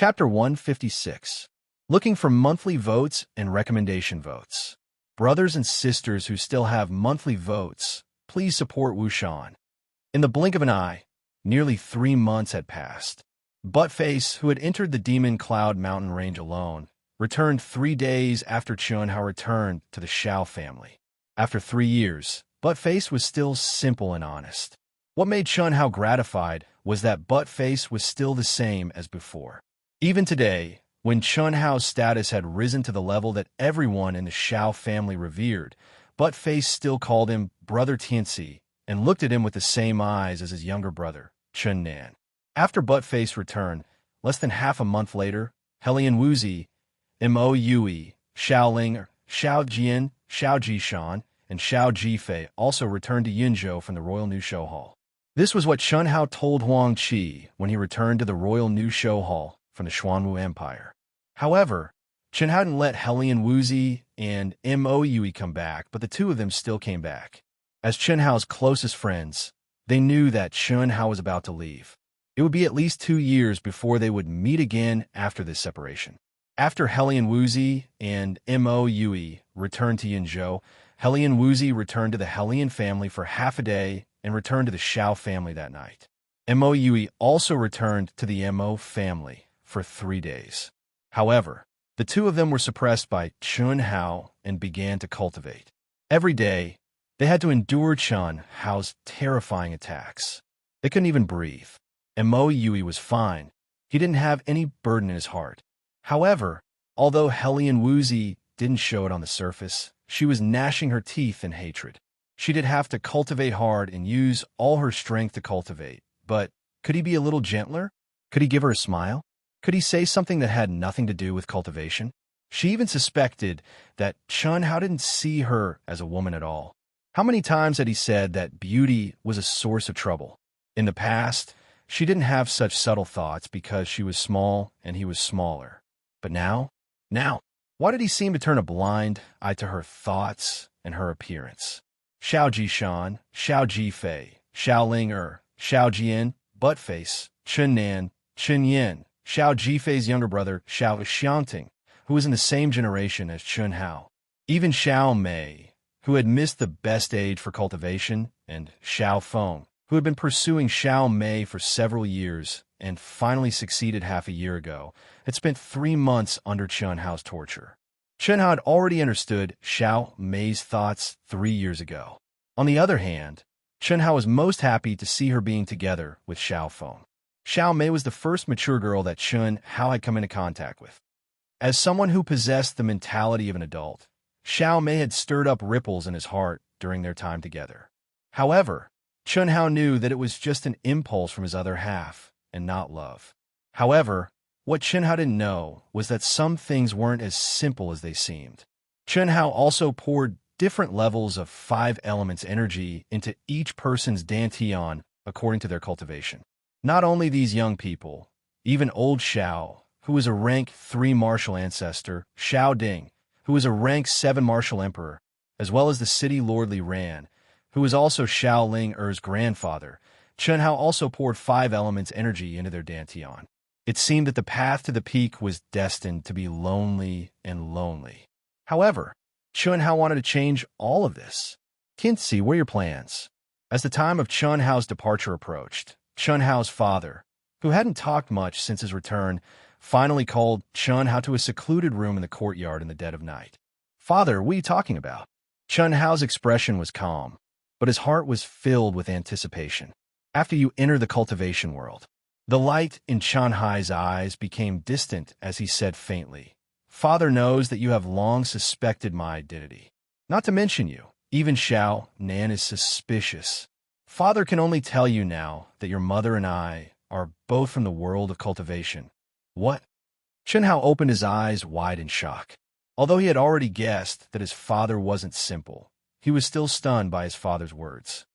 Chapter 156. Looking for monthly votes and recommendation votes. Brothers and sisters who still have monthly votes, please support Wushan. In the blink of an eye, nearly 3 months had passed. Buttface, who had entered the Demon Cloud mountain range alone, returned 3 days after Chunhao returned to the Shao family. After 3 years, Buttface was still simple and honest. What made Chunhao gratified was that Buttface was still the same as before. Even today, when Chunhao's status had risen to the level that everyone in the Shao family revered, Buttface still called him Brother Tianci and looked at him with the same eyes as his younger brother, Chunnan. After Buttface returned, less than half a month later, Helian Wuzi, Mo Yue, Xiao Ling, Xiao Jian, Xiao Jishan, and Xiao Jifei also returned to Yunzhou from the Royal New Show Hall. This was what Chunhao told Huang Qi when he returned to the Royal New Show Hall from the Xuanwu Empire. However, Chunhao didn't let Helian Wuzi and Mo Yue come back, but the two of them still came back. As Chunhao's closest friends, they knew that Chunhao was about to leave. It would be at least 2 years before they would meet again after this separation. After Helian Wuzi and Mo Yue returned to Yunzhou, Helian Wuzi returned to the Helian family for half a day and returned to the Shao family that night. Mo Yue also returned to the Mo family for 3 days. However, the two of them were suppressed by Chunhao and began to cultivate. Every day, they had to endure Chunhao's terrifying attacks. They couldn't even breathe. Mo Yue was fine. He didn't have any burden in his heart. However, although Helian Wuzi didn't show it on the surface, she was gnashing her teeth in hatred. She did have to cultivate hard and use all her strength to cultivate. But could he be a little gentler? Could he give her a smile? Could he say something that had nothing to do with cultivation? She even suspected that Chunhao didn't see her as a woman at all. How many times had he said that beauty was a source of trouble? In the past, she didn't have such subtle thoughts because she was small and he was smaller. But now, why did he seem to turn a blind eye to her thoughts and her appearance? Xiao Jishan, Xiao Jifei, Xiao Ling, Xiao Jian, Buttface, Chunnan, Chunyin, Xiao Jifei's younger brother, Xiao Xiangting, who was in the same generation as Chunhao. Even Xiao Mei, who had missed the best age for cultivation, and Xiao Feng, who had been pursuing Xiao Mei for several years and finally succeeded half a year ago, had spent 3 months under Chunhao's torture. Chunhao had already understood Xiao Mei's thoughts 3 years ago. On the other hand, Chunhao was most happy to see her being together with Xiao Feng. Xiao Mei was the first mature girl that Chunhao had come into contact with. As someone who possessed the mentality of an adult, Xiao Mei had stirred up ripples in his heart during their time together. However, Chunhao knew that it was just an impulse from his other half, and not love. However, what Chunhao didn't know was that some things weren't as simple as they seemed. Chunhao also poured different levels of 5 elements energy into each person's dantian according to their cultivation. Not only these young people, even old Xiao, who was a rank 3 martial ancestor, Xiao Ding, who was a rank 7 martial emperor, as well as the city lord Li Ran, who was also Xiao Ling Er's grandfather, Chunhao also poured 5 elements energy into their dantian. It seemed that the path to the peak was destined to be lonely and lonely. However, Chunhao wanted to change all of this. Tianci, what are your plans? As the time of Chunhao's departure approached, Chunhao's father, who hadn't talked much since his return, finally called Chunhao to a secluded room in the courtyard in the dead of night. "Father, what are you talking about?" Chunhao's expression was calm, but his heart was filled with anticipation. After you enter the cultivation world, the light in Chunhai's eyes became distant as he said faintly, "Father knows that you have long suspected my identity. Not to mention you, even Xiao Nan is suspicious. Father can only tell you now that your mother and I are both from the world of cultivation." "What?" Chunhao opened his eyes wide in shock. Although he had already guessed that his father wasn't simple, he was still stunned by his father's words.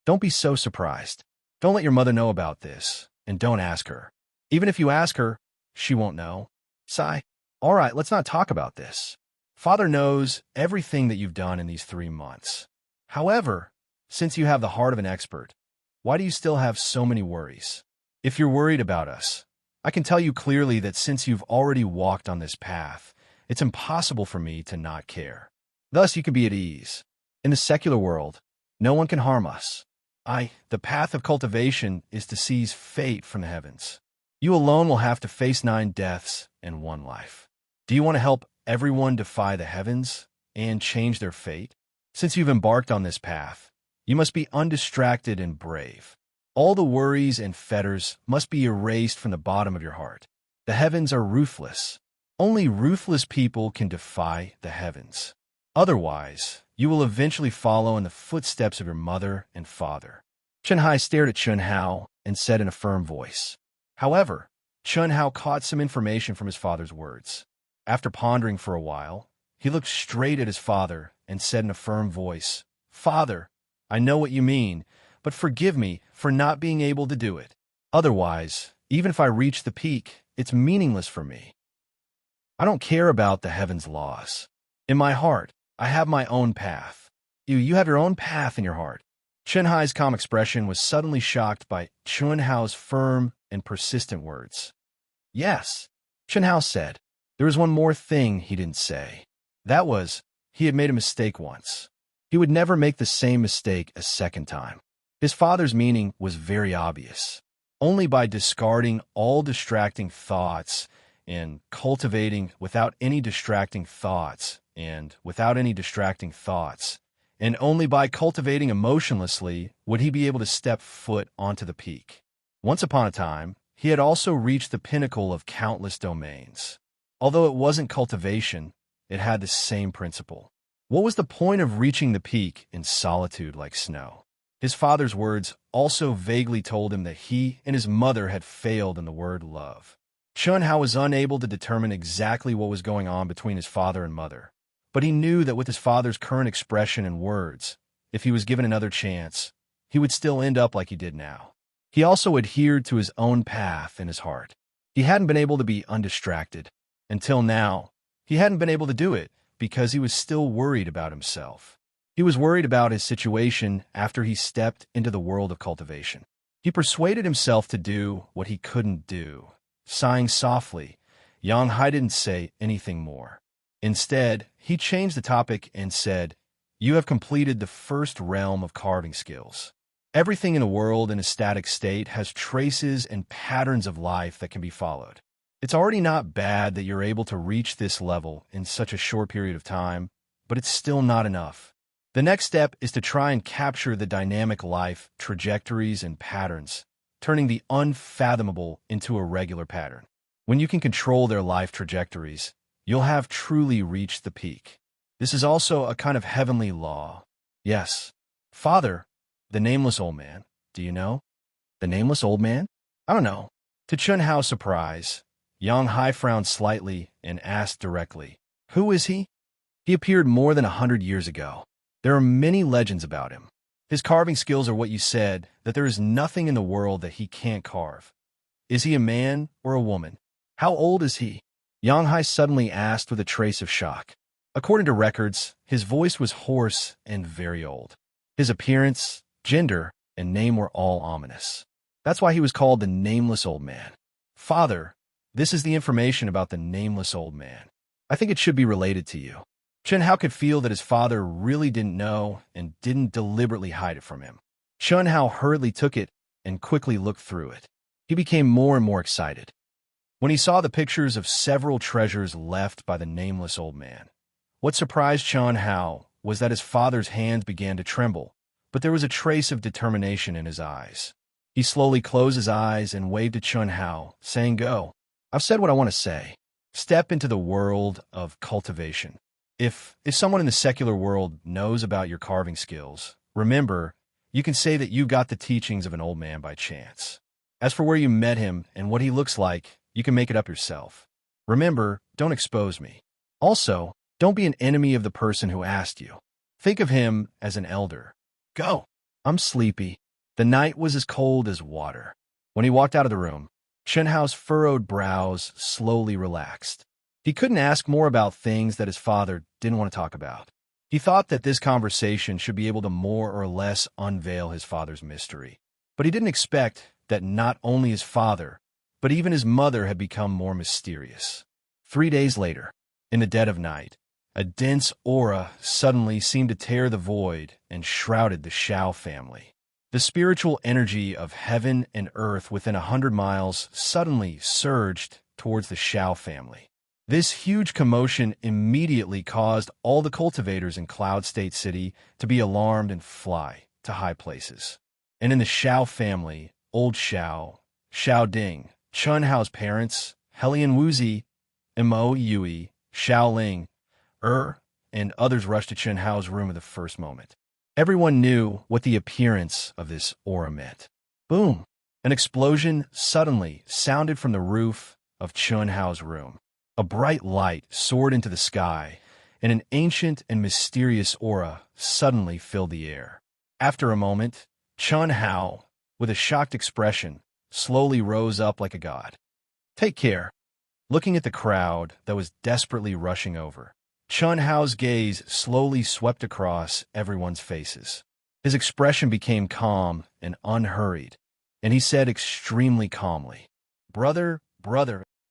"Don't be so surprised. Don't let your mother know about this, and don't ask her. Even if you ask her, she won't know." Sigh. "All right, let's not talk about this. Father knows everything that you've done in these 3 months. However, since you have the heart of an expert, why do you still have so many worries? If you're worried about us, I can tell you clearly that since you've already walked on this path, it's impossible for me to not care. Thus you can be at ease. In the secular world, no one can harm us. The path of cultivation is to seize fate from the heavens. You alone will have to face 9 deaths and 1 life. Do you want to help everyone defy the heavens and change their fate? Since you've embarked on this path, you must be undistracted and brave. All the worries and fetters must be erased from the bottom of your heart. The heavens are ruthless. Only ruthless people can defy the heavens. Otherwise, you will eventually follow in the footsteps of your mother and father. Chen Hai stared at Chun Hao and said in a firm voice. However, Chun Hao caught some information from his father's words. After pondering for a while, he looked straight at his father and said in a firm voice, "Father, I know what you mean, but forgive me for not being able to do it. Otherwise, even if I reach the peak, it's meaningless for me. I don't care about the heavens' laws. In my heart, I have my own path. You have your own path in your heart." Chen Hai's calm expression was suddenly shocked by Chun Hao's firm and persistent words. "Yes," Chen Hao said. There was one more thing he didn't say. That was, he had made a mistake once. He would never make the same mistake a second time. His father's meaning was very obvious. Only by discarding all distracting thoughts and cultivating without any distracting thoughts, and only by cultivating emotionlessly would he be able to step foot onto the peak. Once upon a time, he had also reached the pinnacle of countless domains. Although it wasn't cultivation, it had the same principle. What was the point of reaching the peak in solitude like snow? His father's words also vaguely told him that he and his mother had failed in the word love. Chun Hao was unable to determine exactly what was going on between his father and mother, but he knew that with his father's current expression and words, if he was given another chance, he would still end up like he did now. He also adhered to his own path in his heart. He hadn't been able to be undistracted. Until now, he hadn't been able to do it because he was still worried about himself. He was worried about his situation after he stepped into the world of cultivation. He persuaded himself to do what he couldn't do. Sighing softly, Yang Hai didn't say anything more. Instead, he changed the topic and said, "You have completed the first realm of carving skills. Everything in the world in a static state has traces and patterns of life that can be followed. It's already not bad that you're able to reach this level in such a short period of time, but it's still not enough. The next step is to try and capture the dynamic life, trajectories, and patterns, turning the unfathomable into a regular pattern. When you can control their life trajectories, you'll have truly reached the peak. This is also a kind of heavenly law." "Yes. Father, the nameless old man. Do you know?" "The nameless old man? I don't know." To Chun Hao's surprise, Yang Hai frowned slightly and asked directly, "Who is he?" "He appeared more than 100 years ago. There are many legends about him. His carving skills are what you said, that there is nothing in the world that he can't carve. Is he a man or a woman? How old is he?" Yang Hai suddenly asked with a trace of shock. According to records, his voice was hoarse and very old. His appearance, gender, and name were all ominous. That's why he was called the Nameless Old Man. "Father, this is the information about the Nameless Old Man. I think it should be related to you." Chun Hao could feel that his father really didn't know and didn't deliberately hide it from him. Chun Hao hurriedly took it and quickly looked through it. He became more and more excited. When he saw the pictures of several treasures left by the Nameless Old Man, what surprised Chun Hao was that his father's hands began to tremble, but there was a trace of determination in his eyes. He slowly closed his eyes and waved to Chun Hao, saying, "Go. I've said what I want to say. Step into the world of cultivation. If someone in the secular world knows about your carving skills, remember, you can say that you got the teachings of an old man by chance. As for where you met him and what he looks like, you can make it up yourself. Remember, don't expose me. Also, don't be an enemy of the person who asked you. Think of him as an elder. Go." "I'm sleepy." The night was as cold as water. When he walked out of the room, Chun Hao's furrowed brows slowly relaxed. He couldn't ask more about things that his father didn't want to talk about. He thought that this conversation should be able to more or less unveil his father's mystery. But he didn't expect that not only his father, but even his mother had become more mysterious. 3 days later, in the dead of night, a dense aura suddenly seemed to tear the void and shrouded the Shao family. The spiritual energy of heaven and earth within 100 miles suddenly surged towards the Shao family. This huge commotion immediately caused all the cultivators in Cloud State City to be alarmed and fly to high places. And in the Shao family, Old Shao, Shao Ding, Chun Hao's parents, Helian Wuzi, Mo Yui, Shao Ling, and others rushed to Chun Hao's room at the first moment. Everyone knew what the appearance of this aura meant. Boom! An explosion suddenly sounded from the roof of Chun Hao's room. A bright light soared into the sky, and an ancient and mysterious aura suddenly filled the air. After a moment, Chun Hao, with a shocked expression, slowly rose up like a god. "Take care." Looking at the crowd that was desperately rushing over, Chun Hao's gaze slowly swept across everyone's faces. His expression became calm and unhurried, and he said extremely calmly, Brother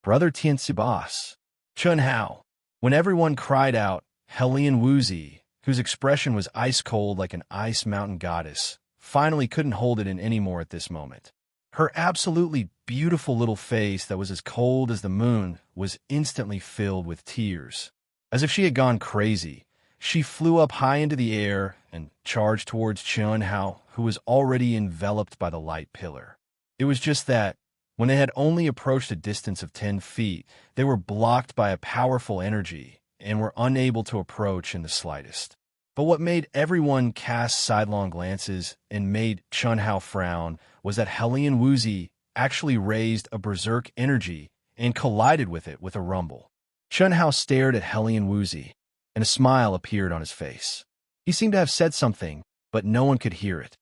Tianzi boss. Chun Hao." When everyone cried out, Helian Wuzi, whose expression was ice-cold like an ice mountain goddess, finally couldn't hold it in anymore at this moment. Her absolutely beautiful little face that was as cold as the moon was instantly filled with tears. As if she had gone crazy, she flew up high into the air and charged towards Chun Hao, who was already enveloped by the light pillar. It was just that, when they had only approached a distance of 10 feet, they were blocked by a powerful energy and were unable to approach in the slightest. But what made everyone cast sidelong glances and made Chun Hao frown was that Helian Wuzi actually raised a berserk energy and collided with it with a rumble. Chun Hao stared at Helian Wuzi, and a smile appeared on his face. He seemed to have said something, but no one could hear it.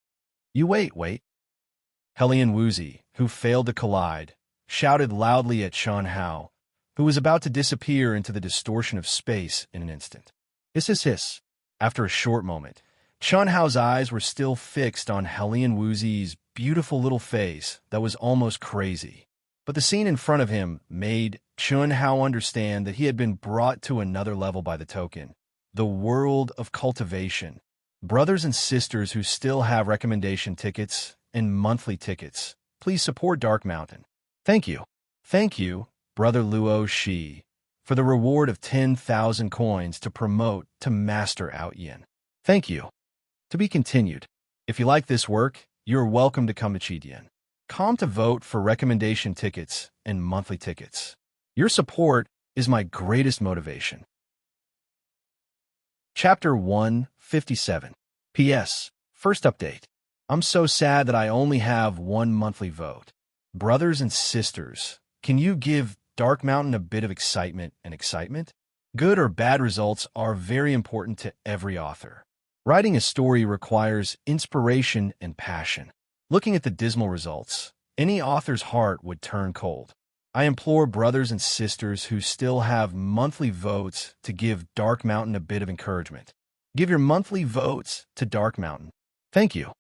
"You wait. Helian Wuzi, who failed to collide, shouted loudly at Chun Hao, who was about to disappear into the distortion of space in an instant. Hiss. After a short moment, Chun Hao's eyes were still fixed on Helian Wuzi's beautiful little face that was almost crazy. But the scene in front of him made Chun Hao understand that he had been brought to another level by the token, the world of cultivation. Brothers and sisters who still have recommendation tickets and monthly tickets, please support Dark Mountain. Thank you. Thank you, Brother Luo Shi, for the reward of 10,000 coins to promote to Master Out Yin. Thank you. To be continued. If you like this work, you're welcome to come to Chidian. Come to vote for recommendation tickets and monthly tickets. Your support is my greatest motivation. Chapter 157. P.S. First update. I'm so sad that I only have one monthly vote. Brothers and sisters, can you give Dark Mountain a bit of excitement? Good or bad results are very important to every author. Writing a story requires inspiration and passion. Looking at the dismal results, any author's heart would turn cold. I implore brothers and sisters who still have monthly votes to give Dark Mountain a bit of encouragement. Give your monthly votes to Dark Mountain. Thank you.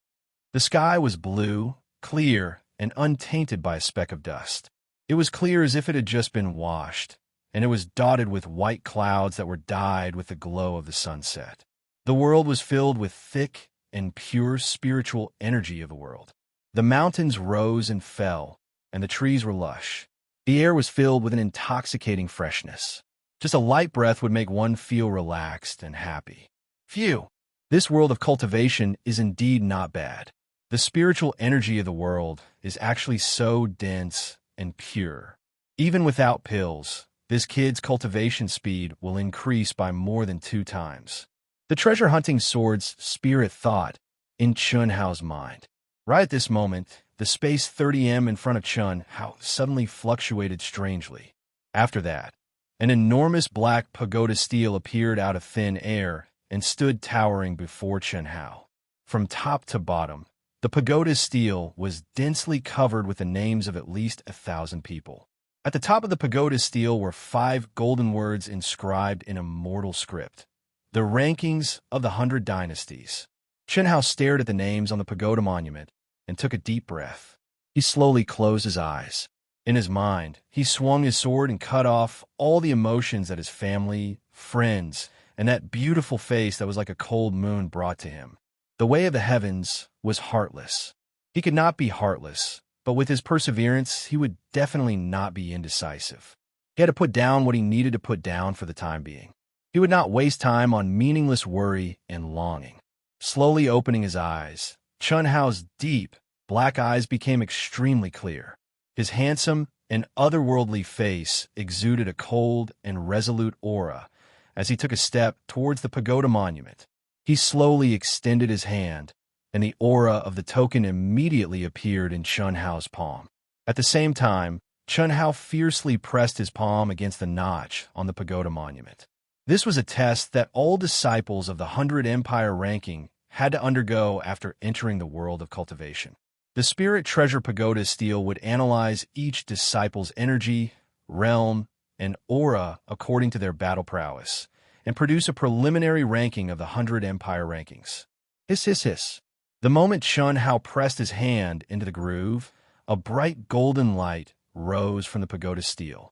The sky was blue, clear, and untainted by a speck of dust. It was clear as if it had just been washed, and it was dotted with white clouds that were dyed with the glow of the sunset. The world was filled with thick and pure spiritual energy of the world. The mountains rose and fell, and the trees were lush. The air was filled with an intoxicating freshness. Just a light breath would make one feel relaxed and happy. Phew! This world of cultivation is indeed not bad. The spiritual energy of the world is actually so dense and pure. Even without pills, this kid's cultivation speed will increase by more than 2 times. The treasure-hunting sword's spirit thought in Chun Hao's mind. Right at this moment, the space 30M in front of Chun Hao suddenly fluctuated strangely. After that, an enormous black pagoda stele appeared out of thin air and stood towering before Chun Hao. From top to bottom, the pagoda stele was densely covered with the names of at least 1,000 people. At the top of the pagoda stele were 5 golden words inscribed in immortal script. The rankings of the 100 dynasties. Chun Hao stared at the names on the pagoda monument and took a deep breath. He slowly closed his eyes. In his mind, he swung his sword and cut off all the emotions that his family, friends, and that beautiful face that was like a cold moon brought to him. The way of the heavens was heartless. He could not be heartless, but with his perseverance, he would definitely not be indecisive. He had to put down what he needed to put down for the time being. He would not waste time on meaningless worry and longing. Slowly opening his eyes, Chun Hao's deep, black eyes became extremely clear. His handsome and otherworldly face exuded a cold and resolute aura as he took a step towards the pagoda monument. He slowly extended his hand, and the aura of the token immediately appeared in Chun Hao's palm. At the same time, Chun Hao fiercely pressed his palm against the notch on the pagoda monument. This was a test that all disciples of the 100 Empire ranking had to undergo after entering the world of cultivation. The Spirit Treasure Pagoda Stele would analyze each disciple's energy, realm, and aura according to their battle prowess, and produce a preliminary ranking of the 100 Empire rankings. Hiss, hiss, hiss. The moment Chun Hao pressed his hand into the groove, a bright golden light rose from the pagoda stele.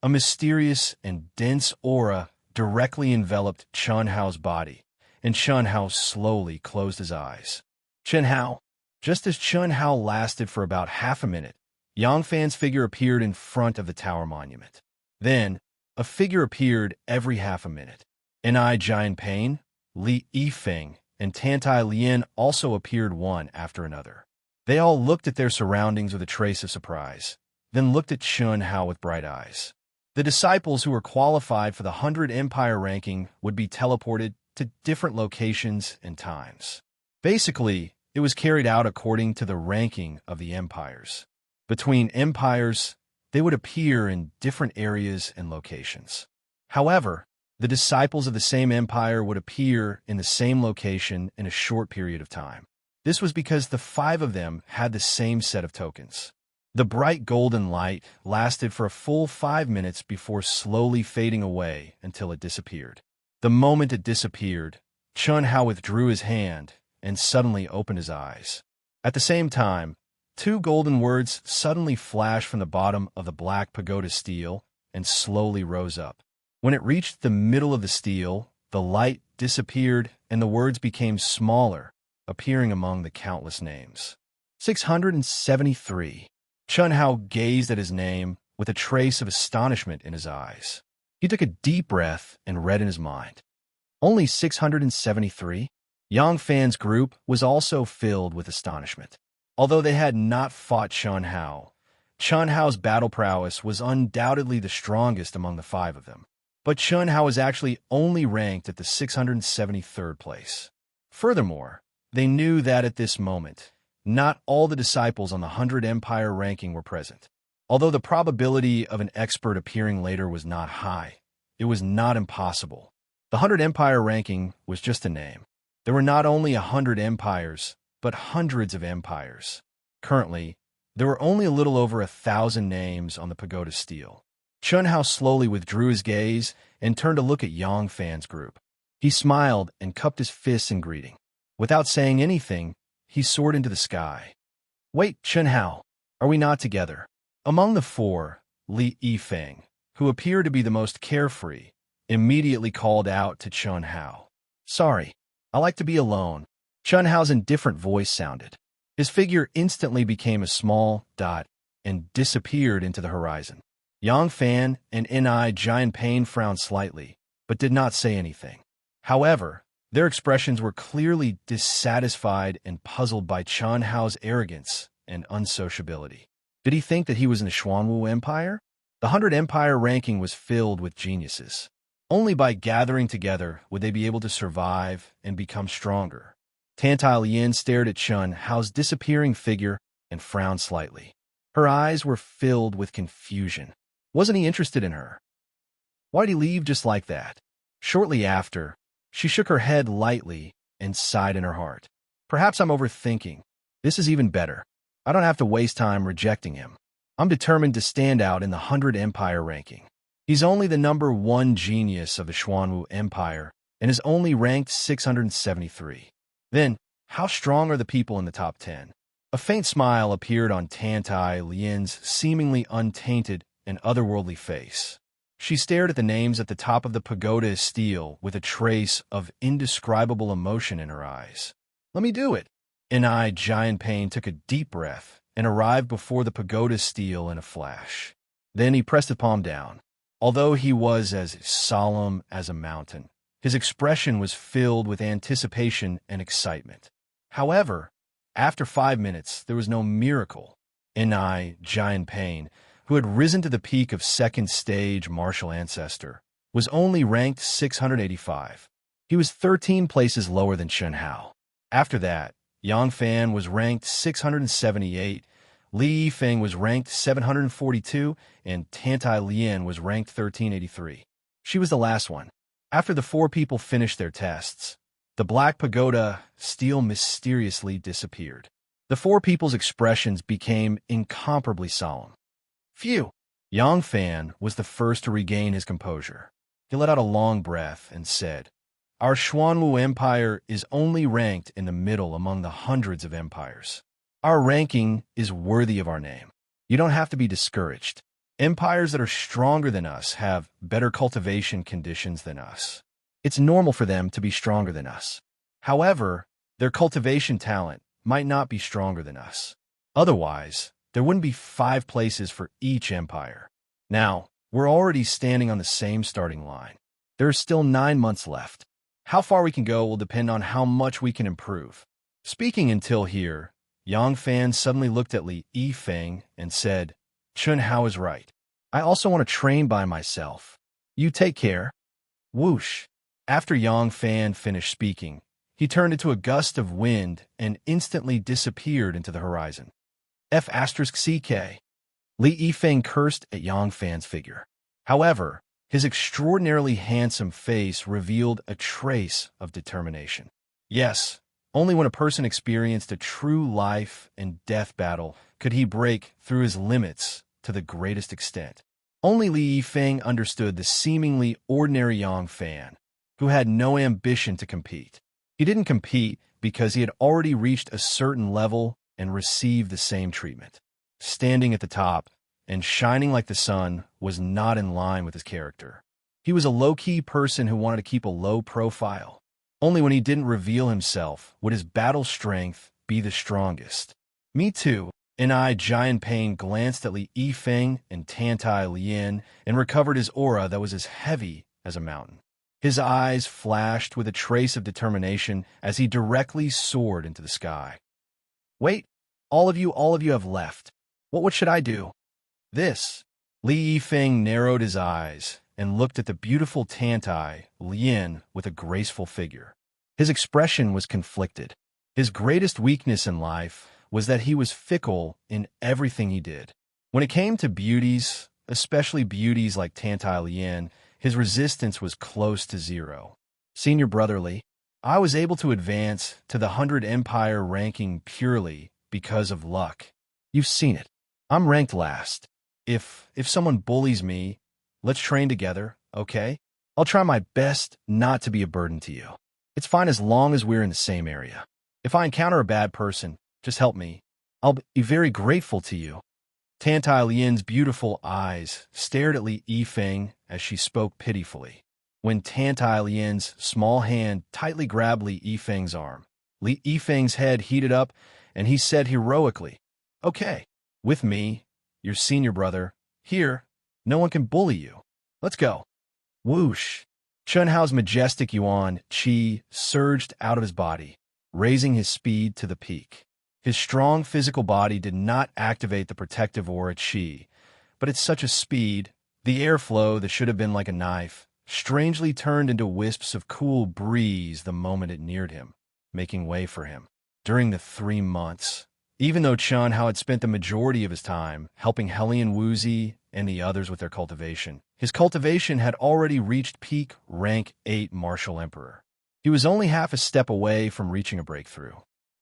A mysterious and dense aura directly enveloped Chun Hao's body, and Chun Hao slowly closed his eyes. Chun Hao. Just as Chun Hao lasted for about half a minute, Yang Fan's figure appeared in front of the tower monument. Then, a figure appeared every half a minute. Enai Jian Pain, Li Yifeng, and Tantai Lien also appeared one after another. They all looked at their surroundings with a trace of surprise, then looked at Chun Hao with bright eyes. The disciples who were qualified for the 100 Empire ranking would be teleported to different locations and times. Basically, it was carried out according to the ranking of the empires. Between empires, they would appear in different areas and locations. However, the disciples of the same empire would appear in the same location in a short period of time. This was because the 5 of them had the same set of tokens. The bright golden light lasted for a full 5 minutes before slowly fading away until it disappeared. The moment it disappeared, Chun Hao withdrew his hand and suddenly opened his eyes. At the same time, 2 golden words suddenly flashed from the bottom of the black pagoda stele and slowly rose up. When it reached the middle of the stele, the light disappeared and the words became smaller, appearing among the countless names. 673. Chun Hao gazed at his name with a trace of astonishment in his eyes. He took a deep breath and read in his mind. Only 673? Yang Fan's group was also filled with astonishment. Although they had not fought Chun Hao's battle prowess was undoubtedly the strongest among the 5 of them. But Chun Hao was actually only ranked at the 673rd place. Furthermore, they knew that at this moment, not all the disciples on the 100 Empire ranking were present. Although the probability of an expert appearing later was not high, it was not impossible. The 100 Empire ranking was just a name. There were not only 100 empires, but hundreds of empires. Currently, there were only a little over 1,000 names on the pagoda stele. Chun Hao slowly withdrew his gaze and turned to look at Yang Fan's group. He smiled and cupped his fists in greeting. Without saying anything, he soared into the sky. Wait, Chun Hao, are we not together? Among the 4, Li Yifeng, who appeared to be the most carefree, immediately called out to Chun Hao. Sorry, I like to be alone. Chun Hao's indifferent voice sounded. His figure instantly became a small dot and disappeared into the horizon. Yang Fan and Enai Jian Pain frowned slightly, but did not say anything. However, their expressions were clearly dissatisfied and puzzled by Chun Hao's arrogance and unsociability. Did he think that he was in the Xuanwu Empire? The 100 Empire ranking was filled with geniuses. Only by gathering together would they be able to survive and become stronger. Tantai Lien stared at Chun Hao's disappearing figure and frowned slightly. Her eyes were filled with confusion. Wasn't he interested in her? Why'd he leave just like that? Shortly after, she shook her head lightly and sighed in her heart. Perhaps I'm overthinking. This is even better. I don't have to waste time rejecting him. I'm determined to stand out in the 100 Empire ranking. He's only the number 1 genius of the Xuanwu Empire and is only ranked 673. Then, how strong are the people in the top 10? A faint smile appeared on Tantai Lian's seemingly untainted and otherworldly face. She stared at the names at the top of the pagoda as steel with a trace of indescribable emotion in her eyes. "Let me do it." Giant Pain took a deep breath and arrived before the pagoda steel in a flash. Then he pressed his palm down. Although he was as solemn as a mountain, his expression was filled with anticipation and excitement. However, after 5 minutes, there was no miracle. Giant Pain, who had risen to the peak of second stage martial ancestor, was only ranked 685. He was 13 places lower than Chen Hao. After that, Yang Fan was ranked 678, Li Yifeng was ranked 742, and Tantai Lian was ranked 1383. She was the last one. After the 4 people finished their tests, the black pagoda steel mysteriously disappeared. The 4 people's expressions became incomparably solemn. Phew! Yang Fan was the first to regain his composure. He let out a long breath and said, "Our Xuanwu Empire is only ranked in the middle among the hundreds of empires. Our ranking is worthy of our name. You don't have to be discouraged. Empires that are stronger than us have better cultivation conditions than us. It's normal for them to be stronger than us. However, their cultivation talent might not be stronger than us. Otherwise, there wouldn't be 5 places for each empire. Now, we're already standing on the same starting line. There are still 9 months left. How far we can go will depend on how much we can improve." Speaking until here, Yang Fan suddenly looked at Li Yifeng and said, "Chen Hao is right. I also want to train by myself. You take care." Whoosh! After Yang Fan finished speaking, he turned into a gust of wind and instantly disappeared into the horizon. F*CK. Li Yifeng cursed at Yang Fan's figure. However, his extraordinarily handsome face revealed a trace of determination. Yes, only when a person experienced a true life and death battle could he break through his limits to the greatest extent. Only Li Yifeng understood the seemingly ordinary Yang Fan, who had no ambition to compete. He didn't compete because he had already reached a certain level and received the same treatment. Standing at the top and shining like the sun was not in line with his character. He was a low-key person who wanted to keep a low profile. Only when he didn't reveal himself would his battle strength be the strongest. Me too. Giant Pain glanced at Li Yifeng and Tantai Lian and recovered his aura that was as heavy as a mountain. His eyes flashed with a trace of determination as he directly soared into the sky. "Wait, all of you have left. What should I do?" "This." Li Yifeng narrowed his eyes and looked at the beautiful Tantai Lian with a graceful figure. His expression was conflicted. His greatest weakness in life was that he was fickle in everything he did. When it came to beauties, especially beauties like Tantai Lian, his resistance was close to 0. "Senior brotherly, I was able to advance to the 100 Empire ranking purely because of luck. You've seen it. I'm ranked last. If someone bullies me, let's train together, okay? I'll try my best not to be a burden to you. It's fine as long as we're in the same area. If I encounter a bad person, just help me. I'll be very grateful to you." Tantai Lian's beautiful eyes stared at Li Yifeng as she spoke pitifully. When Tantai Lian's small hand tightly grabbed Li Yifeng's arm, Li Yifeng's head heated up and he said heroically, "Okay, with me, your senior brother, here, no one can bully you. Let's go." Whoosh! Chen Hao's majestic yuan qi surged out of his body, raising his speed to the peak. His strong physical body did not activate the protective aura qi, but at such a speed, the airflow that should have been like a knife strangely turned into wisps of cool breeze the moment it neared him, making way for him. During the 3 months, even though Chen Hao had spent the majority of his time helping Helian Wuzi and the others with their cultivation, his cultivation had already reached peak rank 8 Martial Emperor. He was only half a step away from reaching a breakthrough.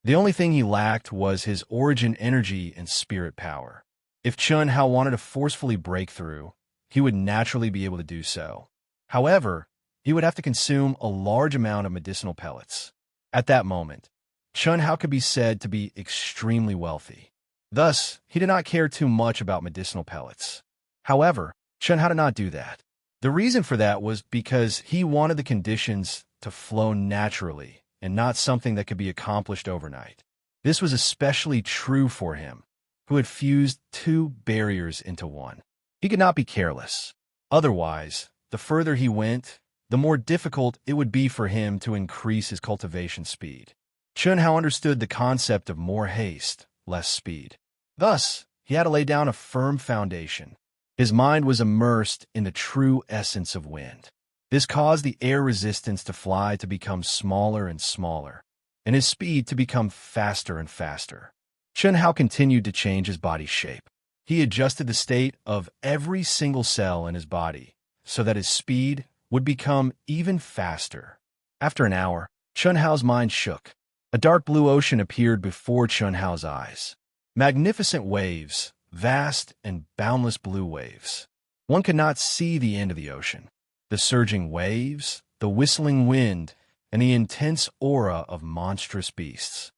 The only thing he lacked was his origin energy and spirit power. If Chen Hao wanted to forcefully break through, he would naturally be able to do so. However, he would have to consume a large amount of medicinal pellets. At that moment, Chun Hao could be said to be extremely wealthy. Thus, he did not care too much about medicinal pellets. However, Chun Hao did not do that. The reason for that was because he wanted the conditions to flow naturally and not something that could be accomplished overnight. This was especially true for him, who had fused two barriers into one. He could not be careless. Otherwise, the further he went, the more difficult it would be for him to increase his cultivation speed. Chun Hao understood the concept of more haste, less speed. Thus, he had to lay down a firm foundation. His mind was immersed in the true essence of wind. This caused the air resistance to fly to become smaller and smaller, and his speed to become faster and faster. Chun Hao continued to change his body's shape. He adjusted the state of every single cell in his body so that his speed would become even faster. After an hour, Chun Hao's mind shook. A dark blue ocean appeared before Chun Hao's eyes. Magnificent waves, vast and boundless blue waves. One could not see the end of the ocean. The surging waves, the whistling wind, and the intense aura of monstrous beasts.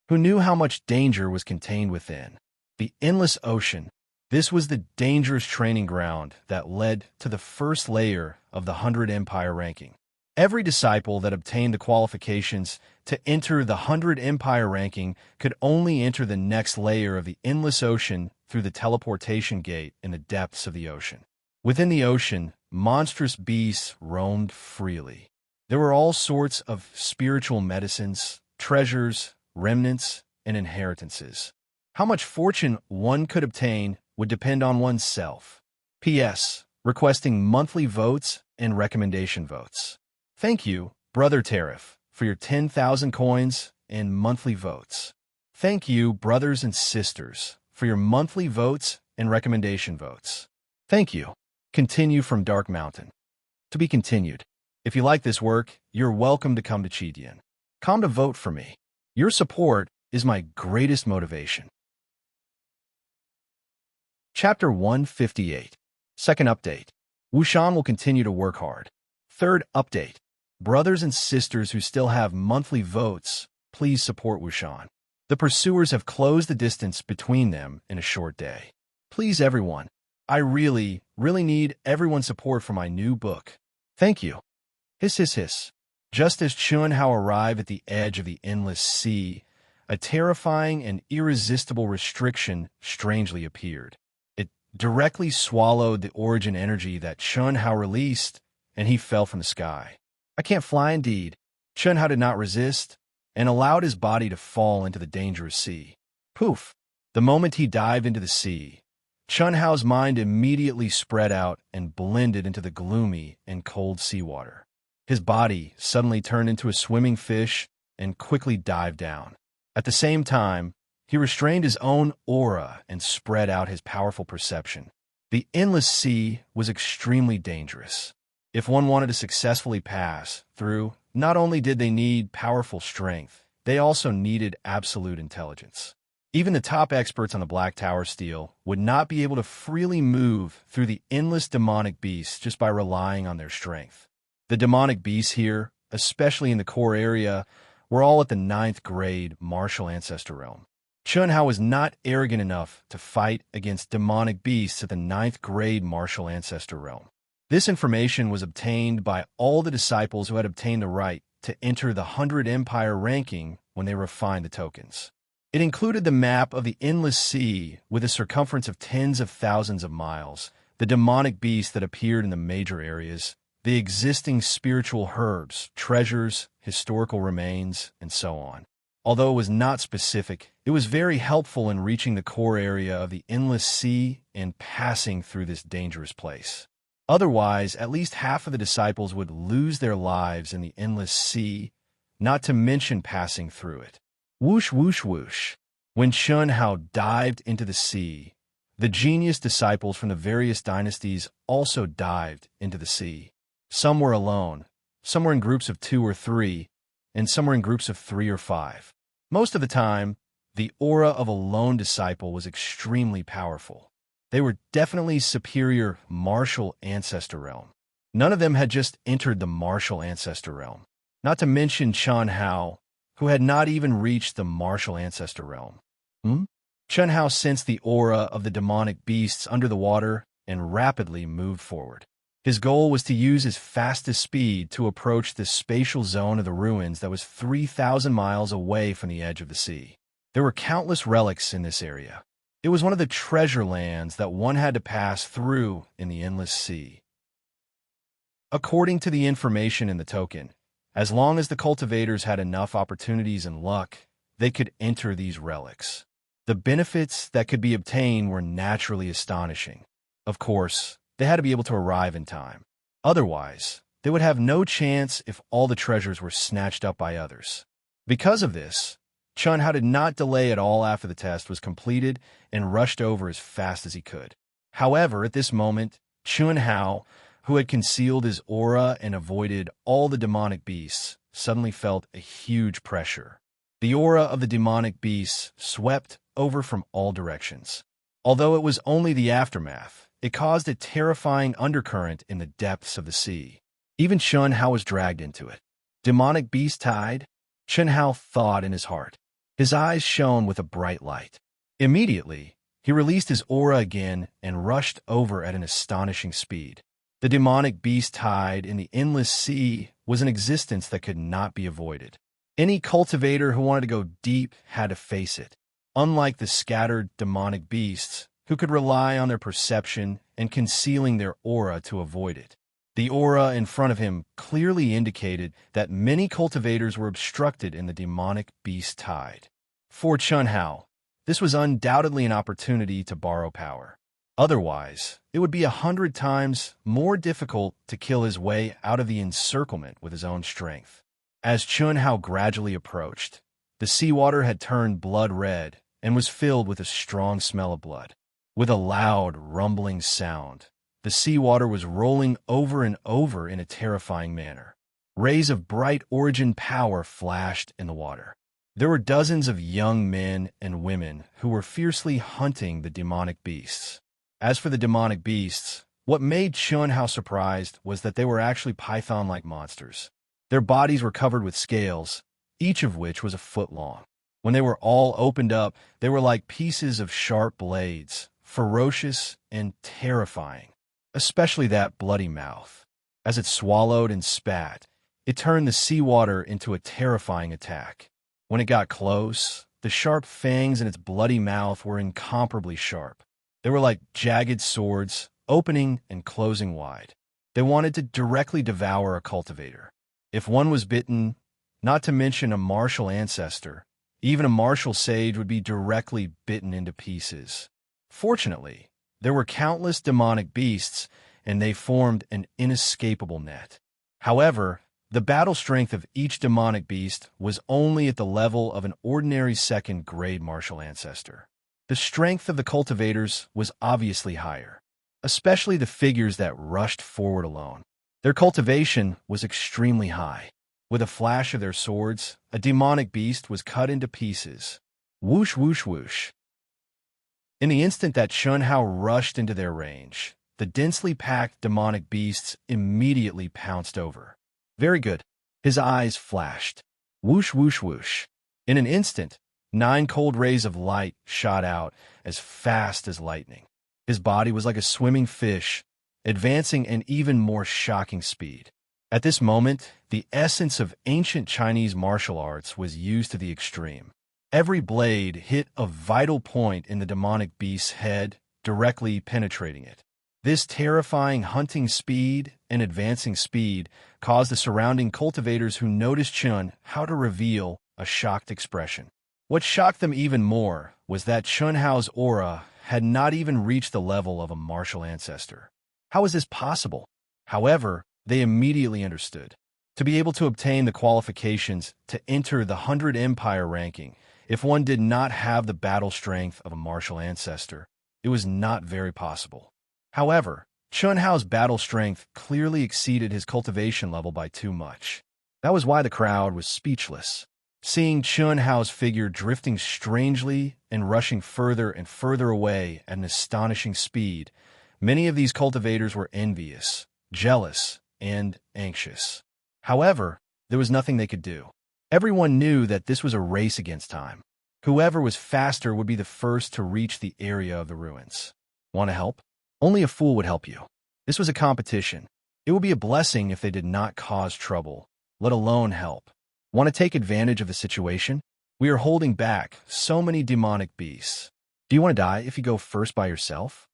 Who knew how much danger was contained within? The endless ocean. This was the dangerous training ground that led to the first layer of the 100 Empire ranking. Every disciple that obtained the qualifications to enter the 100 Empire ranking could only enter the next layer of the endless ocean through the teleportation gate in the depths of the ocean. Within the ocean, monstrous beasts roamed freely. There were all sorts of spiritual medicines, treasures, remnants, and inheritances. How much fortune one could obtain would depend on oneself. P.S. Requesting monthly votes and recommendation votes. Thank you, Brother Tariff, for your 10,000 coins and monthly votes. Thank you, brothers and sisters, for your monthly votes and recommendation votes. Thank you. Continue from Dark Mountain. To be continued. If you like this work, you're welcome to come to Chidian. Come to vote for me. Your support is my greatest motivation. Chapter 158. Second update. Wushan will continue to work hard. Third update. Brothers and sisters who still have monthly votes, please support Wushan. The pursuers have closed the distance between them in a short day. Please, everyone. I really need everyone's support for my new book. Thank you. Hiss, hiss, hiss. Just as Chun Hao arrived at the edge of the endless sea, a terrifying and irresistible restriction strangely appeared. It directly swallowed the origin energy that Chun Hao released, and he fell from the sky. I can't fly indeed. Chun Hao did not resist, and allowed his body to fall into the dangerous sea. Poof! The moment he dived into the sea, Chun Hao's mind immediately spread out and blended into the gloomy and cold seawater. His body suddenly turned into a swimming fish and quickly dived down. At the same time, he restrained his own aura and spread out his powerful perception. The endless sea was extremely dangerous. If one wanted to successfully pass through, not only did they need powerful strength, they also needed absolute intelligence. Even the top experts on the Black Tower Steel would not be able to freely move through the endless demonic beasts just by relying on their strength. The demonic beasts here, especially in the core area, were all at the 9th grade martial ancestor realm. Chun Hao was not arrogant enough to fight against demonic beasts at the 9th grade martial ancestor realm. This information was obtained by all the disciples who had obtained the right to enter the 100 Empire ranking when they refined the tokens. It included the map of the endless sea with a circumference of tens of thousands of miles, the demonic beasts that appeared in the major areas, the existing spiritual herbs, treasures, historical remains, and so on. Although it was not specific, it was very helpful in reaching the core area of the endless sea and passing through this dangerous place. Otherwise, at least half of the disciples would lose their lives in the endless sea, not to mention passing through it. Whoosh, whoosh, whoosh. When Chun Hao dived into the sea, the genius disciples from the various dynasties also dived into the sea. Some were alone, some were in groups of 2 or 3, and some were in groups of 3 or 5. Most of the time, the aura of a lone disciple was extremely powerful. They were definitely superior martial ancestor realm. None of them had just entered the martial ancestor realm. Not to mention Chun Hao, who had not even reached the martial ancestor realm. Chun Hao sensed the aura of the demonic beasts under the water and rapidly moved forward. His goal was to use his fastest speed to approach the spatial zone of the ruins that was 3,000 miles away from the edge of the sea. There were countless relics in this area. It was one of the treasure lands that one had to pass through in the endless sea. According to the information in the token, as long as the cultivators had enough opportunities and luck, they could enter these relics. The benefits that could be obtained were naturally astonishing. Of course, they had to be able to arrive in time. Otherwise, they would have no chance if all the treasures were snatched up by others. Because of this, Chun Hao did not delay at all after the test was completed and rushed over as fast as he could. However, at this moment, Chun Hao, who had concealed his aura and avoided all the demonic beasts, suddenly felt a huge pressure. The aura of the demonic beasts swept over from all directions. Although it was only the aftermath, it caused a terrifying undercurrent in the depths of the sea. Even Chun Hao was dragged into it. Demonic beast tide? Chun Hao thought in his heart. His eyes shone with a bright light. Immediately, he released his aura again and rushed over at an astonishing speed. The demonic beast tide in the endless sea was an existence that could not be avoided. Any cultivator who wanted to go deep had to face it. Unlike the scattered demonic beasts, who could rely on their perception and concealing their aura to avoid it. The aura in front of him clearly indicated that many cultivators were obstructed in the demonic beast tide. For Chun Hao, this was undoubtedly an opportunity to borrow power. Otherwise, it would be 100 times more difficult to kill his way out of the encirclement with his own strength. As Chun Hao gradually approached, the seawater had turned blood red and was filled with a strong smell of blood. With a loud, rumbling sound, the seawater was rolling over and over in a terrifying manner. Rays of bright origin power flashed in the water. There were dozens of young men and women who were fiercely hunting the demonic beasts. As for the demonic beasts, what made Chun Hao surprised was that they were actually python-like monsters. Their bodies were covered with scales, each of which was a foot long. When they were all opened up, they were like pieces of sharp blades, ferocious and terrifying, especially that bloody mouth. As it swallowed and spat, it turned the seawater into a terrifying attack. When it got close, the sharp fangs in its bloody mouth were incomparably sharp. They were like jagged swords, opening and closing wide. They wanted to directly devour a cultivator. If one was bitten, not to mention a martial ancestor, even a martial sage would be directly bitten into pieces. Fortunately, there were countless demonic beasts, and they formed an inescapable net. However, the battle strength of each demonic beast was only at the level of an ordinary second-grade martial ancestor. The strength of the cultivators was obviously higher, especially the figures that rushed forward alone. Their cultivation was extremely high. With a flash of their swords, a demonic beast was cut into pieces. Whoosh, whoosh, whoosh. In the instant that Chun Hao rushed into their range, the densely packed demonic beasts immediately pounced over. Very good. His eyes flashed. Whoosh, whoosh, whoosh. In an instant, 9 cold rays of light shot out as fast as lightning. His body was like a swimming fish, advancing at even more shocking speed. At this moment, the essence of ancient Chinese martial arts was used to the extreme. Every blade hit a vital point in the demonic beast's head, directly penetrating it. This terrifying hunting speed and advancing speed caused the surrounding cultivators who noticed Chun Hao to reveal a shocked expression. What shocked them even more was that Chun Hao's aura had not even reached the level of a martial ancestor. How is this possible? However, they immediately understood. To be able to obtain the qualifications to enter the 100 Empire ranking, if one did not have the battle strength of a martial ancestor, it was not very possible. However, Chun Hao's battle strength clearly exceeded his cultivation level by too much. That was why the crowd was speechless. Seeing Chun Hao's figure drifting strangely and rushing further and further away at an astonishing speed, many of these cultivators were envious, jealous, and anxious. However, there was nothing they could do. Everyone knew that this was a race against time. Whoever was faster would be the first to reach the area of the ruins. Want to help? Only a fool would help you. This was a competition. It would be a blessing if they did not cause trouble, let alone help. Want to take advantage of the situation? We are holding back so many demonic beasts. Do you want to die if you go first by yourself?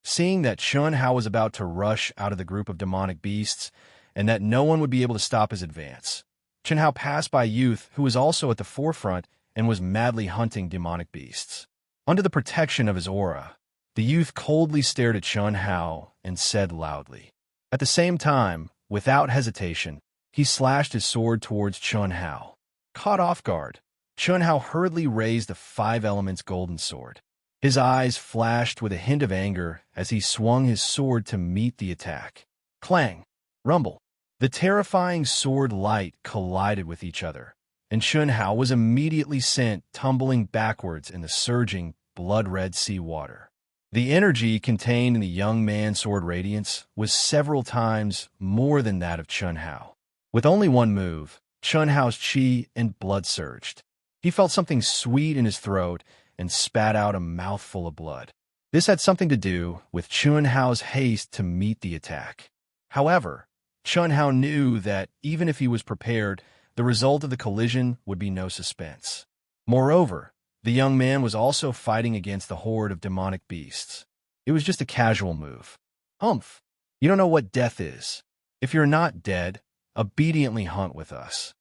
Seeing that Chun Hao was about to rush out of the group of demonic beasts and that no one would be able to stop his advance, Chun Hao passed by a youth who was also at the forefront and was madly hunting demonic beasts. Under the protection of his aura, the youth coldly stared at Chun Hao and said loudly. At the same time, without hesitation, he slashed his sword towards Chun Hao. Caught off guard, Chun Hao hurriedly raised the 5 elements golden sword. His eyes flashed with a hint of anger as he swung his sword to meet the attack. Clang! Rumble! The terrifying sword light collided with each other, and Chun Hao was immediately sent tumbling backwards in the surging, blood-red sea water. The energy contained in the young man's sword radiance was several times more than that of Chun Hao. With only one move, Chun Hao's chi and blood surged. He felt something sweet in his throat and spat out a mouthful of blood. This had something to do with Chun Hao's haste to meet the attack. However, Chun Hao knew that even if he was prepared, the result of the collision would be no suspense. Moreover, the young man was also fighting against the horde of demonic beasts. It was just a casual move. Humph! You don't know what death is. If you're not dead, obediently hunt with us.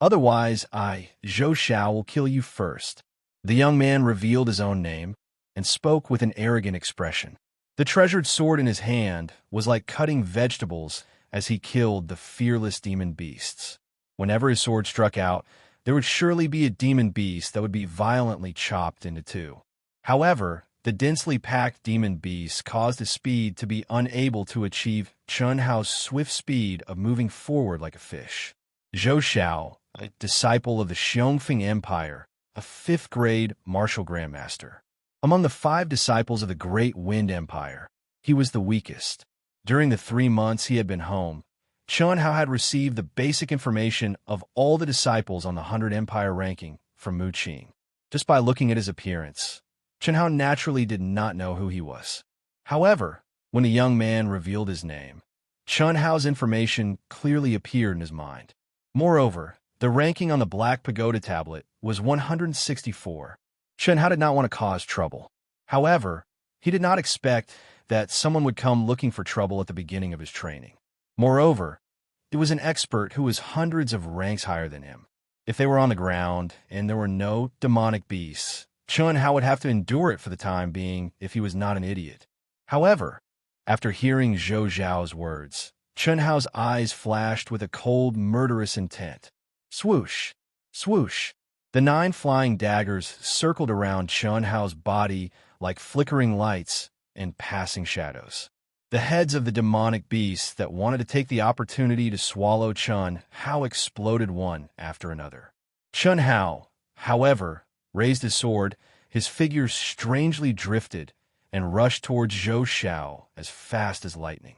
Otherwise, Zhou Xiao, will kill you first. The young man revealed his own name and spoke with an arrogant expression. The treasured sword in his hand was like cutting vegetables as he killed the fearless demon beasts. Whenever his sword struck out, there would surely be a demon beast that would be violently chopped into 2. However, the densely packed demon beasts caused his speed to be unable to achieve Chun Hao's swift speed of moving forward like a fish. Zhou Xiao, a disciple of the Xiongfeng Empire, a 5th-grade martial grandmaster. Among the 5 disciples of the Great Wind Empire, he was the weakest. During the 3 months he had been home, Chun Hao had received the basic information of all the disciples on the 100 Empire ranking from Mu Qing. Just by looking at his appearance, Chun Hao naturally did not know who he was. However, when the young man revealed his name, Chun Hao's information clearly appeared in his mind. Moreover, the ranking on the Black Pagoda tablet was 164. Chun Hao did not want to cause trouble. However, he did not expect that someone would come looking for trouble at the beginning of his training. Moreover, it was an expert who was hundreds of ranks higher than him. If they were on the ground and there were no demonic beasts, Chun Hao would have to endure it for the time being if he was not an idiot. However, after hearing Zhou Zhao's words, Chun Hao's eyes flashed with a cold, murderous intent. Swoosh! Swoosh! The 9 flying daggers circled around Chun Hao's body like flickering lights and passing shadows. The heads of the demonic beasts that wanted to take the opportunity to swallow Chun Hao exploded one after another. Chun Hao, however, raised his sword, his figure strangely drifted, and rushed towards Zhou Xiao as fast as lightning.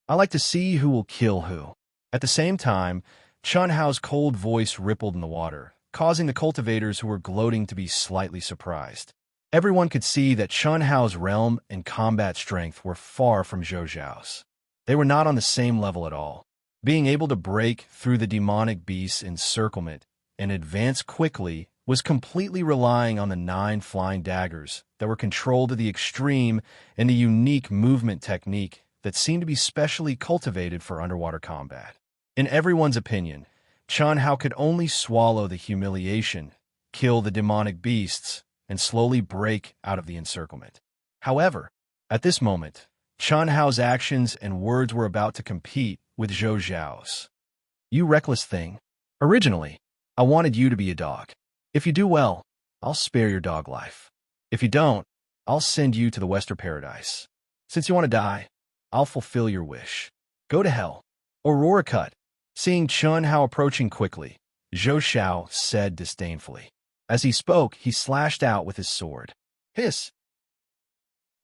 I like to see who will kill who. At the same time, Chun Hao's cold voice rippled in the water, causing the cultivators who were gloating to be slightly surprised. Everyone could see that Chun Hao's realm and combat strength were far from Zhou Zhao's. They were not on the same level at all. Being able to break through the demonic beast's encirclement and advance quickly was completely relying on the 9 flying daggers that were controlled to the extreme and the unique movement technique that seemed to be specially cultivated for underwater combat. In everyone's opinion, Chun Hao could only swallow the humiliation, kill the demonic beasts, and slowly break out of the encirclement. However, at this moment, Chun Hao's actions and words were about to compete with Zhou Zhao's. You reckless thing. Originally, I wanted you to be a dog. If you do well, I'll spare your dog life. If you don't, I'll send you to the Western Paradise. Since you want to die, I'll fulfill your wish. Go to hell. Aurora cut. Seeing Chun Hao approaching quickly, Zhou Xiao said disdainfully. As he spoke, he slashed out with his sword. Hiss!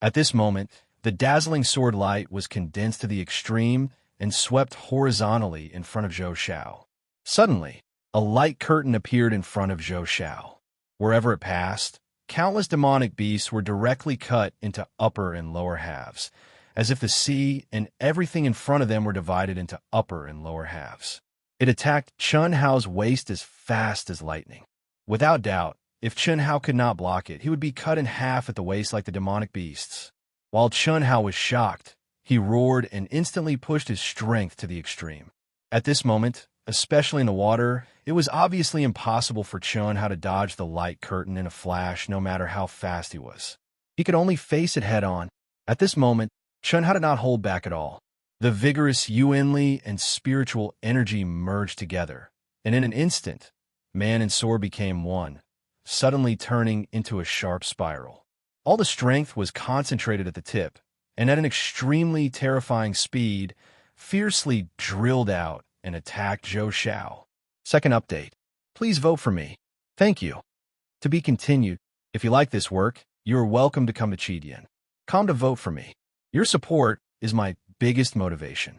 At this moment, the dazzling sword light was condensed to the extreme and swept horizontally in front of Zhou Xiao. Suddenly, a light curtain appeared in front of Zhou Xiao. Wherever it passed, countless demonic beasts were directly cut into upper and lower halves, as if the sea and everything in front of them were divided into upper and lower halves. It attacked Chun Hao's waist as fast as lightning. Without doubt, if Chun Hao could not block it, he would be cut in half at the waist like the demonic beasts. While Chun Hao was shocked, he roared and instantly pushed his strength to the extreme. At this moment, especially in the water, it was obviously impossible for Chun Hao to dodge the light curtain in a flash no matter how fast he was. He could only face it head-on. At this moment, Chun Hao did not hold back at all. The vigorous Yuanli and spiritual energy merged together, and in an instant, man and sword became one, suddenly turning into a sharp spiral. All the strength was concentrated at the tip, and at an extremely terrifying speed, fiercely drilled out and attacked Zhou Xiao. Second update. Please vote for me. Thank you. To be continued. If you like this work, you are welcome to come to Chidian. Come to vote for me. Your support is my biggest motivation.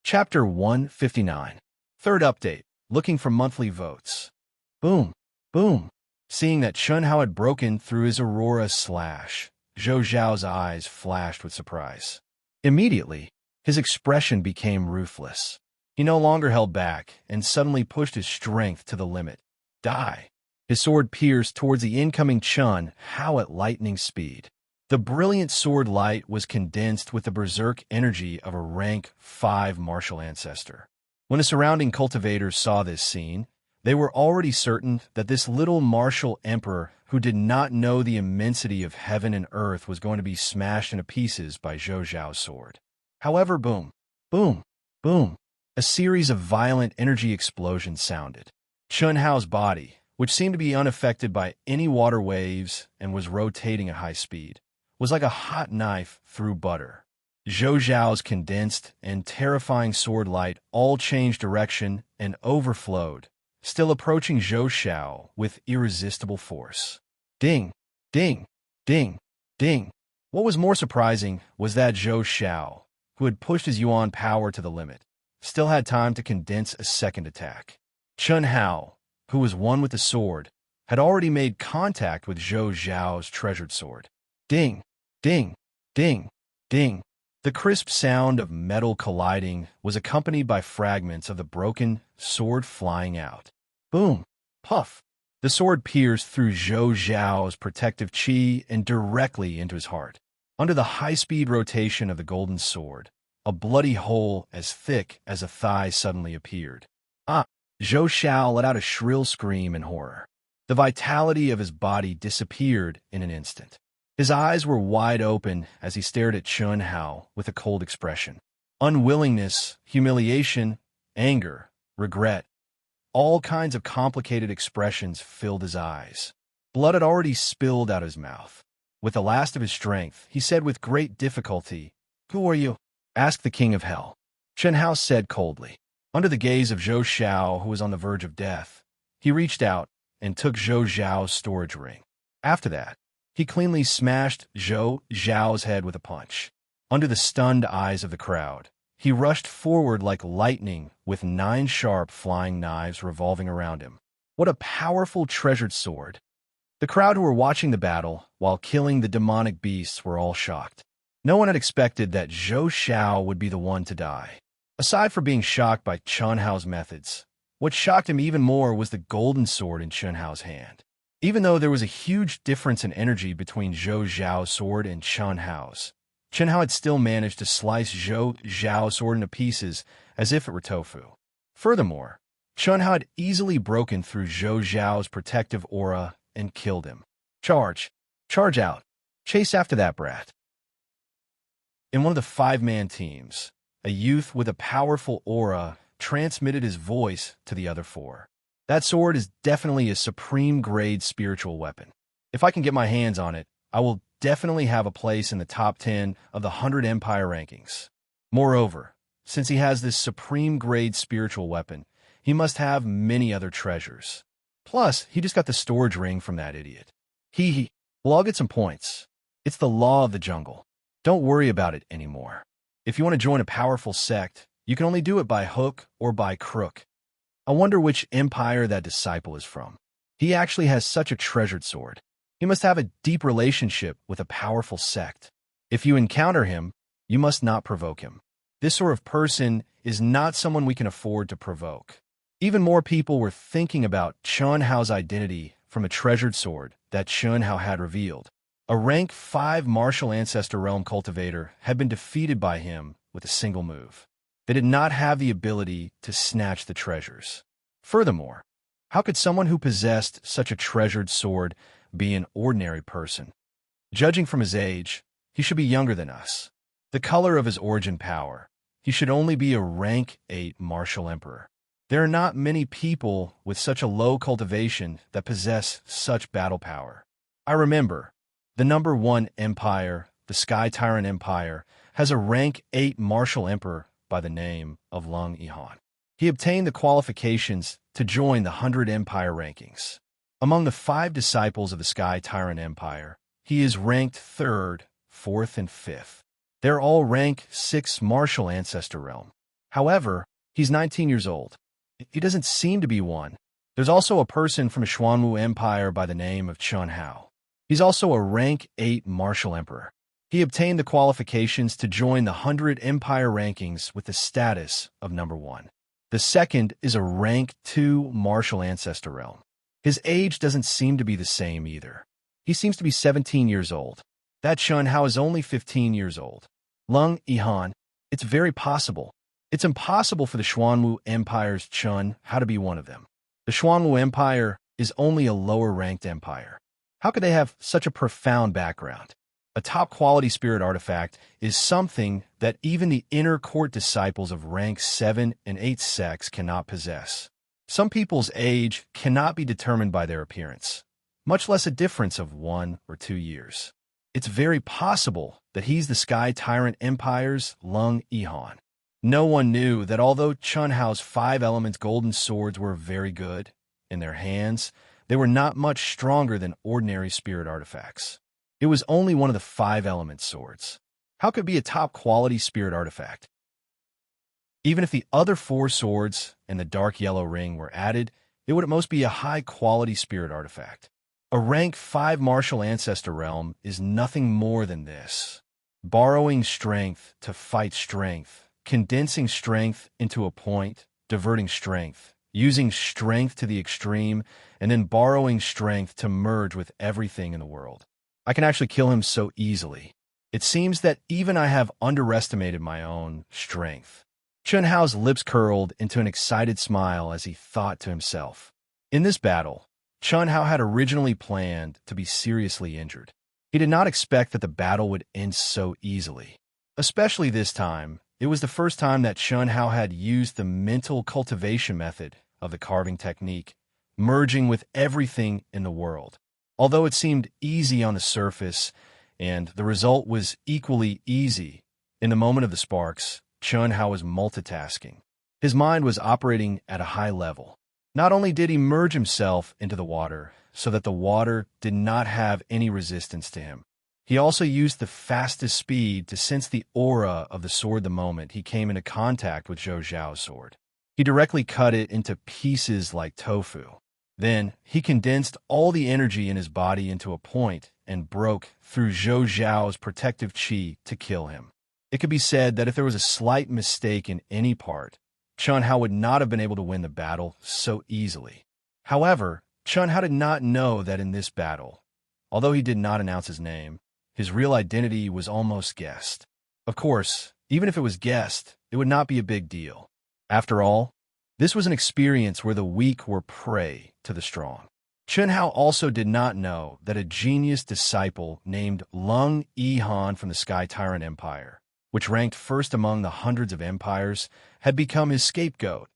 Chapter 159. Third update. Looking for monthly votes. Boom. Boom. Seeing that Chun Hao had broken through his aurora slash, Zhou Xiao's eyes flashed with surprise. Immediately, his expression became ruthless. He no longer held back and suddenly pushed his strength to the limit. Die! His sword pierced towards the incoming Chun Hao at lightning speed. The brilliant sword light was condensed with the berserk energy of a rank 5 martial ancestor. When the surrounding cultivators saw this scene, they were already certain that this little martial emperor who did not know the immensity of heaven and earth was going to be smashed into pieces by Zhou Xiao's sword. However, boom, boom, boom, a series of violent energy explosions sounded. Chun Hao's body, which seemed to be unaffected by any water waves and was rotating at high speed, was like a hot knife through butter. Zhou Xiao's condensed and terrifying sword light all changed direction and overflowed, still approaching Zhou Xiao with irresistible force. Ding, ding, ding, ding. What was more surprising was that Zhou Xiao, who had pushed his yuan power to the limit, still had time to condense a second attack. Chun Hao, who was one with the sword, had already made contact with Zhou Xiao's treasured sword. Ding, ding, ding, ding. The crisp sound of metal colliding was accompanied by fragments of the broken sword flying out. Boom! Puff! The sword pierced through Zhou Xiao's protective chi and directly into his heart. Under the high-speed rotation of the golden sword, a bloody hole as thick as a thigh suddenly appeared. Ah! Zhou Xiao let out a shrill scream in horror. The vitality of his body disappeared in an instant. His eyes were wide open as he stared at Chun Hao with a cold expression. Unwillingness, humiliation, anger, regret, all kinds of complicated expressions filled his eyes. Blood had already spilled out of his mouth. With the last of his strength, he said with great difficulty, "Who are you?" "Ask the king of hell," Chun Hao said coldly. Under the gaze of Zhou Xiao, who was on the verge of death, he reached out and took Zhou Xiao's storage ring. After that, he cleanly smashed Zhou Xiao's head with a punch. Under the stunned eyes of the crowd, he rushed forward like lightning with 9 sharp flying knives revolving around him. What a powerful treasured sword! The crowd who were watching the battle while killing the demonic beasts were all shocked. No one had expected that Zhou Xiao would be the one to die. Aside from being shocked by Chun Hao's methods, what shocked him even more was the golden sword in Chun Hao's hand. Even though there was a huge difference in energy between Zhou Xiao's sword and Chun Hao's, Chun Hao had still managed to slice Zhou Xiao's sword into pieces as if it were tofu. Furthermore, Chun Hao had easily broken through Zhou Xiao's protective aura and killed him. Charge! Charge out! Chase after that brat! In one of the 5-man teams, a youth with a powerful aura transmitted his voice to the other 4. That sword is definitely a supreme-grade spiritual weapon. If I can get my hands on it, I will definitely have a place in the top 10 of the 100 Empire rankings. Moreover, since he has this supreme-grade spiritual weapon, he must have many other treasures. Plus, he just got the storage ring from that idiot. Well, I'll get some points. It's the law of the jungle. Don't worry about it anymore. If you want to join a powerful sect, You can only do it by hook or by crook. I wonder which empire that disciple is from. He actually has such a treasured sword. He must have a deep relationship with a powerful sect. If you encounter him, you must not provoke him. This sort of person is not someone we can afford to provoke. Even more people were thinking about Chun Hao's identity from a treasured sword that Chun Hao had revealed. A rank 5 martial ancestor realm cultivator had been defeated by him with a single move. They did not have the ability to snatch the treasures. Furthermore, how could someone who possessed such a treasured sword be an ordinary person? Judging from his age, he should be younger than us. The color of his origin power, he should only be a rank 8 martial emperor. There are not many people with such a low cultivation that possess such battle power. I remember, the number 1 empire, the Sky Tyrant Empire, has a rank 8 martial emperor by the name of Lung Yihan. He obtained the qualifications to join the 100 empire rankings. Among the 5 disciples of the Sky Tyrant Empire, he is ranked 3rd, 4th, and 5th. They're all rank 6 martial ancestor realm. However, he's 19 years old. He doesn't seem to be one. There's also a person from Xuanwu Empire by the name of Chun Hao. He's also a rank 8 martial emperor. He obtained the qualifications to join the 100 empire rankings with the status of number 1. The second is a rank 2 martial ancestor realm. His age doesn't seem to be the same either. He seems to be 17 years old. That Chun Hao is only 15 years old. Lung Yihan, it's very possible. It's impossible for the Xuanwu Empire's Chun Hao to be one of them. The Xuanwu Empire is only a lower-ranked empire. How could they have such a profound background? A top-quality spirit artifact is something that even the inner court disciples of rank 7 and 8 sects cannot possess. Some people's age cannot be determined by their appearance, much less a difference of 1 or 2 years. It's very possible that he's the Sky Tyrant Empire's Lung Yihan. No one knew that although Chun Hao's 5 elements golden swords were very good in their hands, they were not much stronger than ordinary spirit artifacts. It was only one of the 5 element swords. How could it be a top-quality spirit artifact? Even if the other 4 swords and the dark yellow ring were added, it would at most be a high-quality spirit artifact. A rank 5 martial ancestor realm is nothing more than this. Borrowing strength to fight strength, condensing strength into a point, diverting strength, using strength to the extreme, and then borrowing strength to merge with everything in the world. I can actually kill him so easily. It seems that even I have underestimated my own strength. Chun Hao's lips curled into an excited smile as he thought to himself. In this battle, Chun Hao had originally planned to be seriously injured. He did not expect that the battle would end so easily. Especially this time, it was the first time that Chun Hao had used the mental cultivation method of the carving technique, merging with everything in the world. Although it seemed easy on the surface, and the result was equally easy, in the moment of the sparks, Chun Hao was multitasking. His mind was operating at a high level. Not only did he merge himself into the water so that the water did not have any resistance to him, he also used the fastest speed to sense the aura of the sword the moment he came into contact with Zhou Zhao's sword. He directly cut it into pieces like tofu. Then, he condensed all the energy in his body into a point and broke through Zhou Zhao's protective qi to kill him. It could be said that if there was a slight mistake in any part, Chun Hao would not have been able to win the battle so easily. However, Chun Hao did not know that in this battle, although he did not announce his name, his real identity was almost guessed. Of course, even if it was guessed, it would not be a big deal. After all, this was an experience where the weak were prey to the strong. Chun Hao also did not know that a genius disciple named Lung Yihan from the Sky Tyrant Empire, which ranked first among the hundreds of empires, had become his scapegoat.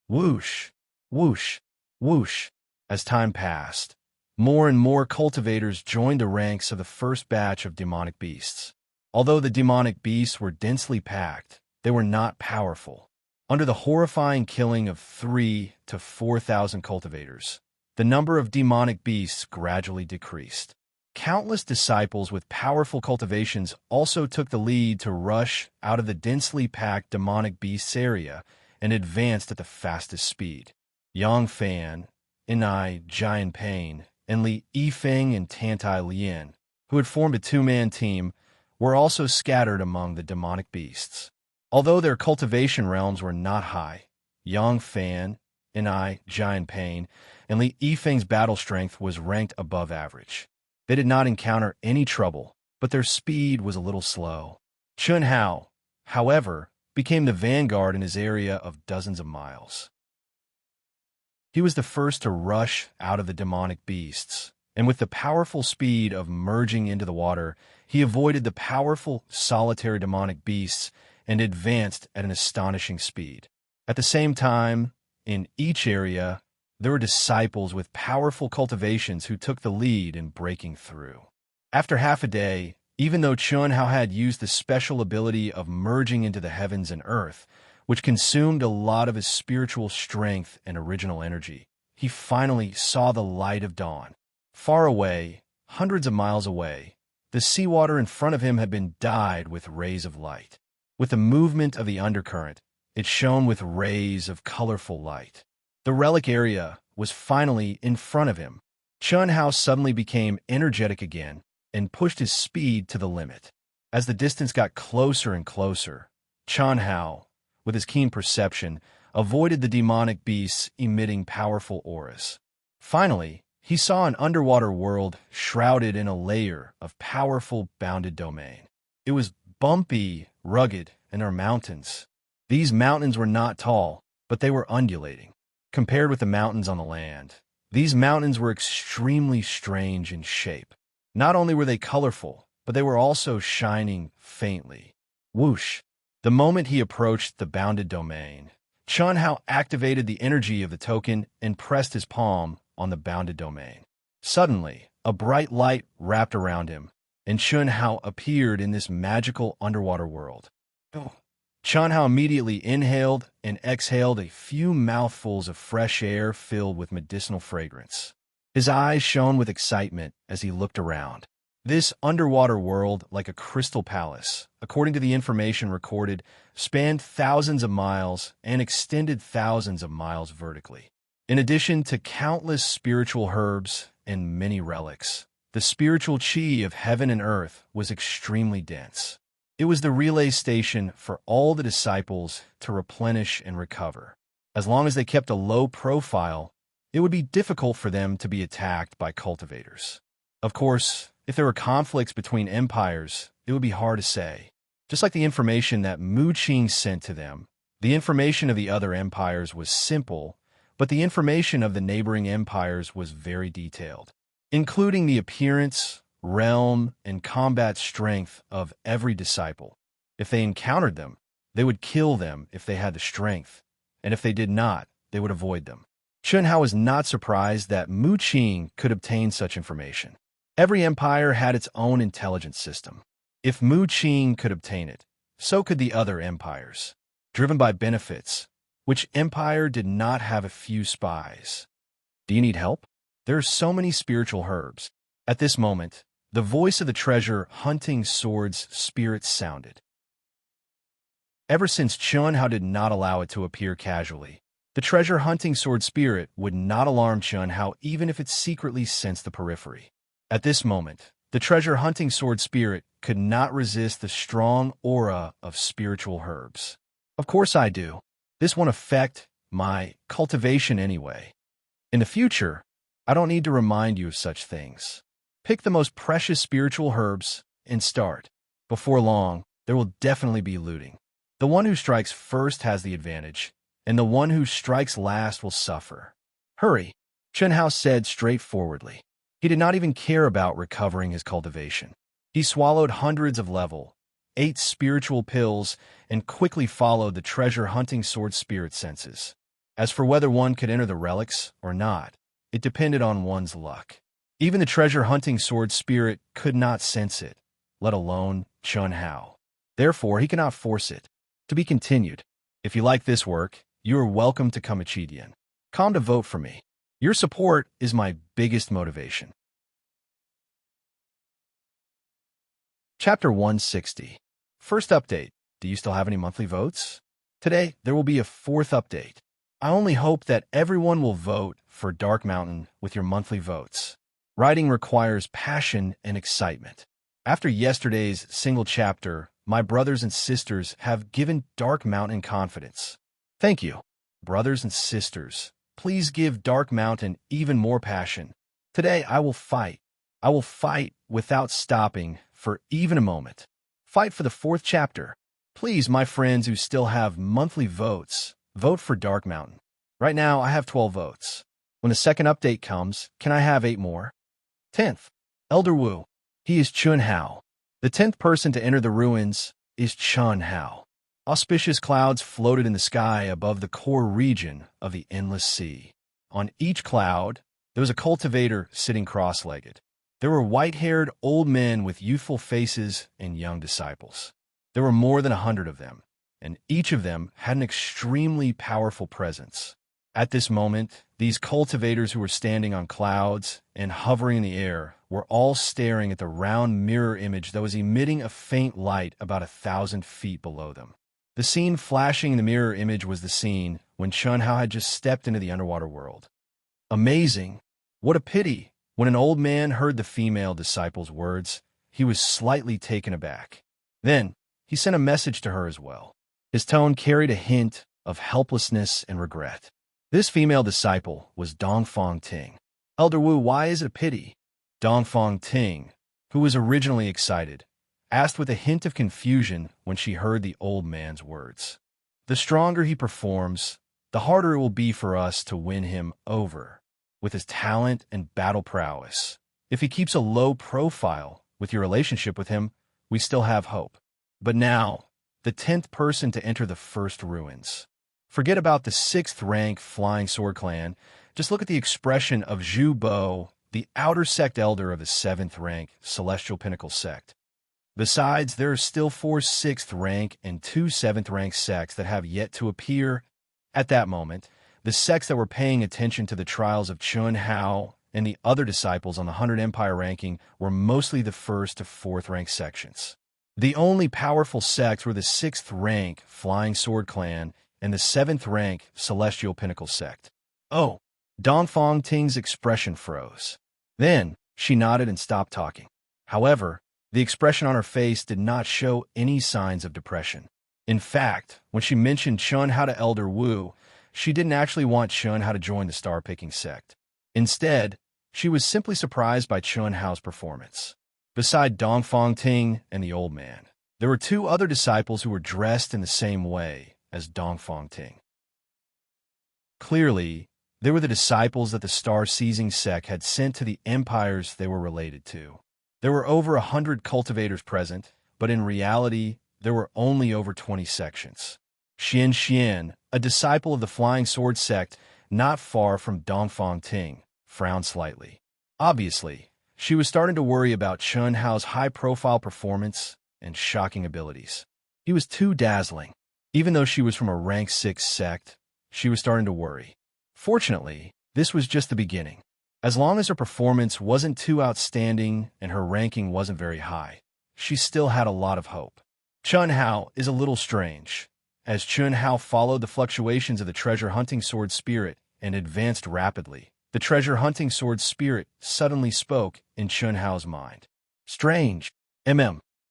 Whoosh, whoosh, whoosh. As time passed, more and more cultivators joined the ranks of the first batch of demonic beasts. Although the demonic beasts were densely packed, they were not powerful. Under the horrifying killing of 3,000 to 4,000 cultivators, the number of demonic beasts gradually decreased. Countless disciples with powerful cultivations also took the lead to rush out of the densely packed demonic beasts area and advanced at the fastest speed. Yang Fan, Enai Giant Pain, and Li Yifeng and Tantai Lian, who had formed a two-man team, were also scattered among the demonic beasts. Although their cultivation realms were not high, Yang Fan, Enai Giant Pain, and Li Yifeng's battle strength was ranked above average. They did not encounter any trouble, but their speed was a little slow. Chun Hao, however, became the vanguard in his area of dozens of miles. He was the first to rush out of the demonic beasts, and with the powerful speed of merging into the water, he avoided the powerful, solitary demonic beasts and advanced at an astonishing speed. At the same time, in each area, there were disciples with powerful cultivations who took the lead in breaking through. After half a day, even though Chun Hao had used the special ability of merging into the heavens and earth, which consumed a lot of his spiritual strength and original energy, he finally saw the light of dawn. Far away, hundreds of miles away, the seawater in front of him had been dyed with rays of light. With the movement of the undercurrent, it shone with rays of colorful light. The relic area was finally in front of him. Chun Hao suddenly became energetic again and pushed his speed to the limit. As the distance got closer and closer, Chun Hao, with his keen perception, avoided the demonic beasts emitting powerful auras. Finally, he saw an underwater world shrouded in a layer of powerful bounded domain. It was bumpy, rugged, and there were mountains. These mountains were not tall, but they were undulating. Compared with the mountains on the land, these mountains were extremely strange in shape. Not only were they colorful, but they were also shining faintly. Whoosh! The moment he approached the bounded domain, Chun Hao activated the energy of the token and pressed his palm on the bounded domain. Suddenly, a bright light wrapped around him, and Chun Hao appeared in this magical underwater world. Chun Hao immediately inhaled and exhaled a few mouthfuls of fresh air filled with medicinal fragrance. His eyes shone with excitement as he looked around. This underwater world, like a crystal palace, according to the information recorded, spanned thousands of miles and extended thousands of miles vertically. In addition to countless spiritual herbs and many relics, the spiritual chi of heaven and earth was extremely dense. It was the relay station for all the disciples to replenish and recover. As long as they kept a low profile, it would be difficult for them to be attacked by cultivators. Of course, if there were conflicts between empires, it would be hard to say. Just like the information that Mu Qing sent to them, the information of the other empires was simple, but the information of the neighboring empires was very detailed, including the appearance, realm, and combat strength of every disciple. If they encountered them, they would kill them if they had the strength, and if they did not, they would avoid them. Chun Hao was not surprised that Mu Qing could obtain such information. Every empire had its own intelligence system. If Mu Qing could obtain it, so could the other empires. Driven by benefits, which empire did not have a few spies? Do you need help? There are so many spiritual herbs. At this moment, the voice of the treasure hunting swords spirit sounded. Ever since Chun Hao did not allow it to appear casually, the treasure hunting sword spirit would not alarm Chun Hao even if it secretly sensed the periphery. At this moment, the treasure hunting sword spirit could not resist the strong aura of spiritual herbs. Of course I do. This won't affect my cultivation anyway. In the future, I don't need to remind you of such things. Pick the most precious spiritual herbs and start. Before long, there will definitely be looting. The one who strikes first has the advantage, and the one who strikes last will suffer. Hurry, Chun Hao said straightforwardly. He did not even care about recovering his cultivation. He swallowed hundreds of level 8 spiritual pills and quickly followed the treasure hunting sword spirit senses. As for whether one could enter the relics or not, it depended on one's luck. Even the treasure hunting sword spirit could not sense it, let alone Chun Hao. Therefore, he cannot force it. To be continued. If you like this work, you are welcome to Conceited. Come to vote for me. Your support is my biggest motivation. Chapter 160. First update. Do you still have any monthly votes? Today, there will be a fourth update. I only hope that everyone will vote for Dark Mountain with your monthly votes. Writing requires passion and excitement. After yesterday's single chapter, my brothers and sisters have given Dark Mountain confidence. Thank you. Brothers and sisters, please give Dark Mountain even more passion. Today, I will fight. I will fight without stopping for even a moment. Fight for the fourth chapter. Please, my friends who still have monthly votes, vote for Dark Mountain. Right now, I have 12 votes. When the second update comes, can I have 8 more? 10th. Elder Wu. He is Chun Hao. The 10th person to enter the ruins is Chun Hao. Auspicious clouds floated in the sky above the core region of the Endless Sea. On each cloud, there was a cultivator sitting cross-legged. There were white-haired old men with youthful faces and young disciples. There were more than 100 of them, and each of them had an extremely powerful presence. At this moment, these cultivators who were standing on clouds and hovering in the air were all staring at the round mirror image that was emitting a faint light about 1,000 feet below them. The scene flashing in the mirror image was the scene when Chun Hao had just stepped into the underwater world. Amazing! What a pity! When an old man heard the female disciple's words, he was slightly taken aback. Then, he sent a message to her as well. His tone carried a hint of helplessness and regret. This female disciple was Dongfang Ting. Elder Wu, why is it a pity? Dongfang Ting, who was originally excited, asked with a hint of confusion when she heard the old man's words. The stronger he performs, the harder it will be for us to win him over. With his talent and battle prowess. If he keeps a low profile with your relationship with him, we still have hope. But now, the 10th person to enter the first ruins. Forget about the 6th rank Flying Sword Clan. Just look at the expression of Zhu Bo, the outer sect elder of the 7th rank Celestial Pinnacle sect. Besides, there are still 4 6th rank and 2 7th rank sects that have yet to appear. At that moment, the sects that were paying attention to the trials of Chun Hao and the other disciples on the 100 Empire ranking were mostly the 1st to 4th rank sections. The only powerful sects were the 6th rank Flying Sword Clan and the 7th rank Celestial Pinnacle sect. Oh, Dongfang Ting's expression froze. Then, she nodded and stopped talking. However, the expression on her face did not show any signs of depression. In fact, when she mentioned Chun Hao to Elder Wu, she didn't actually want Chun Hao to join the star-picking sect. Instead, she was simply surprised by Chun Hao's performance. Beside Dongfang Ting and the old man, there were 2 other disciples who were dressed in the same way as Dongfang Ting. Clearly, they were the disciples that the star-seizing sect had sent to the empires they were related to. There were over 100 cultivators present, but in reality, there were only over 20 sections. Xian, a disciple of the Flying Sword sect, not far from Dongfang Ting, frowned slightly. Obviously, she was starting to worry about Chun Hao's high-profile performance and shocking abilities. He was too dazzling. Even though she was from a rank 6 sect, she was starting to worry. Fortunately, this was just the beginning. As long as her performance wasn't too outstanding and her ranking wasn't very high, she still had a lot of hope. Chun Hao is a little strange. As Chun Hao followed the fluctuations of the treasure-hunting sword spirit and advanced rapidly, the treasure-hunting sword spirit suddenly spoke in Chun Hao's mind. Strange.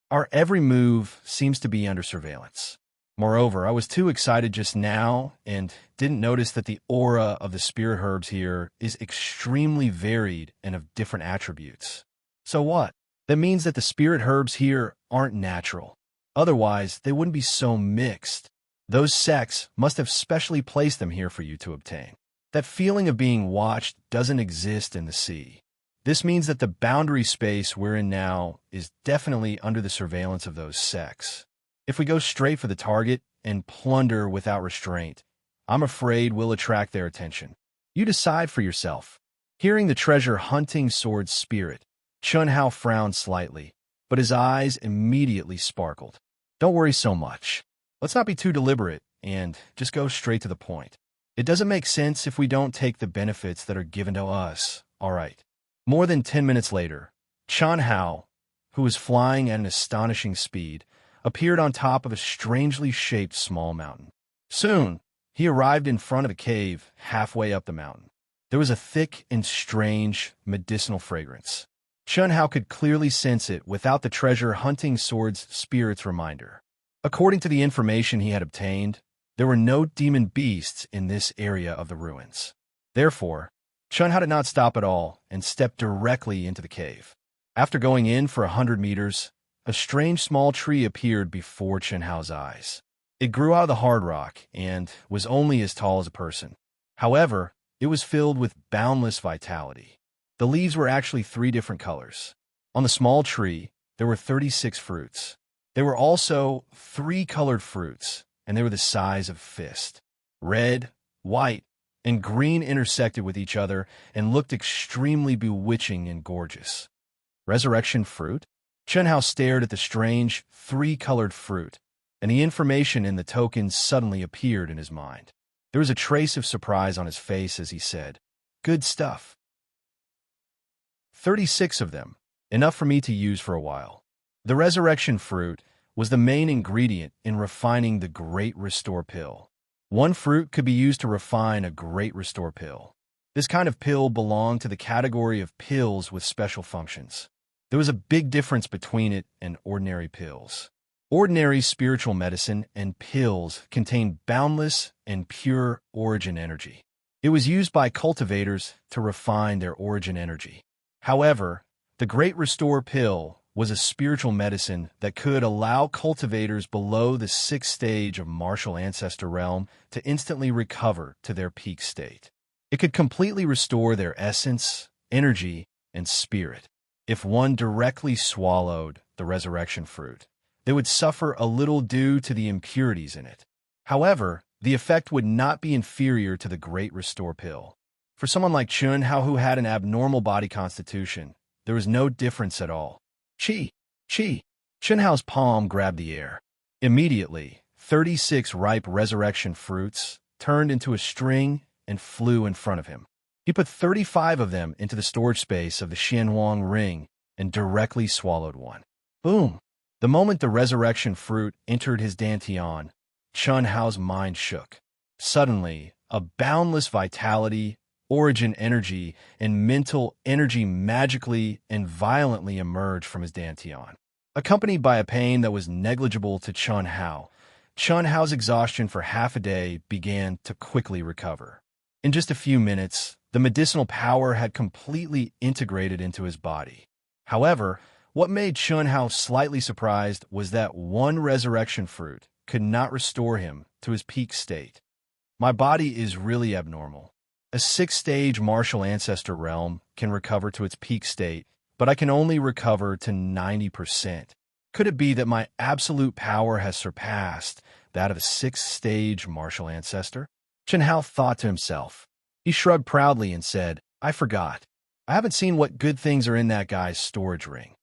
Our every move seems to be under surveillance. Moreover, I was too excited just now and didn't notice that the aura of the spirit herbs here is extremely varied and of different attributes. So what? That means that the spirit herbs here aren't natural. Otherwise, they wouldn't be so mixed. Those sects must have specially placed them here for you to obtain. That feeling of being watched doesn't exist in the sea. This means that the boundary space we're in now is definitely under the surveillance of those sects. If we go straight for the target and plunder without restraint, I'm afraid we'll attract their attention. You decide for yourself. Hearing the treasure-hunting sword spirit, Chun Hao frowned slightly, but his eyes immediately sparkled. Don't worry so much. Let's not be too deliberate and just go straight to the point. It doesn't make sense if we don't take the benefits that are given to us, all right? More than 10 minutes later, Chun Hao, who was flying at an astonishing speed, appeared on top of a strangely shaped small mountain. Soon, he arrived in front of a cave halfway up the mountain. There was a thick and strange medicinal fragrance. Chun Hao could clearly sense it without the treasure-hunting sword's spirit's reminder. According to the information he had obtained, there were no demon beasts in this area of the ruins. Therefore, Chun Hao did not stop at all and stepped directly into the cave. After going in for 100 meters, a strange small tree appeared before Chun Hao's eyes. It grew out of the hard rock and was only as tall as a person. However, it was filled with boundless vitality. The leaves were actually 3 different colors. On the small tree, there were 36 fruits. There were also 3 colored fruits, and they were the size of a fist. Red, white, and green intersected with each other and looked extremely bewitching and gorgeous. Resurrection fruit? Chun Hao stared at the strange, 3-colored fruit, and the information in the tokens suddenly appeared in his mind. There was a trace of surprise on his face as he said, "Good stuff. 36 of them, enough for me to use for a while." The resurrection fruit was the main ingredient in refining the Great Restore Pill. 1 fruit could be used to refine a Great Restore Pill. This kind of pill belonged to the category of pills with special functions. There was a big difference between it and ordinary pills. Ordinary spiritual medicine and pills contain boundless and pure origin energy. It was used by cultivators to refine their origin energy. However, the Great Restore Pill was a spiritual medicine that could allow cultivators below the 6th stage of martial ancestor realm to instantly recover to their peak state. It could completely restore their essence, energy, and spirit. If one directly swallowed the resurrection fruit, they would suffer a little due to the impurities in it. However, the effect would not be inferior to the Great Restore Pill. For someone like Chun Hao who had an abnormal body constitution, there was no difference at all. Chi! Chun Hao's palm grabbed the air. Immediately, 36 ripe resurrection fruits turned into a string and flew in front of him. He put 35 of them into the storage space of the Xianhuang ring and directly swallowed one. Boom! The moment the resurrection fruit entered his dantian, Chun Hao's mind shook. Suddenly, a boundless vitality, origin energy, and mental energy magically and violently emerged from his dantian. Accompanied by a pain that was negligible to Chun Hao's exhaustion for half a day began to quickly recover. In just a few minutes, the medicinal power had completely integrated into his body. However, what made Chun Hao slightly surprised was that 1 resurrection fruit could not restore him to his peak state. My body is really abnormal. A 6th-stage martial ancestor realm can recover to its peak state, but I can only recover to 90%. Could it be that my absolute power has surpassed that of a 6th-stage martial ancestor? Chun Hao thought to himself. He shrugged proudly and said, "I forgot. I haven't seen what good things are in that guy's storage ring."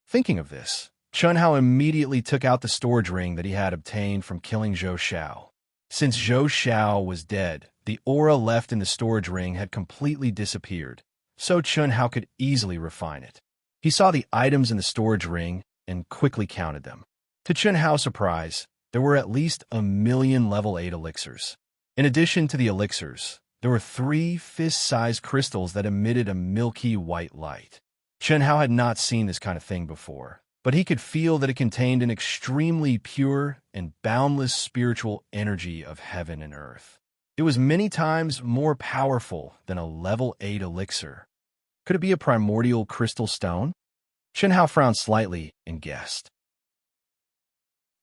Thinking of this, Chun Hao immediately took out the storage ring that he had obtained from killing Zhou Xiao. Since Zhou Xiao was dead, the aura left in the storage ring had completely disappeared, so Chun Hao could easily refine it. He saw the items in the storage ring and quickly counted them. To Chun Hao's surprise, there were at least 1,000,000 level 8 elixirs. In addition to the elixirs, there were 3 fist-sized crystals that emitted a milky white light. Chun Hao had not seen this kind of thing before, but he could feel that it contained an extremely pure and boundless spiritual energy of heaven and earth. It was many times more powerful than a level 8 elixir. Could it be a primordial crystal stone? Chun Hao frowned slightly and guessed.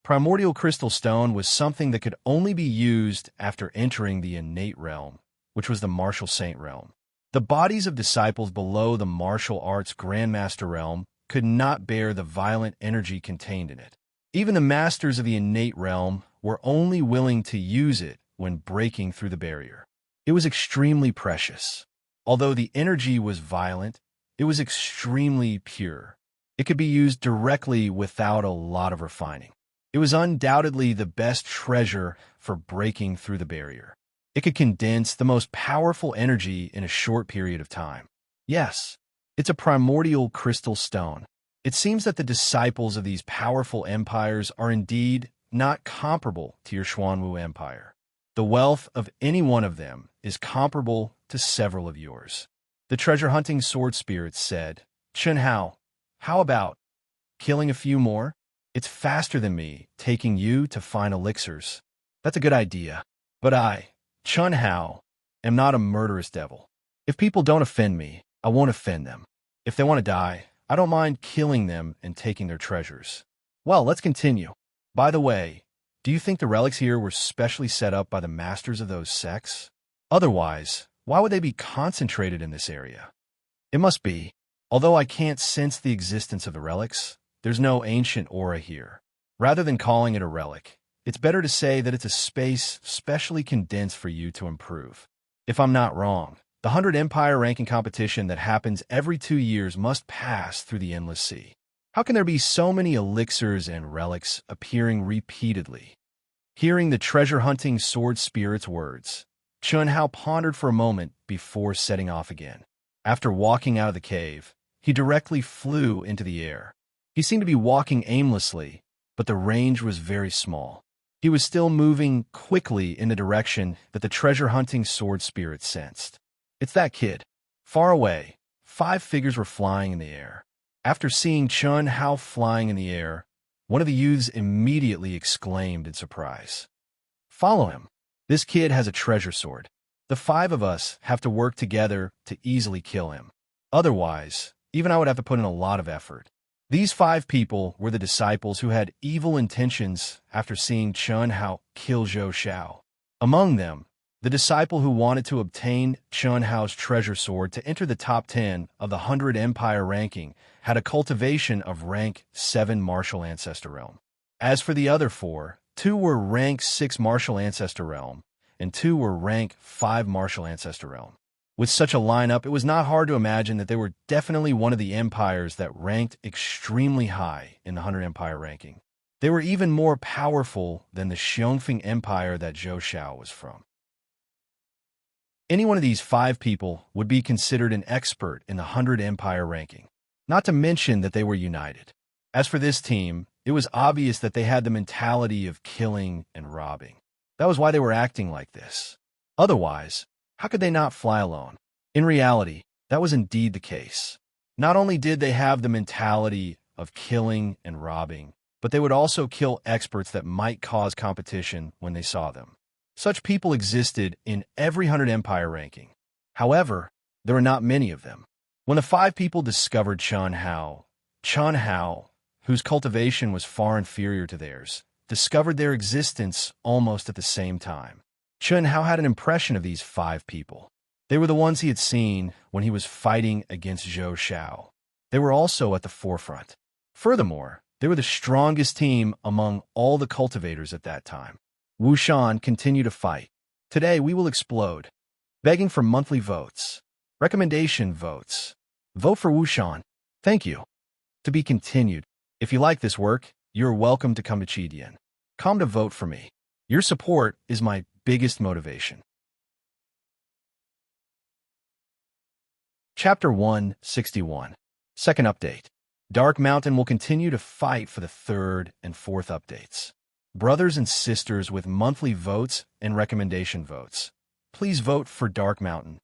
Primordial crystal stone was something that could only be used after entering the innate realm, which was the martial saint realm. The bodies of disciples below the martial arts grandmaster realm could not bear the violent energy contained in it. Even the masters of the innate realm were only willing to use it when breaking through the barrier. It was extremely precious. Although the energy was violent, it was extremely pure. It could be used directly without a lot of refining. It was undoubtedly the best treasure for breaking through the barrier. It could condense the most powerful energy in a short period of time. Yes, it's a primordial crystal stone. It seems that the disciples of these powerful empires are indeed not comparable to your Xuanwu empire. The wealth of any one of them is comparable to several of yours. The treasure-hunting sword spirits said, Chen Hao, how about killing a few more? It's faster than me taking you to find elixirs. That's a good idea. But I, Chen Hao, am not a murderous devil. If people don't offend me, I won't offend them. If they want to die, I don't mind killing them and taking their treasures. Well, let's continue. By the way, do you think the relics here were specially set up by the masters of those sects? Otherwise, why would they be concentrated in this area? It must be. Although I can't sense the existence of the relics, there's no ancient aura here. Rather than calling it a relic, it's better to say that it's a space specially condensed for you to improve. If I'm not wrong, the 100 Empire ranking competition that happens every 2 years must pass through the Endless Sea. How can there be so many elixirs and relics appearing repeatedly? Hearing the treasure-hunting sword spirit's words, Chen Hao pondered for a moment before setting off again. After walking out of the cave, he directly flew into the air. He seemed to be walking aimlessly, but the range was very small. He was still moving quickly in the direction that the treasure-hunting sword spirit sensed. It's that kid. Far away, 5 figures were flying in the air. After seeing Chen Hao flying in the air, one of the youths immediately exclaimed in surprise. Follow him. This kid has a treasure sword. The 5 of us have to work together to easily kill him. Otherwise, even I would have to put in a lot of effort. These 5 people were the disciples who had evil intentions after seeing Chen Hao kill Zhou Xiao. Among them, the disciple who wanted to obtain Chen Hao's treasure sword to enter the top 10 of the 100 Empire ranking had a cultivation of rank 7 martial ancestor realm. As for the other 4, 2 were rank 6 martial ancestor realm, and 2 were rank 5 martial ancestor realm. With such a lineup, it was not hard to imagine that they were definitely one of the empires that ranked extremely high in the 100 Empire ranking. They were even more powerful than the Xiongfeng Empire that Zhou Xiao was from. Any one of these 5 people would be considered an expert in the 100 Empire ranking, not to mention that they were united. As for this team, it was obvious that they had the mentality of killing and robbing. That was why they were acting like this. Otherwise, how could they not fly alone? In reality, that was indeed the case. Not only did they have the mentality of killing and robbing, but they would also kill experts that might cause competition when they saw them. Such people existed in every 100 Empire ranking. However, there were not many of them. When the 5 people discovered Chen Hao, whose cultivation was far inferior to theirs, discovered their existence almost at the same time. Chen Hao had an impression of these 5 people. They were the ones he had seen when he was fighting against Zhou Xiao. They were also at the forefront. Furthermore, they were the strongest team among all the cultivators at that time. Wu Shan continued to fight. Today we will explode. Begging for monthly votes. Recommendation votes. Vote for Wu Shan. Thank you. To be continued. If you like this work, you're welcome to come to Chidian. Come to vote for me. Your support is my biggest motivation. Chapter 161. Second update. Dark Mountain will continue to fight for the 3rd and 4th updates. Brothers and sisters with monthly votes and recommendation votes, please vote for Dark Mountain.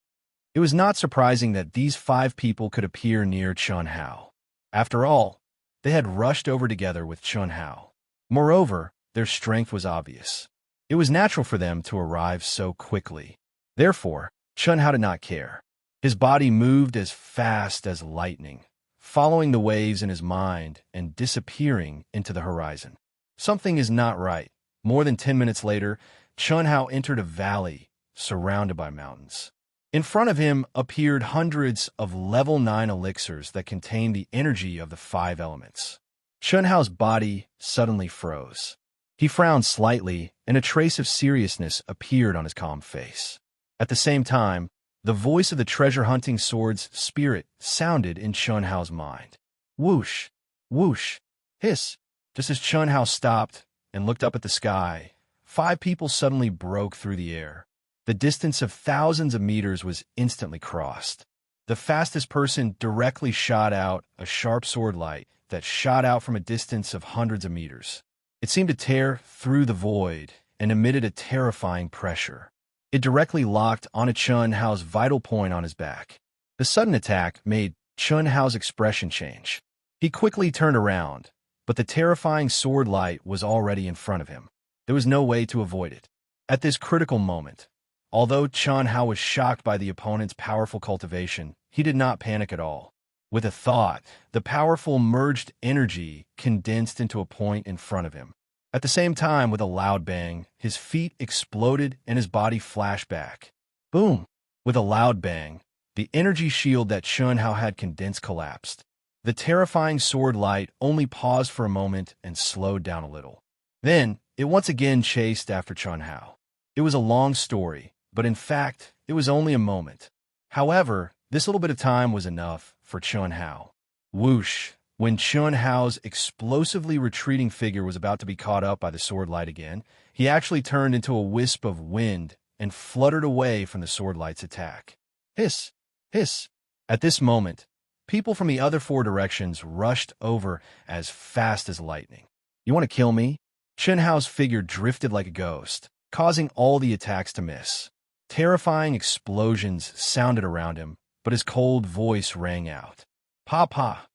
It was not surprising that these 5 people could appear near Chen Hao. After all, they had rushed over together with Chen Hao. Moreover, their strength was obvious. It was natural for them to arrive so quickly. Therefore, Chen Hao did not care. His body moved as fast as lightning, following the waves in his mind and disappearing into the horizon. Something is not right. More than 10 minutes later, Chen Hao entered a valley surrounded by mountains. In front of him appeared hundreds of level 9 elixirs that contained the energy of the 5 elements. Chen Hao's body suddenly froze. He frowned slightly, and a trace of seriousness appeared on his calm face. At the same time, the voice of the treasure-hunting sword's spirit sounded in Chen Hao's mind. Whoosh! Whoosh! Hiss! Just as Chen Hao stopped and looked up at the sky, 5 people suddenly broke through the air. The distance of thousands of meters was instantly crossed. The fastest person directly shot out a sharp sword light that shot out from a distance of hundreds of meters. It seemed to tear through the void and emitted a terrifying pressure. It directly locked onto Chun Hao's vital point on his back. The sudden attack made Chun Hao's expression change. He quickly turned around, but the terrifying sword light was already in front of him. There was no way to avoid it. At this critical moment, although Chun Hao was shocked by the opponent's powerful cultivation, he did not panic at all. With a thought, the powerful merged energy condensed into a point in front of him. At the same time, with a loud bang, his feet exploded and his body flashed back. Boom! With a loud bang, the energy shield that Chun Hao had condensed collapsed. The terrifying sword light only paused for a moment and slowed down a little. Then, it once again chased after Chun Hao. It was a long story, but in fact, it was only a moment. However, this little bit of time was enough for Chun Hao. Whoosh! When Chun Hao's explosively retreating figure was about to be caught up by the sword light again, he actually turned into a wisp of wind and fluttered away from the sword light's attack. Hiss! Hiss! At this moment, people from the other four directions rushed over as fast as lightning. You want to kill me? Chun Hao's figure drifted like a ghost, causing all the attacks to miss. Terrifying explosions sounded around him, but his cold voice rang out. Pa pa!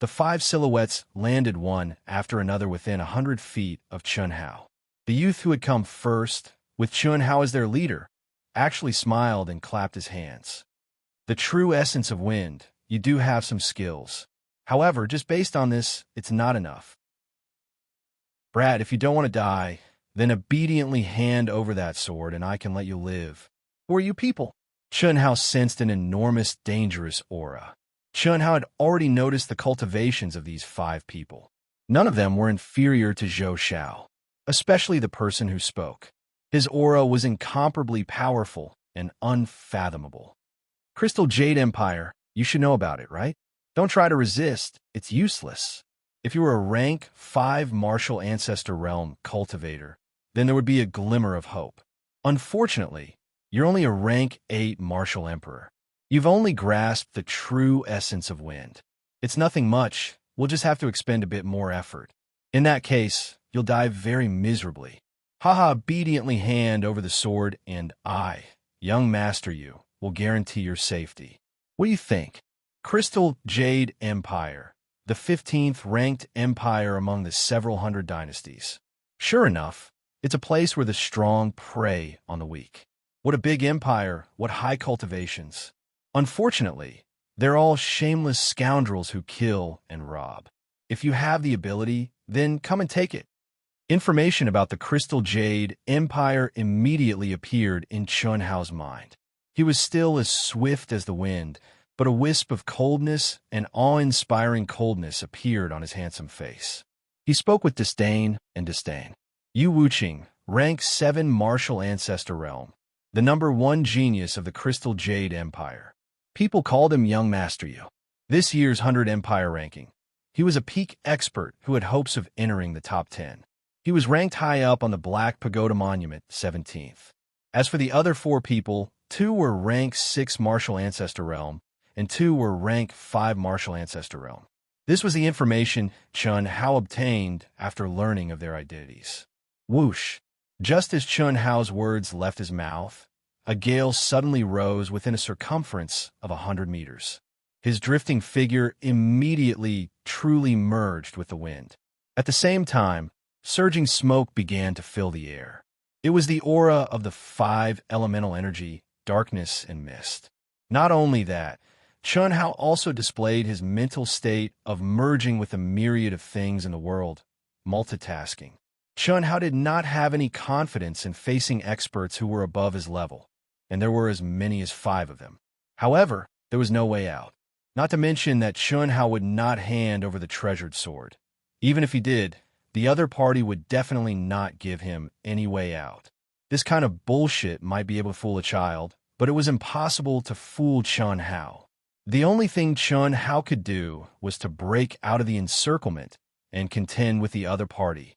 The 5 silhouettes landed one after another within 100 feet of Chun Hao. The youth who had come first, with Chun Hao as their leader, actually smiled and clapped his hands. The true essence of wind, you do have some skills. However, just based on this, it's not enough. Brad, if you don't want to die, then obediently hand over that sword and I can let you live. Who are you people? Chun Hao sensed an enormous, dangerous aura. Chun Hao had already noticed the cultivations of these 5 people. None of them were inferior to Zhou Xiao, especially the person who spoke. His aura was incomparably powerful and unfathomable. Crystal Jade Empire, you should know about it, right? Don't try to resist, it's useless. If you were a rank 5 martial ancestor realm cultivator, then there would be a glimmer of hope. Unfortunately, you're only a rank 8 martial emperor. You've only grasped the true essence of wind. It's nothing much, we'll just have to expend a bit more effort. In that case, you'll die very miserably. Haha, obediently hand over the sword and I, young master you, will guarantee your safety. What do you think? Crystal Jade Empire, the 15th ranked empire among the several hundred dynasties. Sure enough, it's a place where the strong prey on the weak. What a big empire, what high cultivations. Unfortunately, they're all shameless scoundrels who kill and rob. If you have the ability, then come and take it. Information about the Crystal Jade Empire immediately appeared in Chun Hao's mind. He was still as swift as the wind, but a wisp of coldness and awe-inspiring coldness appeared on his handsome face. He spoke with disdain and disdain. Yu Wuqing, rank 7 martial ancestor realm, the number 1 genius of the Crystal Jade Empire. People called him Young Master Yu. This year's 100 Empire ranking, he was a peak expert who had hopes of entering the top 10. He was ranked high up on the Black Pagoda Monument, 17th. As for the other 4 people, 2 were rank 6 martial ancestor realm, and 2 were rank 5 martial ancestor realm. This was the information Chun Hao obtained after learning of their identities. Whoosh! Just as Chun Hao's words left his mouth, a gale suddenly rose within a circumference of 100 meters. His drifting figure immediately truly merged with the wind. At the same time, surging smoke began to fill the air. It was the aura of the 5 elemental energy, darkness and mist. Not only that, Chun Hao also displayed his mental state of merging with a myriad of things in the world, multitasking. Chun Hao did not have any confidence in facing experts who were above his level, and there were as many as 5 of them. However, there was no way out. Not to mention that Chun Hao would not hand over the treasured sword. Even if he did, the other party would definitely not give him any way out. This kind of bullshit might be able to fool a child, but it was impossible to fool Chun Hao. The only thing Chun Hao could do was to break out of the encirclement and contend with the other party.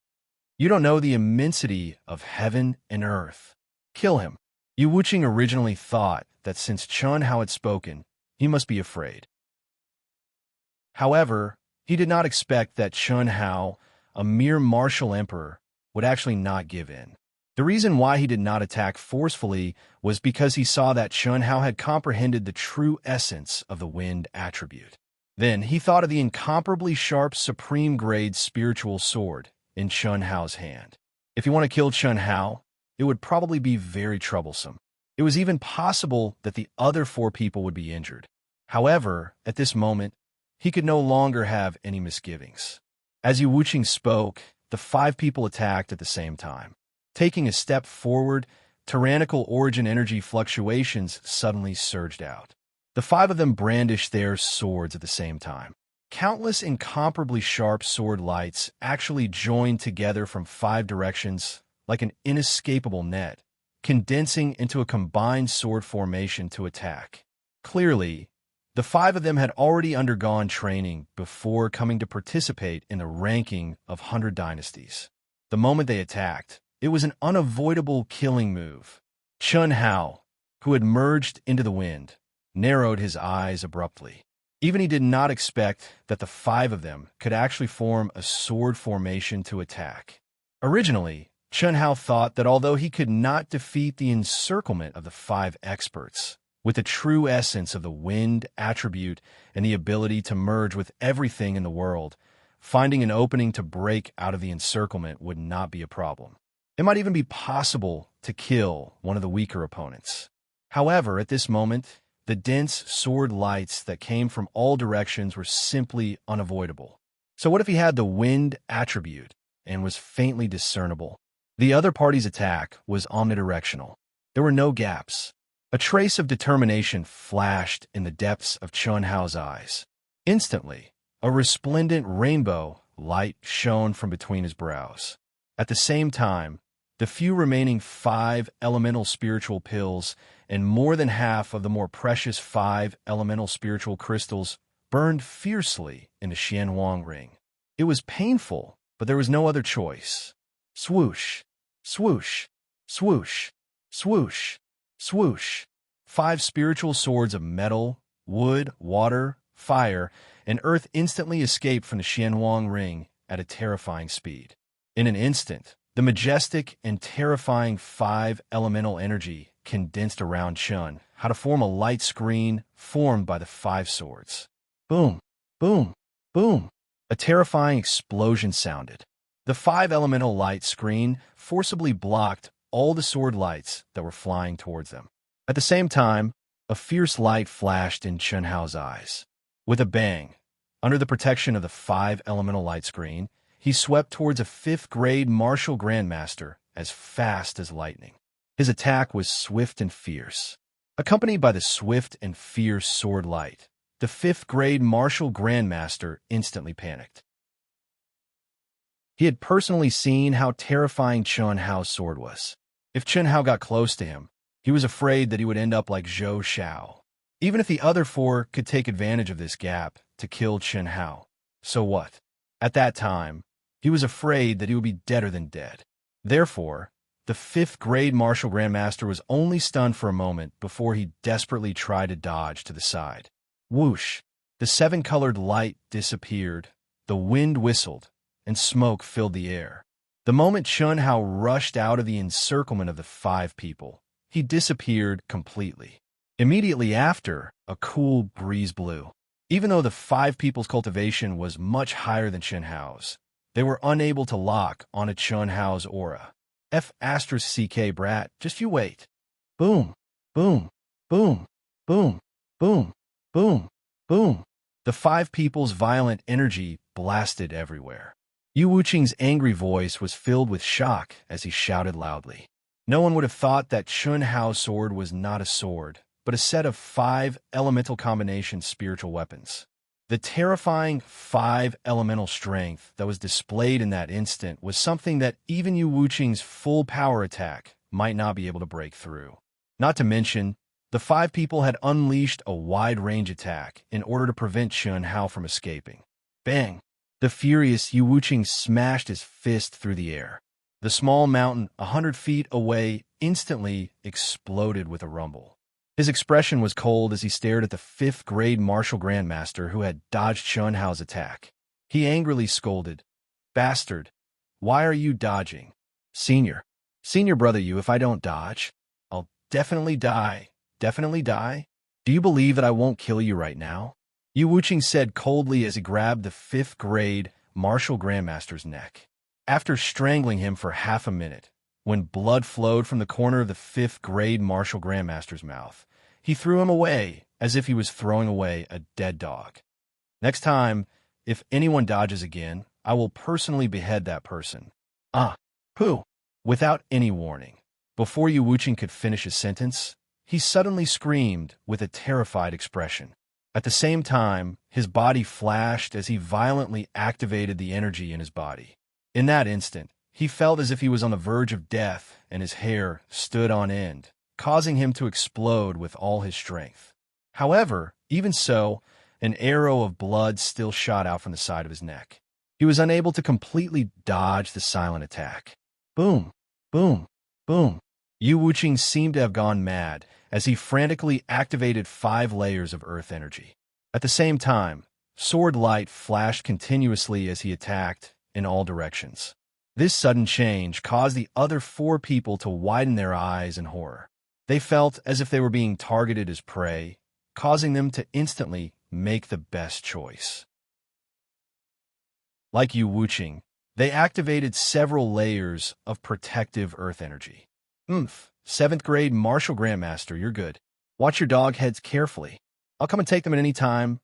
You don't know the immensity of heaven and earth. Kill him. Yu Wuqing originally thought that since Chun Hao had spoken, he must be afraid. However, He did not expect that Chun Hao, a mere martial emperor, would actually not give in. The reason why he did not attack forcefully was because he saw that Chun Hao had comprehended the true essence of the wind attribute. Then he thought of the incomparably sharp supreme-grade spiritual sword in Chun Hao's hand. If you want to kill Chun Hao, it would probably be very troublesome. It was even possible that the other 4 people would be injured. However, at this moment, he could no longer have any misgivings. As Yu Wuqing spoke, the 5 people attacked at the same time. Taking a step forward, tyrannical origin energy fluctuations suddenly surged out. The 5 of them brandished their swords at the same time. Countless incomparably sharp sword lights actually joined together from 5 directions like an inescapable net, condensing into a combined sword formation to attack. Clearly, the 5 of them had already undergone training before coming to participate in the ranking of 100 dynasties. The moment they attacked, it was an unavoidable killing move. Chun Hao, who had merged into the wind, narrowed his eyes abruptly. Even he did not expect that the 5 of them could actually form a sword formation to attack. Originally, Chun Hao thought that although he could not defeat the encirclement of the 5 experts, with the true essence of the wind attribute and the ability to merge with everything in the world, finding an opening to break out of the encirclement would not be a problem. It might even be possible to kill one of the weaker opponents. However, at this moment, the dense sword lights that came from all directions were simply unavoidable. So what if he had the wind attribute and was faintly discernible? The other party's attack was omnidirectional. There were no gaps. A trace of determination flashed in the depths of Chun Hao's eyes. Instantly, a resplendent rainbow light shone from between his brows. At the same time, the few remaining 5 elemental spiritual pills and more than half of the more precious 5 elemental spiritual crystals burned fiercely in the Xianwang ring. It was painful, but there was no other choice. Swoosh, swoosh, swoosh, swoosh, swoosh. 5 spiritual swords of metal, wood, water, fire, and earth instantly escaped from the Xianwang ring at a terrifying speed. In an instant, the majestic and terrifying 5 elemental energy condensed around Chun Hao to form a light screen formed by the 5 swords. Boom, boom, boom. A terrifying explosion sounded. The 5 elemental light screen forcibly blocked all the sword lights that were flying towards them. At the same time, a fierce light flashed in Chun Hao's eyes. With a bang, under the protection of the 5 elemental light screen, he swept towards a 5th-grade martial grandmaster as fast as lightning. His attack was swift and fierce. Accompanied by the swift and fierce sword light, the 5th-grade martial grandmaster instantly panicked. He had personally seen how terrifying Chun Hao's sword was. If Chun Hao got close to him, he was afraid that he would end up like Zhou Xiao. Even if the other 4 could take advantage of this gap to kill Chun Hao, so what? At that time, he was afraid that he would be deader than dead. Therefore, the 5th-grade martial grandmaster was only stunned for a moment before he desperately tried to dodge to the side. Whoosh! The 7-colored light disappeared, the wind whistled, and smoke filled the air. The moment Chun Hao rushed out of the encirclement of the 5 people, he disappeared completely. Immediately after, a cool breeze blew. Even though the 5 people's cultivation was much higher than Chun Hao's, they were unable to lock onto Chun Hao's aura. F***CK brat, just you wait. Boom, boom, boom, boom, boom, boom, boom. The 5 people's violent energy blasted everywhere. Yu Wuqing's angry voice was filled with shock as he shouted loudly. No one would have thought that Chun Hao's sword was not a sword, but a set of 5 elemental combination spiritual weapons. The terrifying 5 elemental strength that was displayed in that instant was something that even Yu Wuqing's full power attack might not be able to break through. Not to mention, the 5 people had unleashed a wide-range attack in order to prevent Chun Hao from escaping. Bang! The furious Yu Wuqing smashed his fist through the air. The small mountain 100 feet away instantly exploded with a rumble. His expression was cold as he stared at the 5th-grade martial grandmaster who had dodged Chun Hao's attack. He angrily scolded. Bastard! Why are you dodging? Senior brother you, if I don't dodge, I'll definitely die. Definitely die? Do you believe that I won't kill you right now? Yu Wuqing said coldly as he grabbed the 5th grade martial grandmaster's neck. After strangling him for half a minute, when blood flowed from the corner of the 5th grade martial grandmaster's mouth, he threw him away as if he was throwing away a dead dog. Next time, if anyone dodges again, I will personally behead that person. Who? Without any warning, before Yu Wuqing could finish his sentence, he suddenly screamed with a terrified expression. At the same time, his body flashed as he violently activated the energy in his body. In that instant, he felt as if he was on the verge of death and his hair stood on end, causing him to explode with all his strength. However, even so, an arrow of blood still shot out from the side of his neck. He was unable to completely dodge the silent attack. Boom! Boom! Boom! Yu Wuqing seemed to have gone mad as he frantically activated 5 layers of earth energy. At the same time, sword light flashed continuously as he attacked in all directions. This sudden change caused the other 4 people to widen their eyes in horror. They felt as if they were being targeted as prey, causing them to instantly make the best choice. Like Yu Wuqing, they activated several layers of protective earth energy. 7th grade martial grandmaster, you're good. Watch your dog heads carefully. I'll come and take them at any time,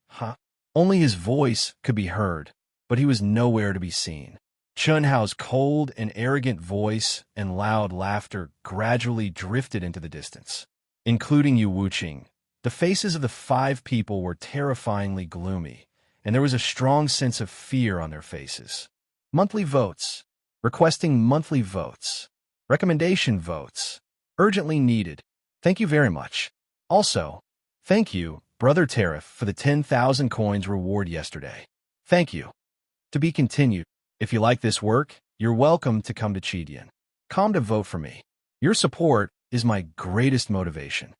Only his voice could be heard, but he was nowhere to be seen. Chun Hao's cold and arrogant voice and loud laughter gradually drifted into the distance. Including Yu Wuqing, the faces of the 5 people were terrifyingly gloomy, and there was a strong sense of fear on their faces. Monthly votes. Requesting monthly votes. Recommendation votes. Urgently needed. Thank you very much. Also, thank you, Brother Tariff, for the 10,000 coins reward yesterday. Thank you. To be continued. If you like this work, you're welcome to come to Chidian. Come to vote for me. Your support is my greatest motivation.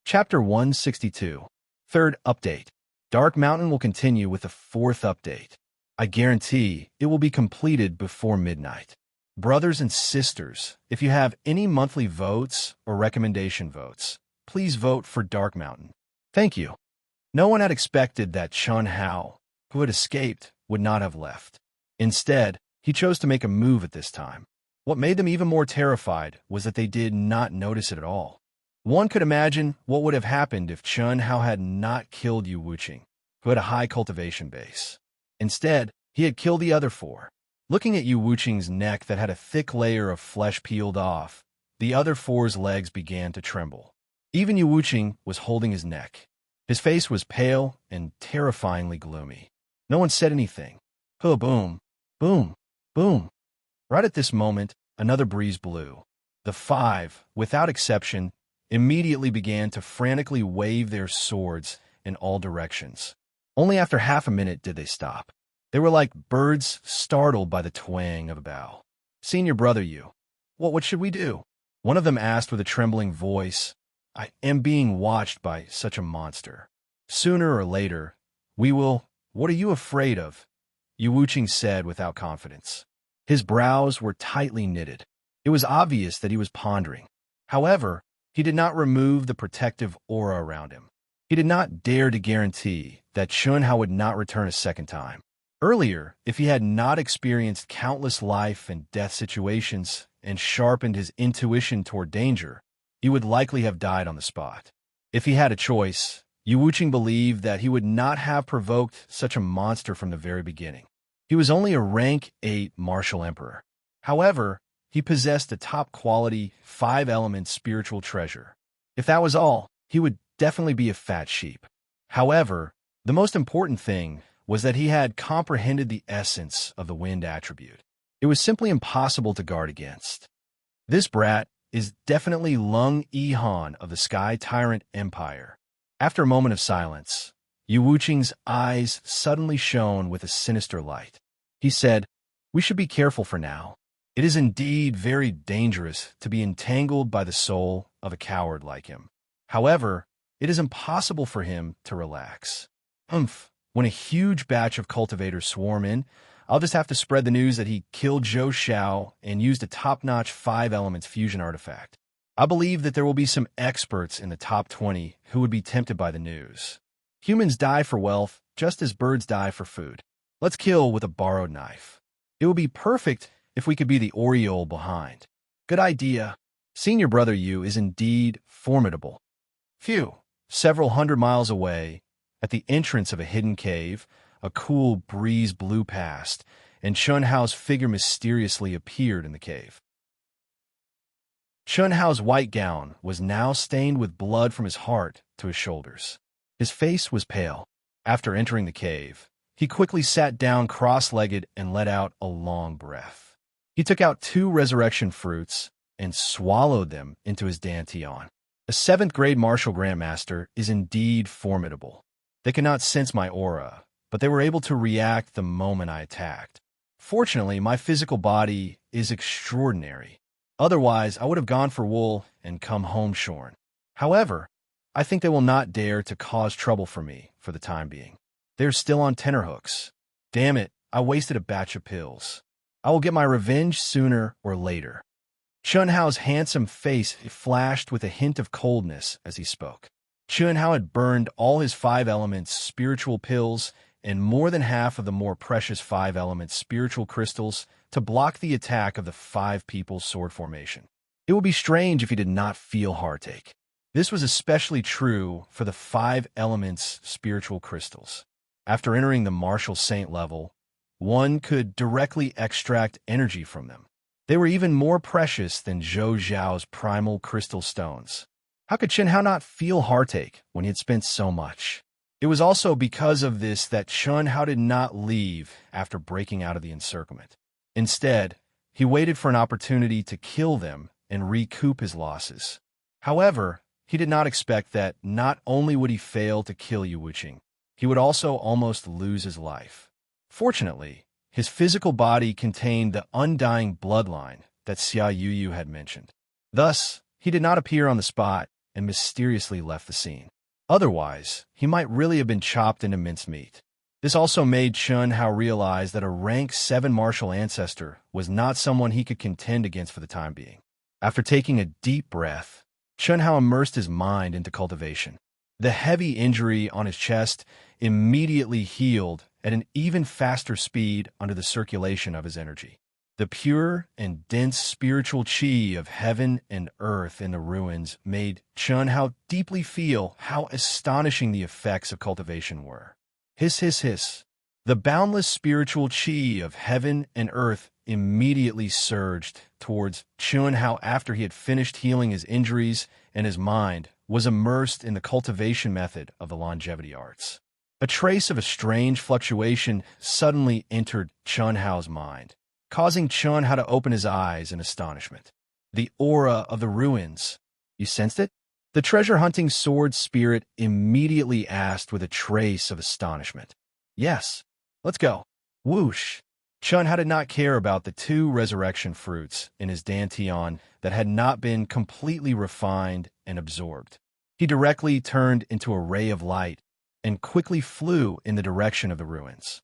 Chapter 162. 3rd update. Dark Mountain will continue with the 4th update. I guarantee it will be completed before midnight. Brothers and sisters, if you have any monthly votes or recommendation votes, please vote for Dark Mountain. Thank you. No one had expected that Chun Hao, who had escaped, would not have left. Instead, he chose to make a move at this time. What made them even more terrified was that they did not notice it at all. One could imagine what would have happened if Chun Hao had not killed Yu Wuqing, who had a high cultivation base. Instead, he had killed the other 4. Looking at Yu Wuqing's neck that had a thick layer of flesh peeled off, the other 4's legs began to tremble. Even Yu Wuqing was holding his neck. His face was pale and terrifyingly gloomy. No one said anything. Boom, boom, boom. Right at this moment, another breeze blew. The 5, without exception, immediately began to frantically wave their swords in all directions. Only after half a minute did they stop. They were like birds startled by the twang of a bow. Senior brother you, what should we do? One of them asked with a trembling voice. I am being watched by such a monster. Sooner or later, we will. What are you afraid of? Yu Wuqing said without confidence. His brows were tightly knitted. It was obvious that he was pondering. However, he did not remove the protective aura around him. He did not dare to guarantee that Chun Hao would not return a second time. Earlier, if he had not experienced countless life and death situations and sharpened his intuition toward danger, he would likely have died on the spot. If he had a choice, Yu Wuqing believed that he would not have provoked such a monster from the very beginning. He was only a rank 8 martial emperor. However, he possessed a top-quality, 5-element spiritual treasure. If that was all, he would definitely be a fat sheep. However, the most important thing was that he had comprehended the essence of the wind attribute. It was simply impossible to guard against. This brat is definitely Lung Yihan of the Sky Tyrant Empire. After a moment of silence, Yu Wuqing's eyes suddenly shone with a sinister light. He said, "We should be careful for now. It is indeed very dangerous to be entangled by the soul of a coward like him. However, it is impossible for him to relax. When a huge batch of cultivators swarm in, I'll just have to spread the news that he killed Zhou Xiao and used a top-notch 5 elements fusion artifact. I believe that there will be some experts in the top 20 who would be tempted by the news. Humans die for wealth just as birds die for food. Let's kill with a borrowed knife. It would be perfect if we could be the Oriole behind. Good idea. Senior brother Yu is indeed formidable. Phew. Several hundred miles away, at the entrance of a hidden cave, a cool breeze blew past, and Chun Hao's figure mysteriously appeared in the cave. Chun Hao's white gown was now stained with blood from his heart to his shoulders. His face was pale. After entering the cave, he quickly sat down cross-legged and let out a long breath. He took out 2 resurrection fruits and swallowed them into his dantian. A 7th-grade martial grandmaster is indeed formidable. They cannot sense my aura, but they were able to react the moment I attacked. Fortunately, my physical body is extraordinary. Otherwise, I would have gone for wool and come home shorn. However, I think they will not dare to cause trouble for me for the time being. They are still on tenterhooks. Damn it, I wasted a batch of pills. I will get my revenge sooner or later. Chun Hao's handsome face flashed with a hint of coldness as he spoke. Chun Hao had burned all his 5 elements spiritual pills and more than half of the more precious 5 elements spiritual crystals to block the attack of the 5 people's sword formation. It would be strange if he did not feel heartache. This was especially true for the 5 elements spiritual crystals. After entering the martial saint level, one could directly extract energy from them. They were even more precious than Zhou Zhao's primal crystal stones. How could Chun Hao not feel heartache when he had spent so much? It was also because of this that Chun Hao did not leave after breaking out of the encirclement. Instead, he waited for an opportunity to kill them and recoup his losses. However, he did not expect that not only would he fail to kill Yu Wuqing, he would also almost lose his life. Fortunately, his physical body contained the undying bloodline that Xia Yuyu had mentioned. Thus, he did not appear on the spot and mysteriously left the scene. Otherwise, he might really have been chopped into mincemeat. This also made Chun Hao realize that a rank 7 martial ancestor was not someone he could contend against for the time being. After taking a deep breath, Chun Hao immersed his mind into cultivation. The heavy injury on his chest immediately healed at an even faster speed under the circulation of his energy. The pure and dense spiritual chi of heaven and earth in the ruins made Chun Hao deeply feel how astonishing the effects of cultivation were. Hiss, hiss, hiss. The boundless spiritual chi of heaven and earth immediately surged towards Chun Hao after he had finished healing his injuries and his mind was immersed in the cultivation method of the longevity arts. A trace of a strange fluctuation suddenly entered Chun Hao's mind, causing Chun Hao to open his eyes in astonishment. The aura of the ruins. You sensed it? The treasure-hunting sword spirit immediately asked with a trace of astonishment. Yes, let's go. Whoosh. Chun Hao did not care about the 2 resurrection fruits in his dantian that had not been completely refined and absorbed. He directly turned into a ray of light and quickly flew in the direction of the ruins.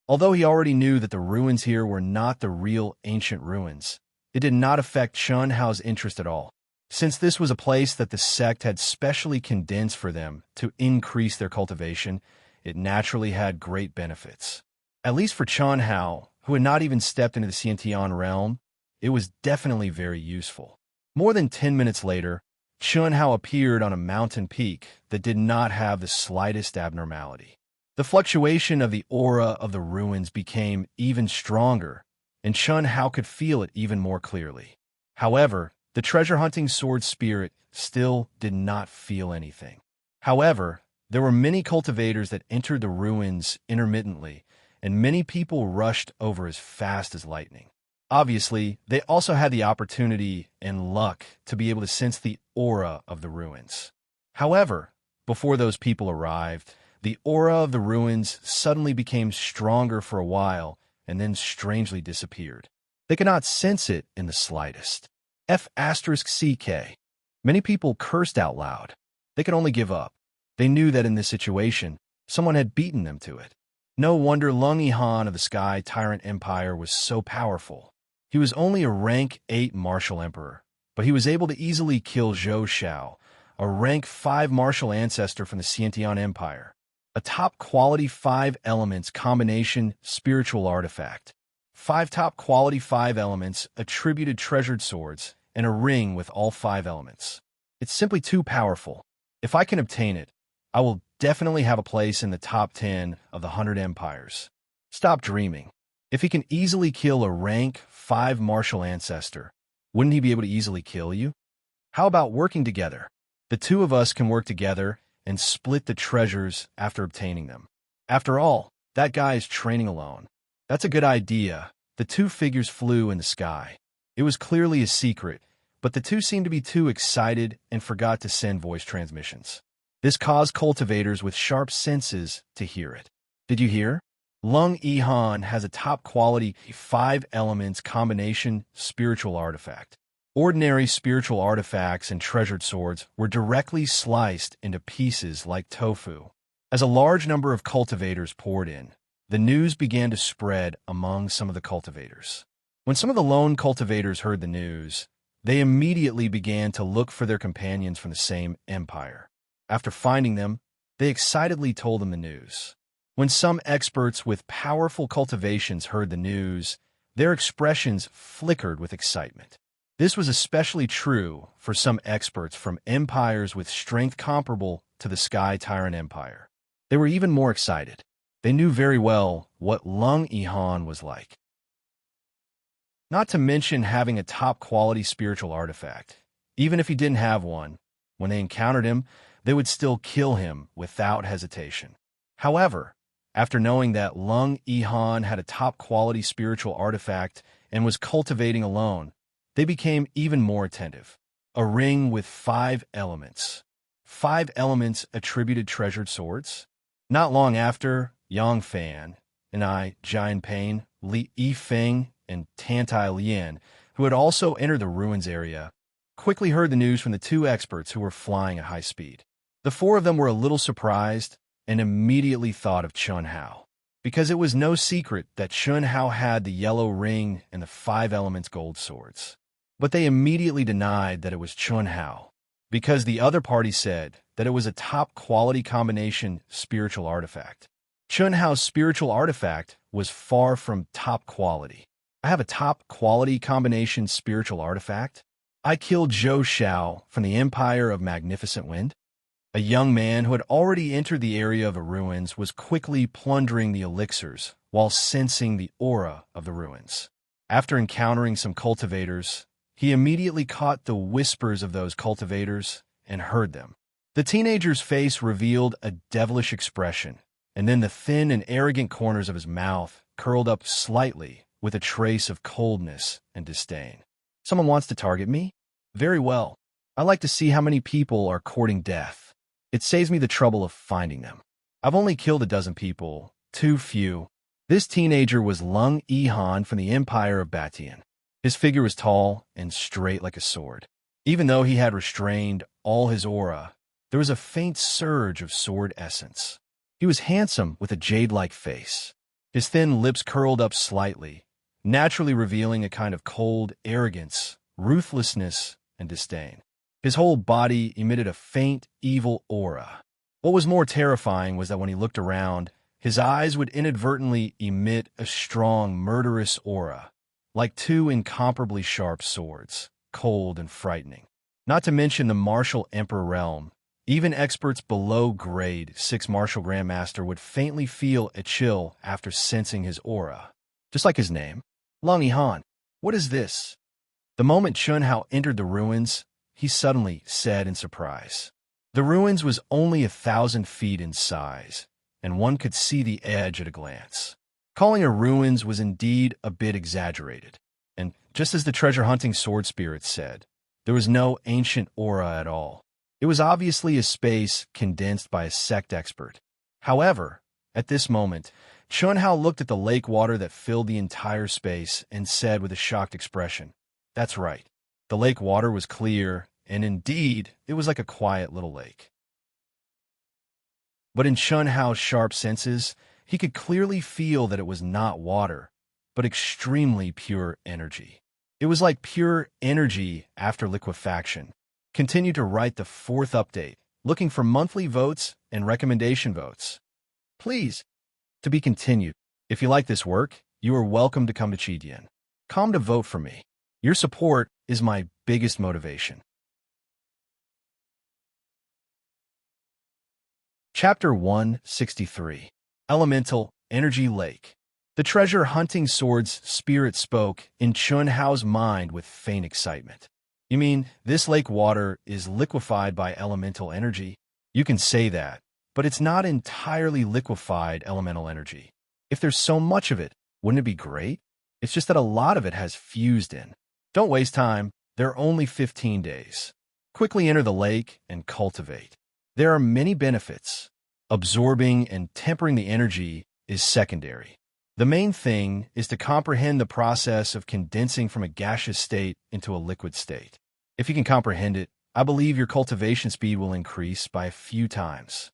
Although he already knew that the ruins here were not the real ancient ruins, it did not affect Chun Hao's interest at all, since this was a place that the sect had specially condensed for them to increase their cultivation. It naturally had great benefits. At least for Chun Hao, who had not even stepped into the Xiantian realm, it was definitely very useful. More than 10 minutes later, Chun Hao appeared on a mountain peak that did not have the slightest abnormality. The fluctuation of the aura of the ruins became even stronger, and Chun Hao could feel it even more clearly. However, the treasure-hunting sword spirit still did not feel anything. However, there were many cultivators that entered the ruins intermittently, and many people rushed over as fast as lightning. Obviously, they also had the opportunity and luck to be able to sense the aura of the ruins. However, before those people arrived, the aura of the ruins suddenly became stronger for a while and then strangely disappeared. They could not sense it in the slightest. F*CK. Many people cursed out loud. They could only give up. They knew that in this situation, someone had beaten them to it. No wonder Lung Yihan of the Sky Tyrant Empire was so powerful. He was only a rank 8 martial emperor, but he was able to easily kill Zhou Xiao, a rank 5 martial ancestor from the Xiantian Empire, a top-quality 5 elements combination spiritual artifact, 5 top-quality 5 elements attributed treasured swords, and a ring with all 5 elements. It's simply too powerful. If I can obtain it, I will definitely have a place in the top 10 of the 100 empires. Stop dreaming. If he can easily kill a rank 5 martial ancestor, wouldn't he be able to easily kill you? How about working together? The two of us can work together and split the treasures after obtaining them. After all, that guy is training alone. That's a good idea. The two figures flew in the sky. It was clearly a secret, but the two seemed to be too excited and forgot to send voice transmissions. This caused cultivators with sharp senses to hear it. Did you hear? Lung Yihan has a top-quality 5 elements combination spiritual artifact. Ordinary spiritual artifacts and treasured swords were directly sliced into pieces like tofu. As a large number of cultivators poured in, the news began to spread among some of the cultivators. When some of the lone cultivators heard the news, they immediately began to look for their companions from the same empire. After finding them, they excitedly told them the news. When some experts with powerful cultivations heard the news, their expressions flickered with excitement. This was especially true for some experts from empires with strength comparable to the Sky Tyrant Empire. They were even more excited. They knew very well what Lung Yihan was like. Not to mention having a top-quality spiritual artifact. Even if he didn't have one, when they encountered him, they would still kill him without hesitation. However, after knowing that Lung Yihan had a top-quality spiritual artifact and was cultivating alone, they became even more attentive. A ring with 5 elements. 5 elements attributed treasured swords? Not long after, Yang Fan and Jian Pain, Li Yifeng, and Tantai Lian, who had also entered the ruins area, quickly heard the news from the 2 experts who were flying at high speed. The 4 of them were a little surprised and immediately thought of Chun Hao, because it was no secret that Chun Hao had the yellow ring and the 5 elements gold swords. But they immediately denied that it was Chun Hao, because the other party said that it was a top-quality combination spiritual artifact. Chun Hao's spiritual artifact was far from top quality. I have a top-quality combination spiritual artifact? I killed Zhou Xiao from the Empire of Magnificent Wind? A young man who had already entered the area of the ruins was quickly plundering the elixirs while sensing the aura of the ruins. After encountering some cultivators, he immediately caught the whispers of those cultivators and heard them. The teenager's face revealed a devilish expression, and then the thin and arrogant corners of his mouth curled up slightly with a trace of coldness and disdain. Someone wants to target me? Very well. I like to see how many people are courting death. It saves me the trouble of finding them. I've only killed a dozen people, too few. This teenager was Lung Yihan from the Empire of Batian. His figure was tall and straight like a sword. Even though he had restrained all his aura, there was a faint surge of sword essence. He was handsome with a jade-like face. His thin lips curled up slightly, naturally revealing a kind of cold arrogance, ruthlessness, and disdain. His whole body emitted a faint, evil aura. What was more terrifying was that when he looked around, his eyes would inadvertently emit a strong, murderous aura, like 2 incomparably sharp swords, cold and frightening. Not to mention the martial emperor realm. Even experts below grade 6 martial grandmaster would faintly feel a chill after sensing his aura. Just like his name. Lung Yihan, what is this? The moment Chun Hao entered the ruins, he suddenly said in surprise. The ruins was only 1,000 feet in size, and one could see the edge at a glance. Calling it ruins was indeed a bit exaggerated, and just as the treasure-hunting sword spirit said, there was no ancient aura at all. It was obviously a space condensed by a sect expert. However, at this moment, Chun Hao looked at the lake water that filled the entire space and said with a shocked expression, "That's right. The lake water was clear and indeed, it was like a quiet little lake. But in Chun Hao's sharp senses, he could clearly feel that it was not water, but extremely pure energy. It was like pure energy after liquefaction. Continue to write the fourth update, looking for monthly votes and recommendation votes. Please, to be continued. If you like this work, you are welcome to come to Chidian. Come to vote for me. Your support is my biggest motivation. Chapter 163. Elemental Energy Lake. The treasure-hunting sword's spirit spoke in Chun Hao's mind with faint excitement. You mean, this lake water is liquefied by elemental energy? You can say that, but it's not entirely liquefied elemental energy. If there's so much of it, wouldn't it be great? It's just that a lot of it has fused in. Don't waste time. There are only 15 days. Quickly enter the lake and cultivate. There are many benefits. Absorbing and tempering the energy is secondary. The main thing is to comprehend the process of condensing from a gaseous state into a liquid state. If you can comprehend it, I believe your cultivation speed will increase by a few times.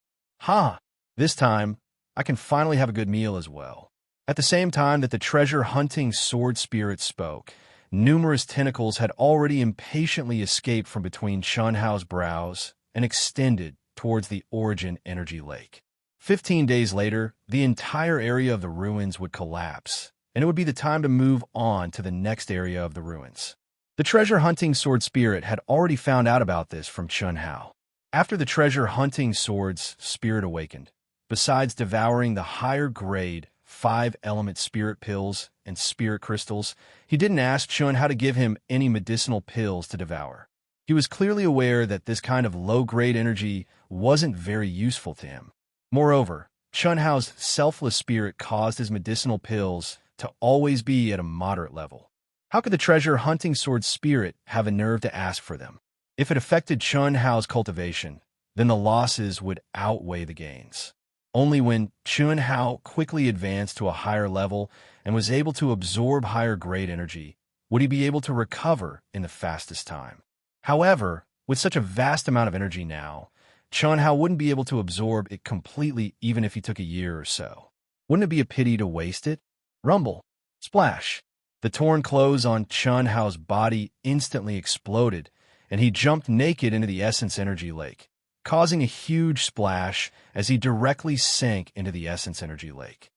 This time, I can finally have a good meal as well. At the same time that the treasure-hunting sword spirit spoke, numerous tentacles had already impatiently escaped from between Chun Hao's brows and extended towards the origin energy lake. 15 days later, the entire area of the ruins would collapse, and it would be the time to move on to the next area of the ruins. The treasure-hunting sword spirit had already found out about this from Chun Hao. After the treasure-hunting sword's spirit awakened, besides devouring the higher-grade 5-element spirit pills and spirit crystals, he didn't ask Chun Hao to give him any medicinal pills to devour. He was clearly aware that this kind of low-grade energy wasn't very useful to him. Moreover, Chun Hao's selfless spirit caused his medicinal pills to always be at a moderate level. How could the treasure-hunting sword spirit have a nerve to ask for them? If it affected Chun Hao's cultivation, then the losses would outweigh the gains. Only when Chun Hao quickly advanced to a higher level and was able to absorb higher-grade energy would he be able to recover in the fastest time. However, with such a vast amount of energy now, Chun Hao wouldn't be able to absorb it completely even if he took a year or so. Wouldn't it be a pity to waste it? Rumble. Splash. The torn clothes on Chun Hao's body instantly exploded, and he jumped naked into the essence energy lake, causing a huge splash as he directly sank into the essence energy lake.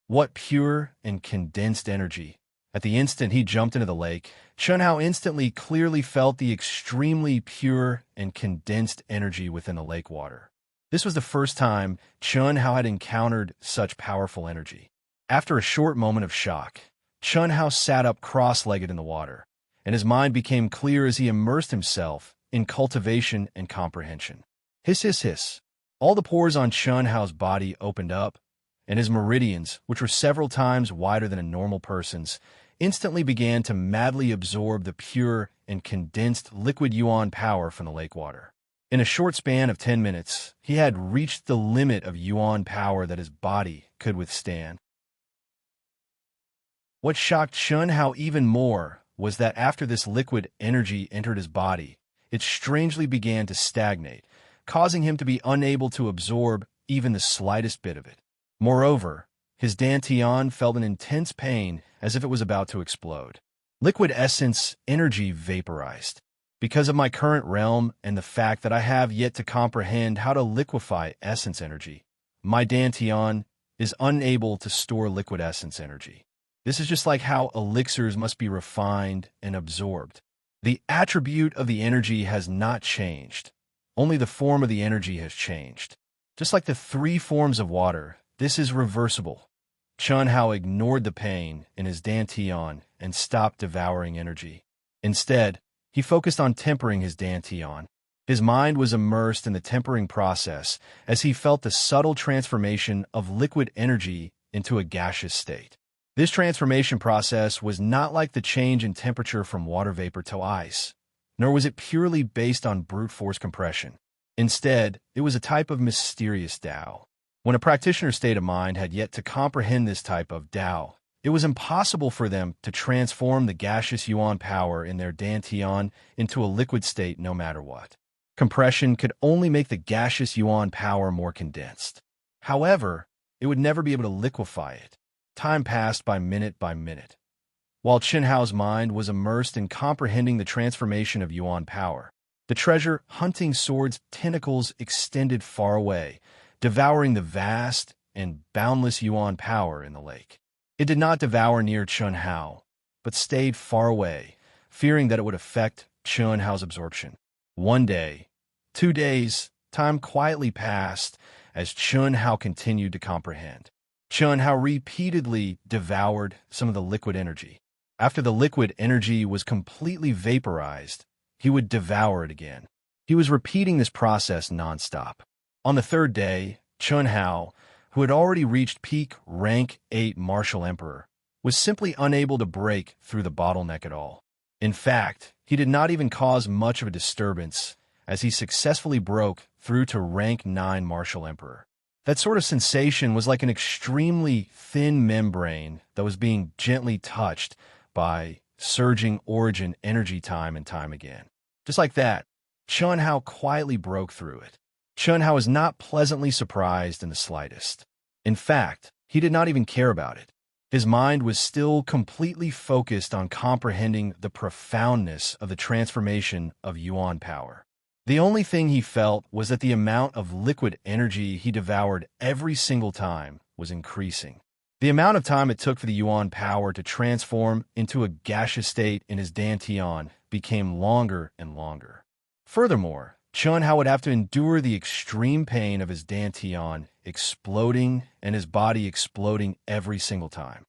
What pure and condensed energy! At the instant he jumped into the lake, Chun Hao instantly clearly felt the extremely pure and condensed energy within the lake water. This was the first time Chun Hao had encountered such powerful energy. After a short moment of shock, Chun Hao sat up cross-legged in the water, and his mind became clear as he immersed himself in cultivation and comprehension. Hiss, hiss, hiss. All the pores on Chun Hao's body opened up, and his meridians, which were several times wider than a normal person's, instantly began to madly absorb the pure and condensed liquid yuan power from the lake water. In a short span of 10 minutes, he had reached the limit of yuan power that his body could withstand. What shocked Chun Hao even more was that after this liquid energy entered his body, it strangely began to stagnate, causing him to be unable to absorb even the slightest bit of it. Moreover, his dantian felt an intense pain as if it was about to explode. Liquid essence energy vaporized. Because of my current realm and the fact that I have yet to comprehend how to liquefy essence energy, my dantian is unable to store liquid essence energy. This is just like how elixirs must be refined and absorbed. The attribute of the energy has not changed. Only the form of the energy has changed. Just like the 3 forms of water, this is reversible. Chun Hao ignored the pain in his dantian and stopped devouring energy. Instead, he focused on tempering his dantian. His mind was immersed in the tempering process as he felt the subtle transformation of liquid energy into a gaseous state. This transformation process was not like the change in temperature from water vapor to ice, nor was it purely based on brute force compression. Instead, it was a type of mysterious Tao. When a practitioner's state of mind had yet to comprehend this type of Tao, It was impossible for them to transform the gaseous yuan power in their dantian into a liquid state no matter what. Compression could only make the gaseous yuan power more condensed. However, it would never be able to liquefy it. Time passed by minute. While Chenhao's mind was immersed in comprehending the transformation of yuan power, the treasure-hunting sword's tentacles extended far away, devouring the vast and boundless yuan power in the lake. It did not devour near Chenhao, but stayed far away, fearing that it would affect Chenhao's absorption. 1 day, 2 days, time quietly passed as Chenhao continued to comprehend. Chenhao repeatedly devoured some of the liquid energy. After the liquid energy was completely vaporized, he would devour it again. He was repeating this process nonstop. On the 3rd day, Chenhao, who had already reached peak rank 8 Martial Emperor, was simply unable to break through the bottleneck at all. In fact, he did not even cause much of a disturbance as he successfully broke through to rank 9 Martial Emperor. That sort of sensation was like an extremely thin membrane that was being gently touched by surging origin energy time and time again. Just like that, Chenhao quietly broke through it. Chenhao was not pleasantly surprised in the slightest. In fact, he did not even care about it. His mind was still completely focused on comprehending the profoundness of the transformation of yuan power. The only thing he felt was that the amount of liquid energy he devoured every single time was increasing. The amount of time it took for the yuan power to transform into a gaseous state in his dantian became longer and longer. Furthermore, Chenhao would have to endure the extreme pain of his dantian exploding and his body exploding every single time.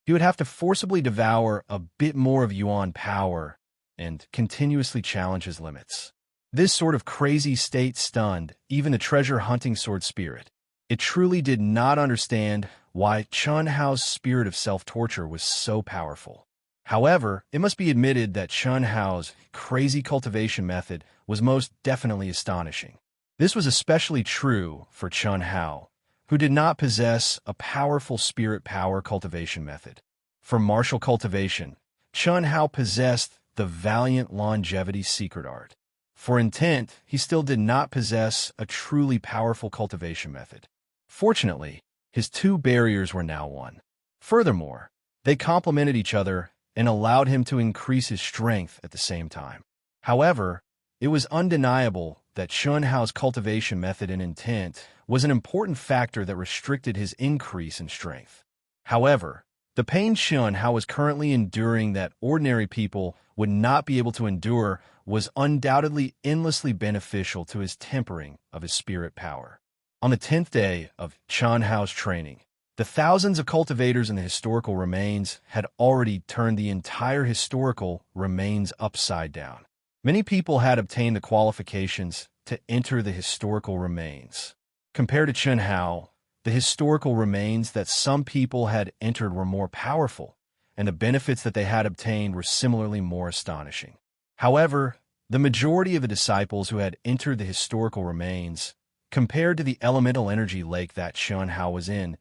He would have to forcibly devour a bit more of yuan power and continuously challenge his limits. This sort of crazy state stunned even the treasure-hunting sword spirit. It truly did not understand why Chenhao's spirit of self-torture was so powerful. However, it must be admitted that Chenhao's crazy cultivation method was most definitely astonishing. This was especially true for Chenhao, who did not possess a powerful spirit power cultivation method. For martial cultivation, Chenhao possessed the valiant longevity secret art. For intent, he still did not possess a truly powerful cultivation method. Fortunately, his 2 barriers were now one. Furthermore, they complemented each other and allowed him to increase his strength at the same time. However, it was undeniable that Chenhao's cultivation method and intent was an important factor that restricted his increase in strength. However, the pain Chenhao was currently enduring that ordinary people would not be able to endure was undoubtedly endlessly beneficial to his tempering of his spirit power. On the 10th day of Chenhao's training, the thousands of cultivators in the historical remains had already turned the entire historical remains upside down. Many people had obtained the qualifications to enter the historical remains. Compared to Chenhao, the historical remains that some people had entered were more powerful, and the benefits that they had obtained were similarly more astonishing. However, the majority of the disciples who had entered the historical remains, compared to the elemental energy lake that Chenhao was in,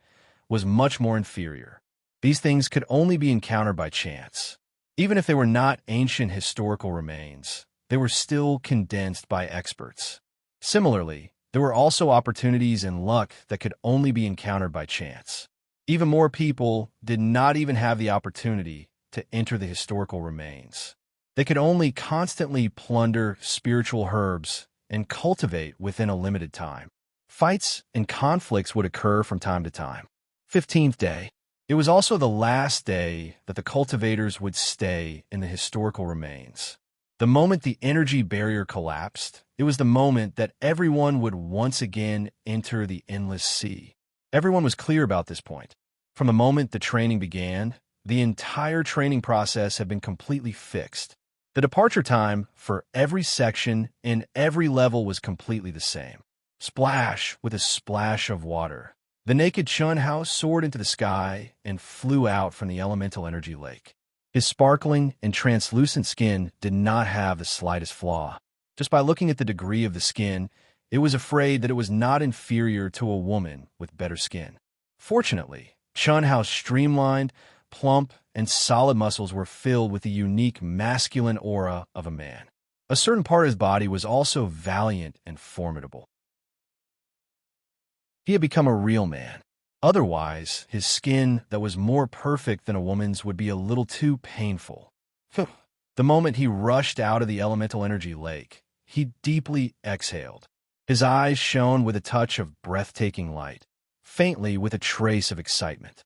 was much more inferior. These things could only be encountered by chance. Even if they were not ancient historical remains, they were still condensed by experts. Similarly, there were also opportunities and luck that could only be encountered by chance. Even more people did not even have the opportunity to enter the historical remains. They could only constantly plunder spiritual herbs and cultivate within a limited time. Fights and conflicts would occur from time to time. 15th day. It was also the last day that the cultivators would stay in the historical remains. The moment the energy barrier collapsed, it was the moment that everyone would once again enter the endless sea. Everyone was clear about this point. From the moment the training began, the entire training process had been completely fixed. The departure time for every section and every level was completely the same. Splash with a splash of water. The naked Chenhao soared into the sky and flew out from the elemental energy lake. His sparkling and translucent skin did not have the slightest flaw. Just by looking at the degree of the skin, it was afraid that it was not inferior to a woman with better skin. Fortunately, Chun Hao's streamlined, plump, and solid muscles were filled with the unique masculine aura of a man. A certain part of his body was also valiant and formidable. He had become a real man. Otherwise, his skin that was more perfect than a woman's would be a little too painful. The moment he rushed out of the elemental energy lake, he deeply exhaled. His eyes shone with a touch of breathtaking light, faintly with a trace of excitement.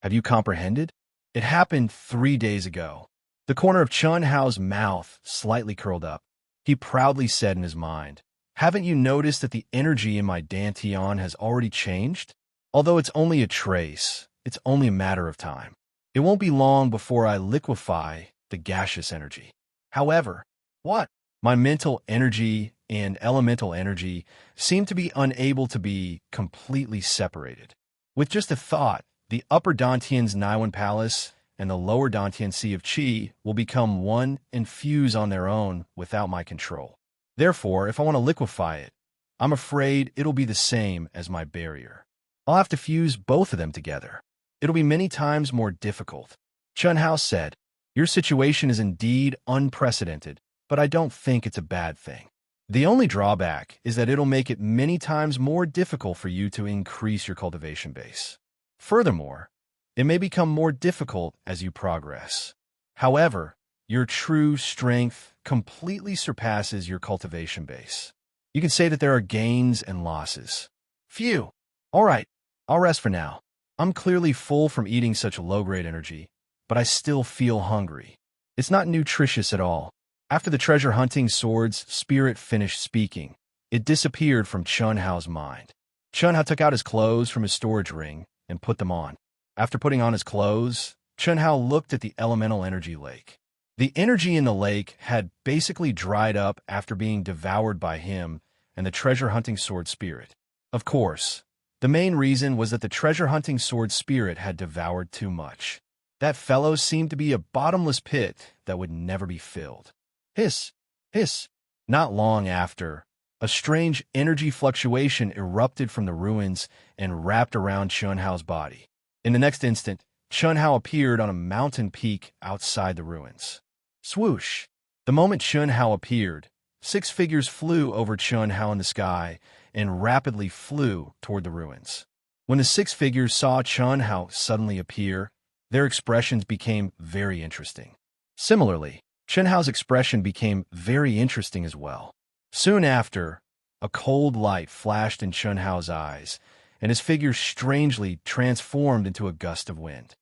Have you comprehended? It happened 3 days ago. The corner of Chun Hao's mouth slightly curled up. He proudly said in his mind, "Haven't you noticed that the energy in my dantian has already changed? Although it's only a trace, it's only a matter of time. It won't be long before I liquefy the gaseous energy." However, what? My mental energy and elemental energy seem to be unable to be completely separated. With just a thought, the upper Dantian's Naiwan Palace and the lower Dantian Sea of Qi will become one and fuse on their own without my control. Therefore, if I want to liquefy it, I'm afraid it'll be the same as my barrier. I'll have to fuse both of them together. It'll be many times more difficult. Chun Hao said, "Your situation is indeed unprecedented, but I don't think it's a bad thing. The only drawback is that it'll make it many times more difficult for you to increase your cultivation base. Furthermore, it may become more difficult as you progress. However, your true strength completely surpasses your cultivation base. You can say that there are gains and losses." Phew! All right, I'll rest for now. I'm clearly full from eating such low-grade energy, but I still feel hungry. It's not nutritious at all. After the treasure hunting sword's spirit finished speaking, it disappeared from Chun Hao's mind. Chun Hao took out his clothes from his storage ring and put them on. After putting on his clothes, Chun Hao looked at the elemental energy lake. The energy in the lake had basically dried up after being devoured by him and the treasure hunting sword spirit. Of course, the main reason was that the treasure hunting sword spirit had devoured too much. That fellow seemed to be a bottomless pit that would never be filled. Hiss! Hiss! Not long after, a strange energy fluctuation erupted from the ruins and wrapped around Chun Hao's body. In the next instant, Chun Hao appeared on a mountain peak outside the ruins. Swoosh! The moment Chun Hao appeared, 6 figures flew over Chun Hao in the sky and rapidly flew toward the ruins. When the 6 figures saw Chun Hao suddenly appear, their expressions became very interesting. Similarly, Chun Hao's expression became very interesting as well. Soon after, a cold light flashed in Chun Hao's eyes, and his figure strangely transformed into a gust of wind.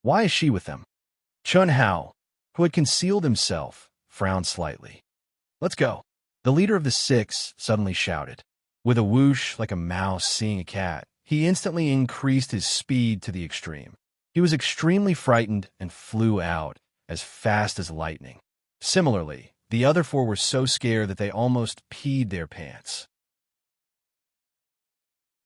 Why is she with them? Chun Hao, who had concealed himself, frowned slightly. "Let's go," the leader of the 6 suddenly shouted. With a whoosh like a mouse seeing a cat, he instantly increased his speed to the extreme. He was extremely frightened and flew out as fast as lightning. Similarly, the other 4 were so scared that they almost peed their pants.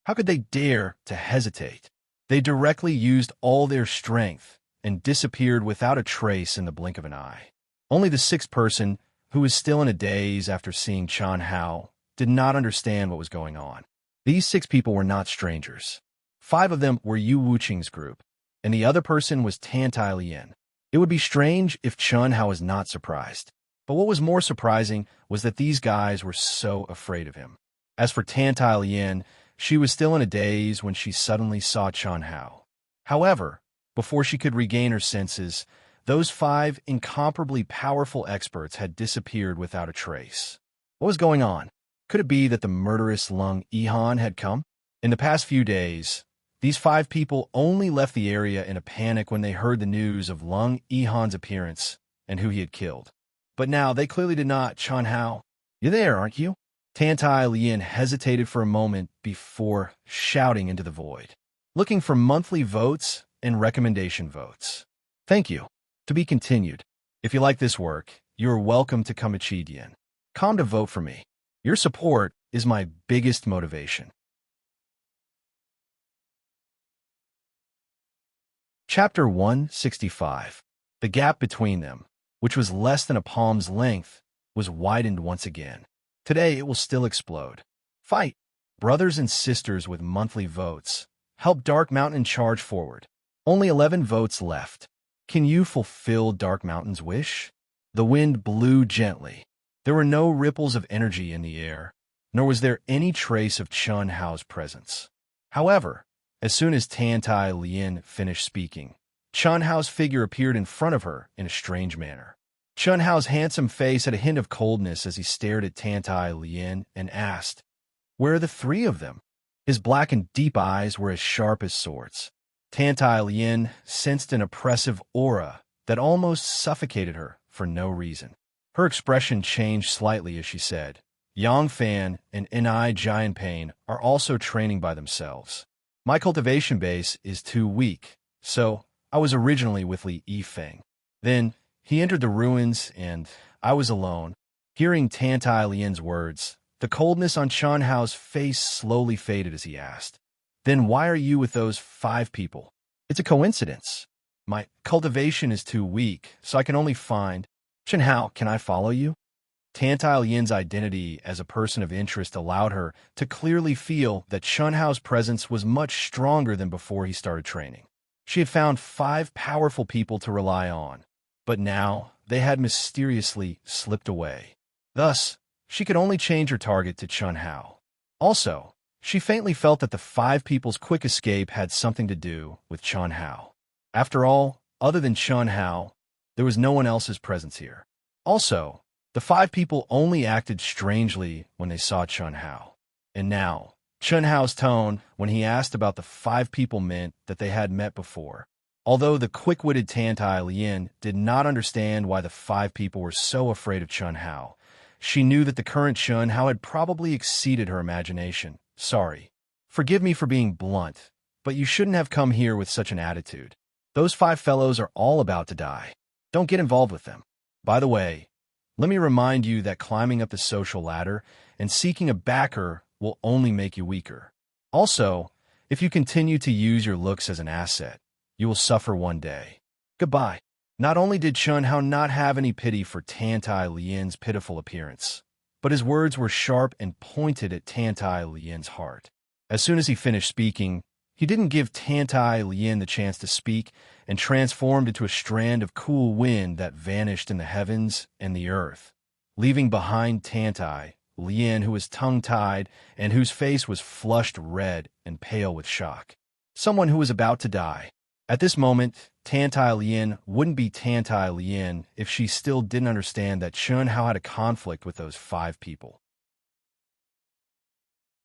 How could they dare to hesitate? They directly used all their strength and disappeared without a trace in the blink of an eye. Only the 6th person, who was still in a daze after seeing Chun Hao, did not understand what was going on. These 6 people were not strangers. 5 of them were Yu Wuqing's group, and the other person was Tantai Lien. It would be strange if Chun Hao was not surprised. But what was more surprising was that these guys were so afraid of him. As for Tantai Lien, she was still in a daze when she suddenly saw Chun Hao. However, before she could regain her senses, those 5 incomparably powerful experts had disappeared without a trace. What was going on? Could it be that the murderous Lung Yihan had come? In the past few days, these 5 people only left the area in a panic when they heard the news of Lung Yihan's appearance and who he had killed. But now they clearly did not. Chun Hao, you're there, aren't you? Tantai Lien hesitated for a moment before shouting into the void. Looking for monthly votes and recommendation votes. Thank you. To be continued. If you like this work, you are welcome to come to Dian. Come to vote for me. Your support is my biggest motivation. Chapter 165. The gap between them, which was less than a palm's length, was widened once again. Today it will still explode. Fight! Brothers and sisters with monthly votes, Help Dark Mountain charge forward. Only 11 votes left. Can you fulfill Dark Mountain's wish? The wind blew gently. There were no ripples of energy in the air, nor was there any trace of Chun Hao's presence. However, as soon as Tantai Lien finished speaking, Chun Hao's figure appeared in front of her in a strange manner. Chun Hao's handsome face had a hint of coldness as he stared at Tantai Lien and asked, "Where are the three of them?" His black and deep eyes were as sharp as swords. Tantai Lien sensed an oppressive aura that almost suffocated her for no reason. Her expression changed slightly as she said, "Yang Fan and Ni Giant Pain are also training by themselves. My cultivation base is too weak, so I was originally with Li Yifeng. Then he entered the ruins and I was alone." Hearing Tantai Lien's words, the coldness on Chun Hao's face slowly faded as he asked, "Then why are you with those 5 people?" "It's a coincidence. My cultivation is too weak, so I can only find—" "Chun Hao, can I follow you?" Tantai Lien's identity as a person of interest allowed her to clearly feel that Chun Hao's presence was much stronger than before he started training. She had found 5 powerful people to rely on, but now they had mysteriously slipped away. Thus, she could only change her target to Chun Hao. Also, she faintly felt that the 5 people's quick escape had something to do with Chun Hao. After all, other than Chun Hao, there was no one else's presence here. Also, the 5 people only acted strangely when they saw Chun Hao. And now, Chun Hao's tone when he asked about the 5 people meant that they had met before. Although the quick-witted Tantai Lien did not understand why the 5 people were so afraid of Chun Hao, she knew that the current Chun Hao had probably exceeded her imagination. "Sorry. Forgive me for being blunt, but you shouldn't have come here with such an attitude. Those 5 fellows are all about to die. Don't get involved with them. By the way, let me remind you that climbing up the social ladder and seeking a backer will only make you weaker. Also, if you continue to use your looks as an asset, you will suffer one day. Goodbye." Not only did Chun Hao not have any pity for Tantai Lien's pitiful appearance, but his words were sharp and pointed at Tantai Lien's heart. As soon as he finished speaking, he didn't give Tantai Lien the chance to speak and transformed into a strand of cool wind that vanished in the heavens and the earth, leaving behind Tantai Lien, who was tongue-tied and whose face was flushed red and pale with shock. Someone who was about to die. At this moment, Tantai Lien wouldn't be Tantai Lien if she still didn't understand that Chun Hao had a conflict with those 5 people.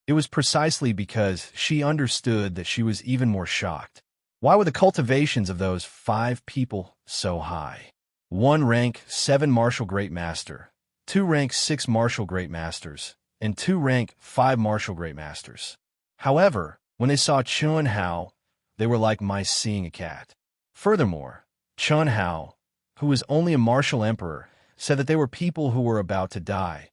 It was precisely because she understood that she was even more shocked. Why were the cultivations of those 5 people so high? 1 rank 7 martial great master, 2 rank 6 martial great masters, and 2 rank 5 martial great masters. However, when they saw Chun Hao, they were like mice seeing a cat. Furthermore, Chun Hao, who was only a martial emperor, said that they were people who were about to die.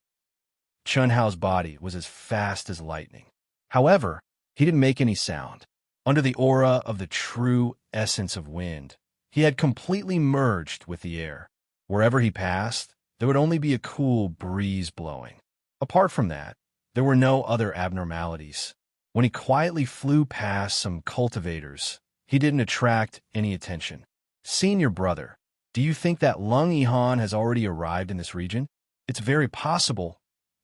Chun Hao's body was as fast as lightning. However, he didn't make any sound. Under the aura of the true essence of wind, he had completely merged with the air. Wherever he passed, there would only be a cool breeze blowing. Apart from that, there were no other abnormalities. When he quietly flew past some cultivators, he didn't attract any attention. "Senior brother, do you think that Lung Yihan has already arrived in this region? It's very possible.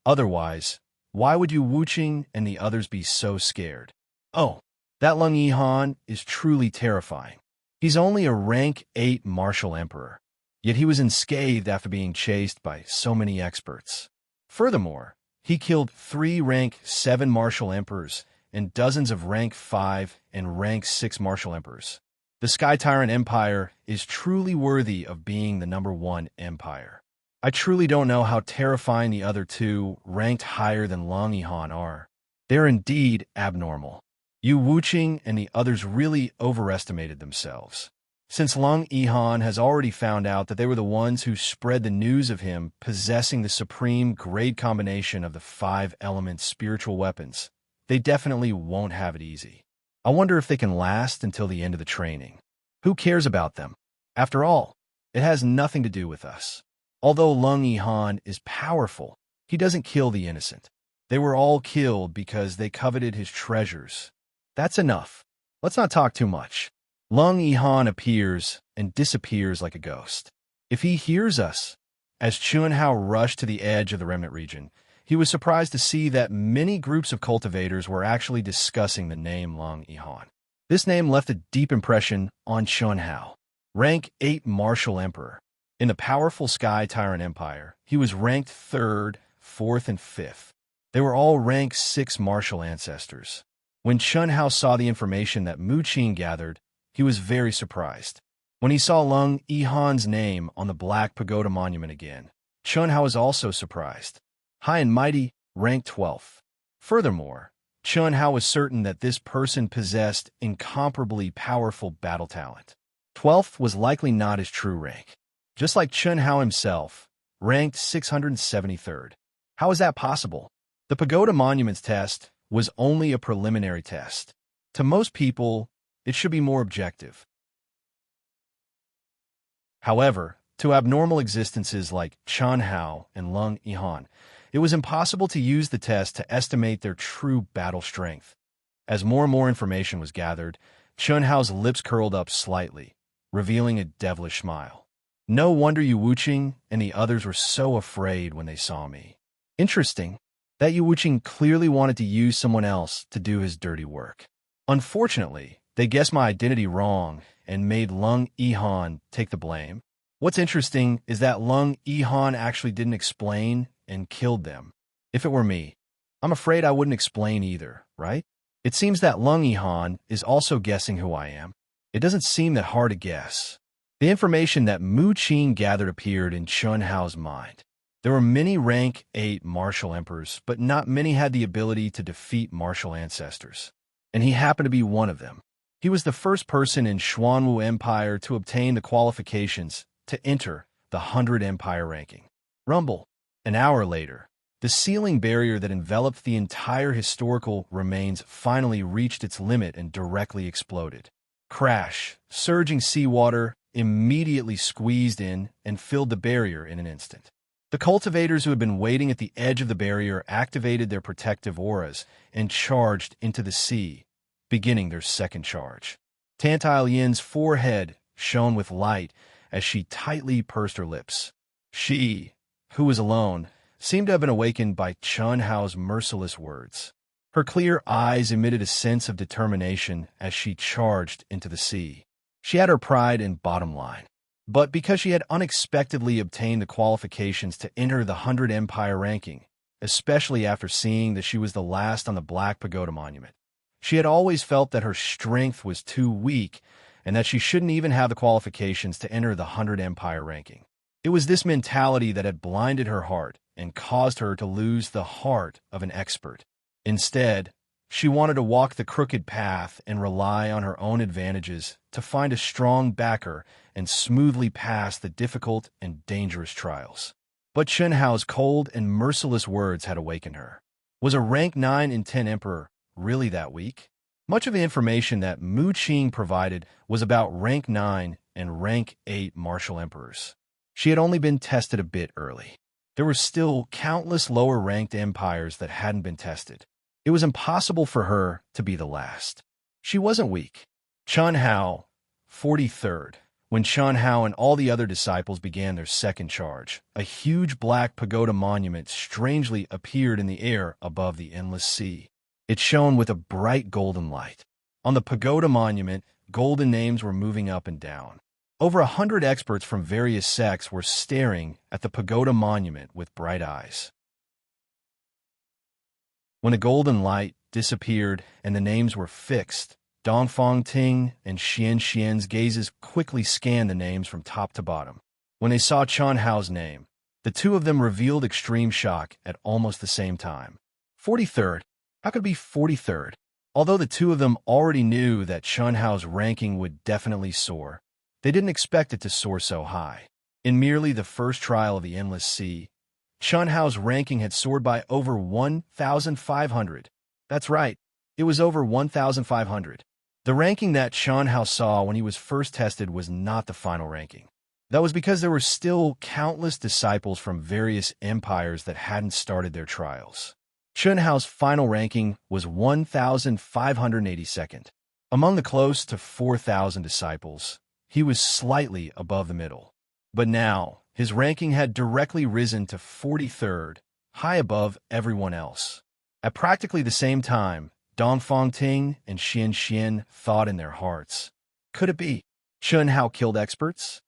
Otherwise, why would you Wuqing and the others be so scared? Oh, that Lung Yihan is truly terrifying. He's only a rank 8 martial emperor, yet he was unscathed after being chased by so many experts. Furthermore, he killed 3 rank 7 martial emperors and dozens of rank 5 and rank 6 martial emperors. The Sky Tyrant Empire is truly worthy of being the #1 empire. I truly don't know how terrifying the other 2 ranked higher than Lung Yihan are. They're indeed abnormal. You Wuqing and the others really overestimated themselves. Since Lung Yihan has already found out that they were the ones who spread the news of him possessing the supreme grade combination of the 5-element spiritual weapons, they definitely won't have it easy. I wonder if they can last until the end of the training. Who cares about them? After all, it has nothing to do with us. Although Lung Yihan is powerful, he doesn't kill the innocent. They were all killed because they coveted his treasures. That's enough. Let's not talk too much. Lung Yihan appears and disappears like a ghost. If he hears us, as Chunhao rushed to the edge of the remnant region, he was surprised to see that many groups of cultivators were actually discussing the name Lung Yihan. This name left a deep impression on Chunhao. Rank 8 Martial Emperor. In the powerful Sky Tyrant Empire, he was ranked 3rd, 4th, and 5th. They were all rank 6 martial ancestors. When Chunhao saw the information that Mu Qing gathered, he was very surprised. When he saw Lung Yihan's name on the Black Pagoda Monument again, Chunhao was also surprised. High and Mighty, rank 12th. Furthermore, Chunhao was certain that this person possessed incomparably powerful battle talent. 12th was likely not his true rank. Just like Chunhao himself, ranked 673rd. How is that possible? The Pagoda Monuments test was only a preliminary test. To most people, it should be more objective. However, to abnormal existences like Chunhao and Lung Yihan, it was impossible to use the test to estimate their true battle strength. As more and more information was gathered, Chunhao's lips curled up slightly, revealing a devilish smile. No wonder Yu Wuqing and the others were so afraid when they saw me. Interesting that Yu Wuqing clearly wanted to use someone else to do his dirty work. Unfortunately, they guessed my identity wrong and made Lung Yihan take the blame. What's interesting is that Lung Yihan actually didn't explain and killed them. If it were me, I'm afraid I wouldn't explain either, right? It seems that Lung Yihan is also guessing who I am. It doesn't seem that hard to guess. The information that Mu Qing gathered appeared in Chunhao's mind. There were many rank 8 martial emperors, but not many had the ability to defeat martial ancestors. And he happened to be one of them. He was the first person in Xuanwu Empire to obtain the qualifications to enter the 100 Empire ranking. Rumble. An hour later, the ceiling barrier that enveloped the entire historical remains finally reached its limit and directly exploded. Crash. Surging seawater immediately squeezed in and filled the barrier in an instant. The cultivators who had been waiting at the edge of the barrier activated their protective auras and charged into the sea, beginning their second charge. Tantile Yin's forehead shone with light as she tightly pursed her lips. She, who was alone, seemed to have been awakened by Chunhao's merciless words. Her clear eyes emitted a sense of determination as she charged into the sea. She had her pride and bottom line. But because she had unexpectedly obtained the qualifications to enter the 100 Empire ranking, especially after seeing that she was the last on the Black Pagoda Monument, she had always felt that her strength was too weak and that she shouldn't even have the qualifications to enter the 100 Empire ranking. It was this mentality that had blinded her heart and caused her to lose the heart of an expert. Instead, she wanted to walk the crooked path and rely on her own advantages to find a strong backer and smoothly pass the difficult and dangerous trials. But Chunhao's cold and merciless words had awakened her. Was a rank 9 in 10 emperor really that weak? Much of the information that Mu Qing provided was about rank 9 and rank 8 martial emperors. She had only been tested a bit early. There were still countless lower-ranked empires that hadn't been tested. It was impossible for her to be the last. She wasn't weak. Chunhao, 43rd. When Chunhao and all the other disciples began their second charge, a huge black pagoda monument strangely appeared in the air above the endless sea. It shone with a bright golden light. On the pagoda monument, golden names were moving up and down. Over 100 experts from various sects were staring at the pagoda monument with bright eyes. When the golden light disappeared and the names were fixed, Dongfang Ting and Xian Xian's gazes quickly scanned the names from top to bottom. When they saw Chunhao's name, the two of them revealed extreme shock at almost the same time. 43rd? How could it be 43rd? Although the two of them already knew that Chunhao's ranking would definitely soar, they didn't expect it to soar so high. In merely the first trial of the Endless Sea, Chunhao's ranking had soared by over 1,500. That's right, it was over 1,500. The ranking that Chunhao saw when he was first tested was not the final ranking. That was because there were still countless disciples from various empires that hadn't started their trials. Chunhao's final ranking was 1,582nd. Among the close to 4,000 disciples, he was slightly above the middle. But now, his ranking had directly risen to 43rd, high above everyone else. At practically the same time, Dongfang Ting and Xian Xian thought in their hearts, could it be Chun Hao killed experts?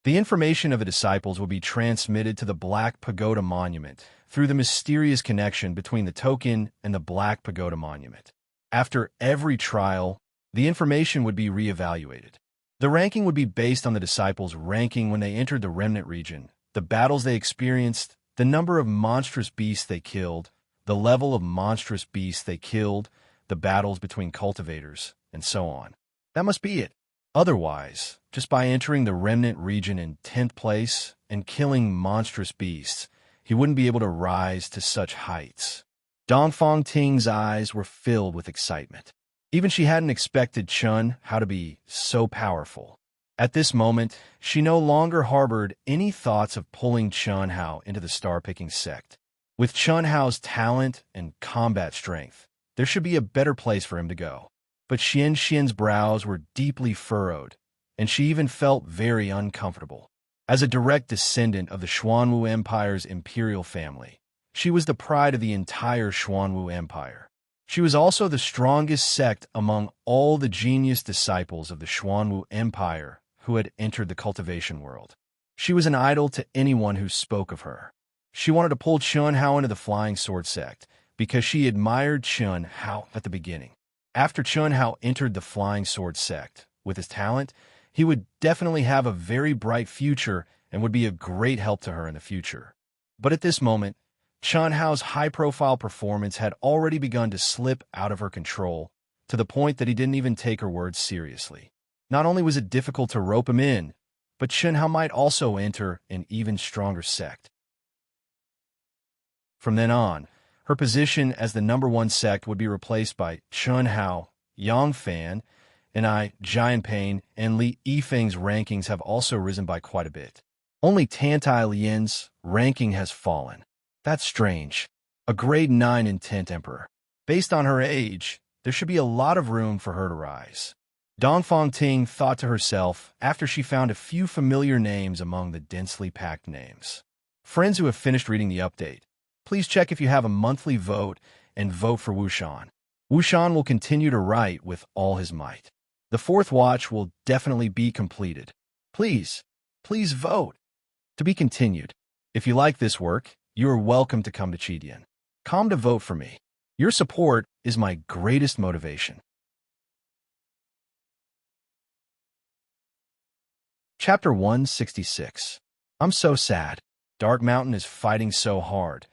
The information of the disciples will be transmitted to the Black Pagoda Monument through the mysterious connection between the token and the Black Pagoda Monument. After every trial, the information would be reevaluated. The ranking would be based on the disciples' ranking when they entered the remnant region, the battles they experienced, the number of monstrous beasts they killed, the level of monstrous beasts they killed, the battles between cultivators, and so on. That must be it. Otherwise, just by entering the remnant region in 10th place and killing monstrous beasts, he wouldn't be able to rise to such heights. Dongfang Ting's eyes were filled with excitement. Even she hadn't expected Chun Hao to be so powerful. At this moment, she no longer harbored any thoughts of pulling Chun Hao into the star-picking sect. With Chun Hao's talent and combat strength, there should be a better place for him to go. But Xian Xian's brows were deeply furrowed, and she even felt very uncomfortable. As a direct descendant of the Xuanwu Empire's imperial family, she was the pride of the entire Xuanwu Empire. She was also the strongest sect among all the genius disciples of the Xuanwu Empire who had entered the cultivation world. She was an idol to anyone who spoke of her. She wanted to pull Chun Hao into the Flying Sword sect because she admired Chun Hao at the beginning. After Chun Hao entered the Flying Sword sect, with his talent, he would definitely have a very bright future and would be a great help to her in the future. But at this moment, Chun Hao's high-profile performance had already begun to slip out of her control, to the point that he didn't even take her words seriously. Not only was it difficult to rope him in, but Chun Hao might also enter an even stronger sect. From then on, her position as the #1 sect would be replaced by Chun Hao, Yang Fan, and Jian Pain, and Li Yifeng's rankings have also risen by quite a bit. Only Tantai Lian's ranking has fallen. That's strange. A grade 9 intent emperor. Based on her age, there should be a lot of room for her to rise. Dongfang Ting thought to herself after she found a few familiar names among the densely packed names. Friends who have finished reading the update, please check if you have a monthly vote and vote for Wushan. Wushan will continue to write with all his might. The 4th watch will definitely be completed. Please vote. To be continued. If you like this work, you are welcome to come to Chidian. Come to vote for me. Your support is my greatest motivation. Chapter 166. I'm so sad. Dark Mountain is fighting so hard.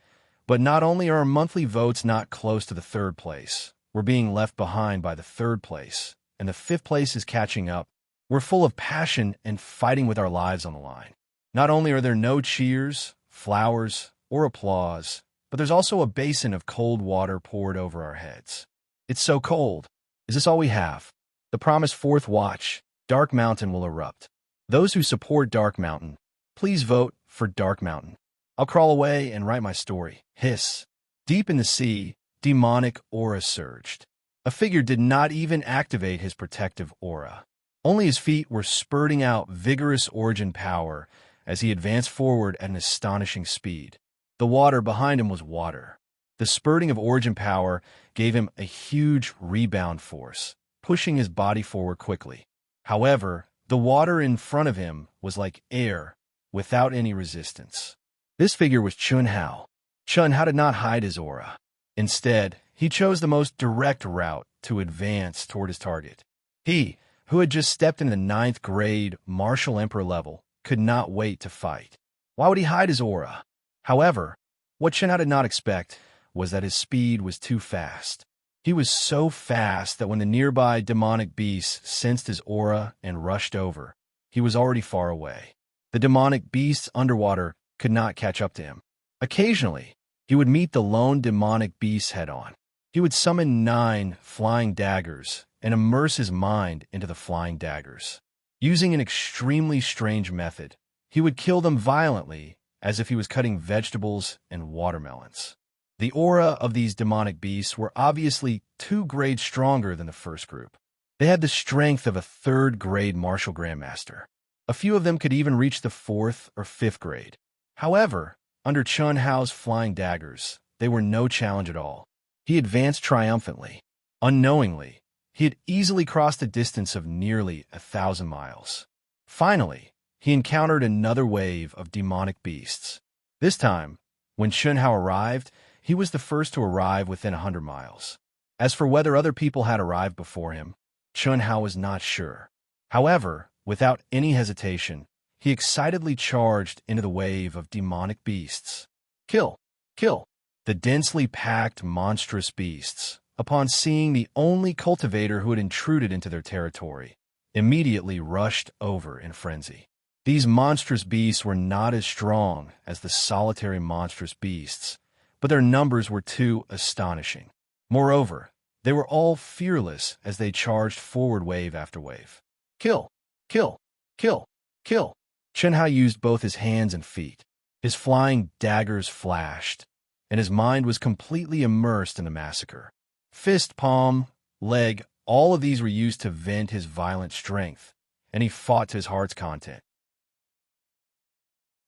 But not only are our monthly votes not close to the 3rd place, we're being left behind by the 3rd place, and the 5th place is catching up. We're full of passion and fighting with our lives on the line. Not only are there no cheers, flowers, or applause, but there's also a basin of cold water poured over our heads. It's so cold. Is this all we have? The promised 4th watch, Dark Mountain, will erupt. Those who support Dark Mountain, please vote for Dark Mountain. I'll crawl away and write my story. Hiss. Deep in the sea, demonic aura surged. A figure did not even activate his protective aura. Only his feet were spurting out vigorous origin power as he advanced forward at an astonishing speed. The water behind him was water. The spurting of origin power gave him a huge rebound force, pushing his body forward quickly. However, the water in front of him was like air, without any resistance. This figure was Chun Hao. Chun Hao did not hide his aura. Instead, he chose the most direct route to advance toward his target. He, who had just stepped into the 9th grade martial emperor level, could not wait to fight. Why would he hide his aura? However, what Chun Hao did not expect was that his speed was too fast. He was so fast that when the nearby demonic beasts sensed his aura and rushed over, he was already far away. The demonic beasts underwater could not catch up to him. Occasionally, he would meet the lone demonic beast head-on. He would summon 9 flying daggers and immerse his mind into the flying daggers. Using an extremely strange method, he would kill them violently as if he was cutting vegetables and watermelons. The aura of these demonic beasts were obviously 2 grades stronger than the first group. They had the strength of a third-grade martial grandmaster. A few of them could even reach the fourth or fifth grade. However, under Chun Hao's flying daggers, they were no challenge at all. He advanced triumphantly. Unknowingly, he had easily crossed a distance of nearly 1,000 miles. Finally, he encountered another wave of demonic beasts. This time, when Chun Hao arrived, he was the first to arrive within 100 miles. As for whether other people had arrived before him, Chun Hao was not sure. However, without any hesitation, he excitedly charged into the wave of demonic beasts. Kill! Kill! The densely packed, monstrous beasts, upon seeing the only cultivator who had intruded into their territory, immediately rushed over in frenzy. These monstrous beasts were not as strong as the solitary monstrous beasts, but their numbers were too astonishing. Moreover, they were all fearless as they charged forward wave after wave. Kill! Kill! Kill! Kill! Chun Hao used both his hands and feet. His flying daggers flashed, and his mind was completely immersed in the massacre. Fist, palm, leg, all of these were used to vent his violent strength, and he fought to his heart's content.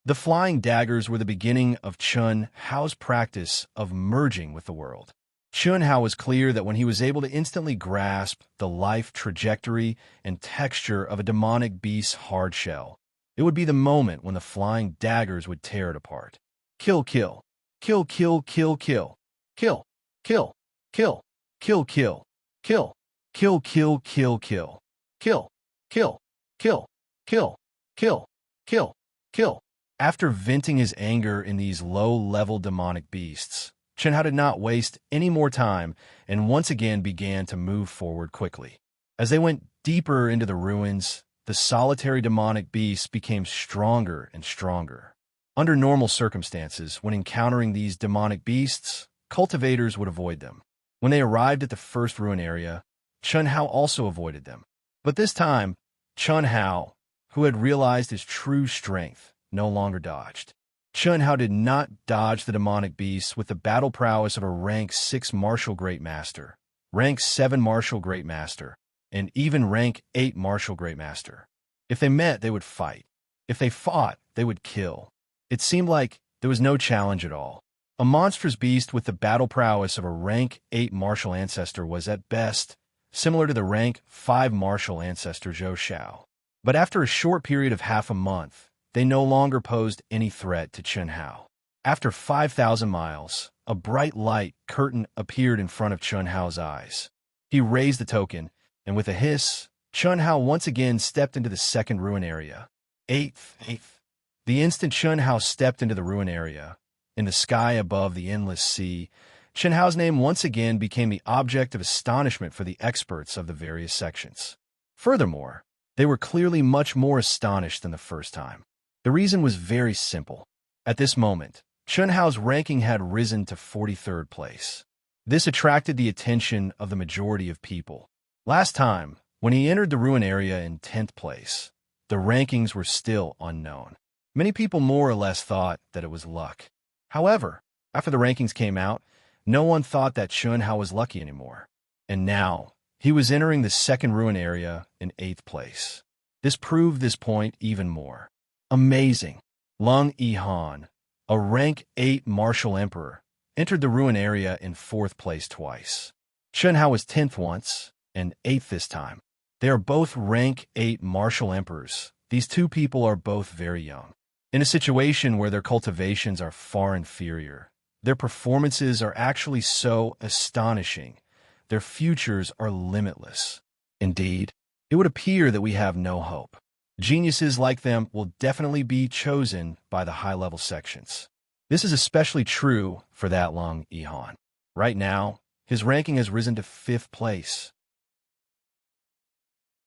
The flying daggers were the beginning of Chun Hao's practice of merging with the world. Chun Hao was clear that when he was able to instantly grasp the life trajectory and texture of a demonic beast's hard shell, it would be the moment when the flying daggers would tear it apart. Kill, kill. Kill, kill, kill, kill. Kill, kill, kill, kill, kill, kill, kill, kill, kill, kill, kill, kill, kill, kill, kill, kill, kill. After venting his anger in these low-level demonic beasts, Chun Hao did not waste any more time and once again began to move forward quickly. As they went deeper into the ruins, the solitary demonic beasts became stronger and stronger. Under normal circumstances, when encountering these demonic beasts, cultivators would avoid them. When they arrived at the first ruin area, Chun Hao also avoided them. But this time, Chun Hao, who had realized his true strength, no longer dodged. Chun Hao did not dodge the demonic beasts with the battle prowess of a rank 6 martial great master, rank 7 martial great master, and even rank 8 martial great master. If they met, they would fight. If they fought, they would kill. It seemed like there was no challenge at all. A monstrous beast with the battle prowess of a rank 8 martial ancestor was at best similar to the rank 5 martial ancestor Zhou Xiao. But after a short period of half a month, they no longer posed any threat to Chun Hao. After 5,000 miles, a bright light curtain appeared in front of Chun Hao's eyes. He raised the token, and with a hiss, Chun Hao once again stepped into the second ruin area. Eighth. The instant Chun Hao stepped into the ruin area, in the sky above the endless sea, Chun Hao's name once again became the object of astonishment for the experts of the various sections. Furthermore, they were clearly much more astonished than the first time. The reason was very simple. At this moment, Chun Hao's ranking had risen to 43rd place. This attracted the attention of the majority of people. Last time, when he entered the ruin area in 10th place, the rankings were still unknown. Many people more or less thought that it was luck. However, after the rankings came out, no one thought that Chun Hao was lucky anymore. And now, he was entering the second ruin area in 8th place. This proved this point even more. Amazing! Lung Yihan, a rank 8 martial emperor, entered the ruin area in 4th place twice. Chun Hao was 10th once, and 8th this time. They are both rank 8 martial emperors. These two people are both very young. In a situation where their cultivations are far inferior, their performances are actually so astonishing. Their futures are limitless. Indeed, it would appear that we have no hope. Geniuses like them will definitely be chosen by the high-level sections. This is especially true for that Lung Yihan. Right now, his ranking has risen to 5th place.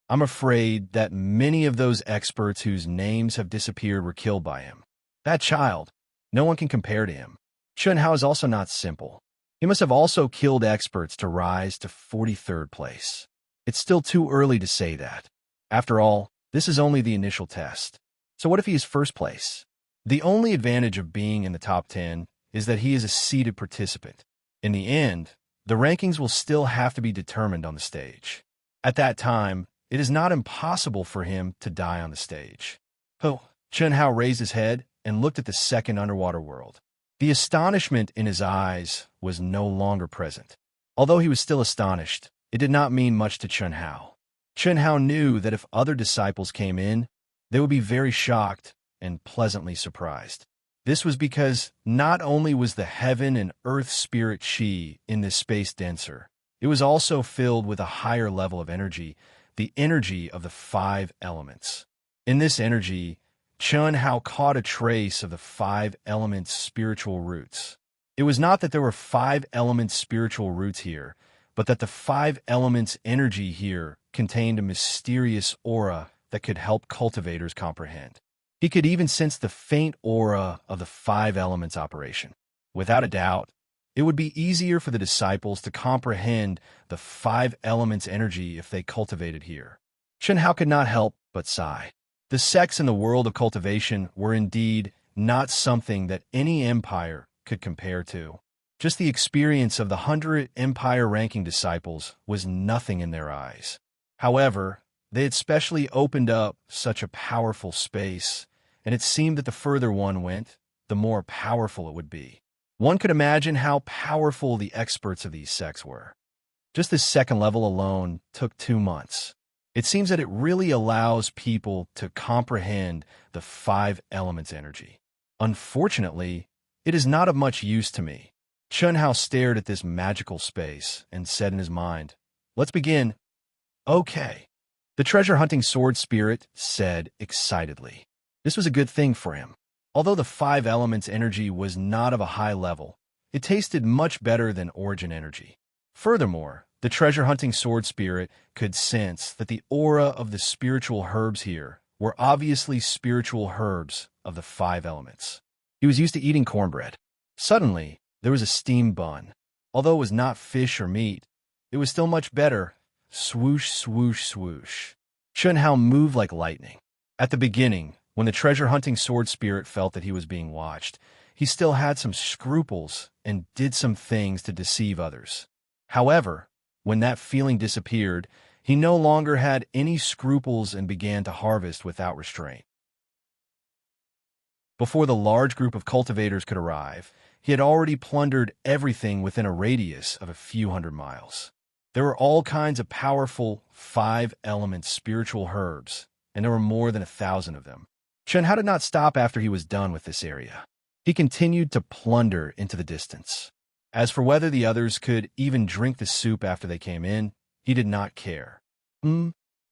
I'm afraid that many of those experts whose names have disappeared were killed by him. That child, no one can compare to him. Chun Hao is also not simple. He must have also killed experts to rise to 43rd place. It's still too early to say that. After all, this is only the initial test. So what if he is 1st place? The only advantage of being in the top 10 is that he is a seeded participant. In the end, the rankings will still have to be determined on the stage. At that time, it is not impossible for him to die on the stage. Oh, Chen Hao raised his head and looked at the second underwater world. The astonishment in his eyes was no longer present. Although he was still astonished, it did not mean much to Chen Hao. Chen Hao knew that if other disciples came in, they would be very shocked and pleasantly surprised. This was because not only was the heaven and earth spirit Qi in this space denser, it was also filled with a higher level of energy, the energy of the 5 elements. In this energy, Chen Hao caught a trace of the 5 elements' spiritual roots. It was not that there were 5 elements' spiritual roots here, but that the 5 elements' energy here contained a mysterious aura that could help cultivators comprehend. He could even sense the faint aura of the 5 elements operation. Without a doubt, it would be easier for the disciples to comprehend the 5 elements' energy if they cultivated here. Chen Hao could not help but sigh. The sects in the world of cultivation were indeed not something that any empire could compare to. Just the experience of the 100 empire-ranking disciples was nothing in their eyes. However, they had specially opened up such a powerful space, and it seemed that the further one went, the more powerful it would be. One could imagine how powerful the experts of these sects were. Just this second level alone took 2 months. It seems that it really allows people to comprehend the 5 elements energy. Unfortunately, it is not of much use to me. Chen Hao stared at this magical space and said in his mind, "Let's begin." "Okay," the treasure-hunting sword spirit said excitedly. This was a good thing for him. Although the 5 elements energy was not of a high level, it tasted much better than origin energy. Furthermore, the treasure-hunting sword spirit could sense that the aura of the spiritual herbs here were obviously spiritual herbs of the 5 elements. He was used to eating cornbread. Suddenly, there was a steamed bun. Although it was not fish or meat, it was still much better. Swoosh, swoosh, swoosh. Chen Hao moved like lightning. At the beginning, when the treasure-hunting sword spirit felt that he was being watched, he still had some scruples and did some things to deceive others. However, when that feeling disappeared, he no longer had any scruples and began to harvest without restraint. Before the large group of cultivators could arrive, he had already plundered everything within a radius of a few hundred miles. There were all kinds of powerful 5-element spiritual herbs, and there were more than 1,000 of them. Chen Hao did not stop after he was done with this area. He continued to plunder into the distance. As for whether the others could even drink the soup after they came in, he did not care.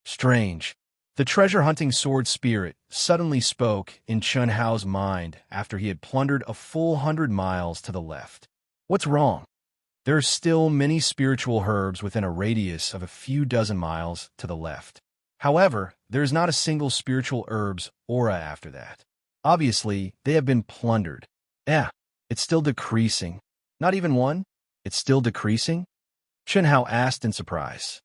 Strange. The treasure-hunting sword spirit suddenly spoke in Chen Hao's mind after he had plundered a full 100 miles to the left. What's wrong? There are still many spiritual herbs within a radius of a few dozen miles to the left. However, there is not a single spiritual herb's aura after that. Obviously, they have been plundered. It's still decreasing. Not even one? It's still decreasing? Chen Hao asked in surprise.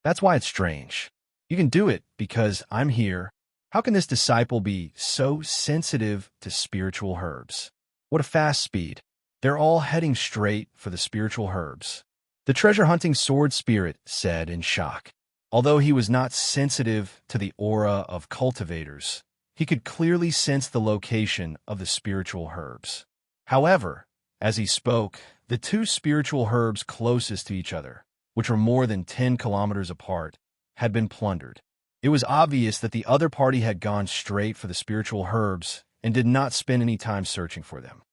That's why it's strange. You can do it because I'm here. How can this disciple be so sensitive to spiritual herbs? What a fast speed. They're all heading straight for the spiritual herbs. The treasure-hunting sword spirit said in shock. Although he was not sensitive to the aura of cultivators, he could clearly sense the location of the spiritual herbs. However, as he spoke, the 2 spiritual herbs closest to each other, which were more than 10 kilometers apart, had been plundered. It was obvious that the other party had gone straight for the spiritual herbs and did not spend any time searching for them.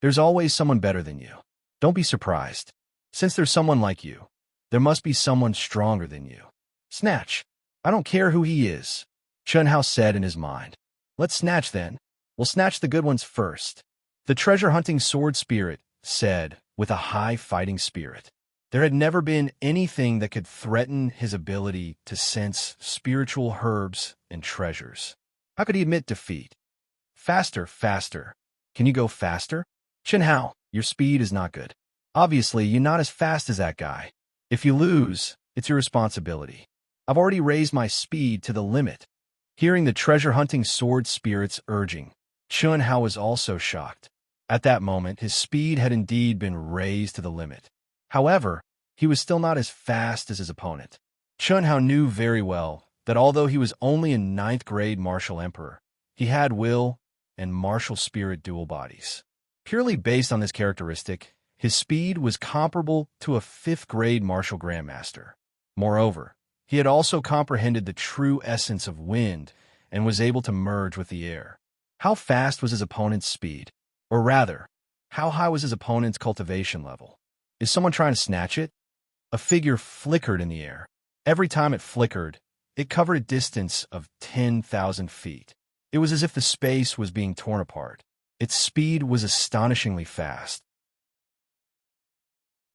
There's always someone better than you. Don't be surprised. Since there's someone like you, there must be someone stronger than you. Snatch. I don't care who he is, Chen Hao said in his mind. Let's snatch then. We'll snatch the good ones first. The treasure-hunting sword spirit said with a high fighting spirit. There had never been anything that could threaten his ability to sense spiritual herbs and treasures. How could he admit defeat? Faster, faster. Can you go faster? Chen Hao, your speed is not good. Obviously, you're not as fast as that guy. If you lose, it's your responsibility. I've already raised my speed to the limit. Hearing the treasure-hunting sword spirit's urging, Chen Hao was also shocked. At that moment, his speed had indeed been raised to the limit. However, he was still not as fast as his opponent. Chun Hao knew very well that although he was only a ninth grade martial emperor, he had will and martial spirit dual bodies. Purely based on this characteristic, his speed was comparable to a fifth grade martial grandmaster. Moreover, he had also comprehended the true essence of wind and was able to merge with the air. How fast was his opponent's speed? Or rather, how high was his opponent's cultivation level? Is someone trying to snatch it? A figure flickered in the air. Every time it flickered, it covered a distance of 10,000 feet. It was as if the space was being torn apart. Its speed was astonishingly fast.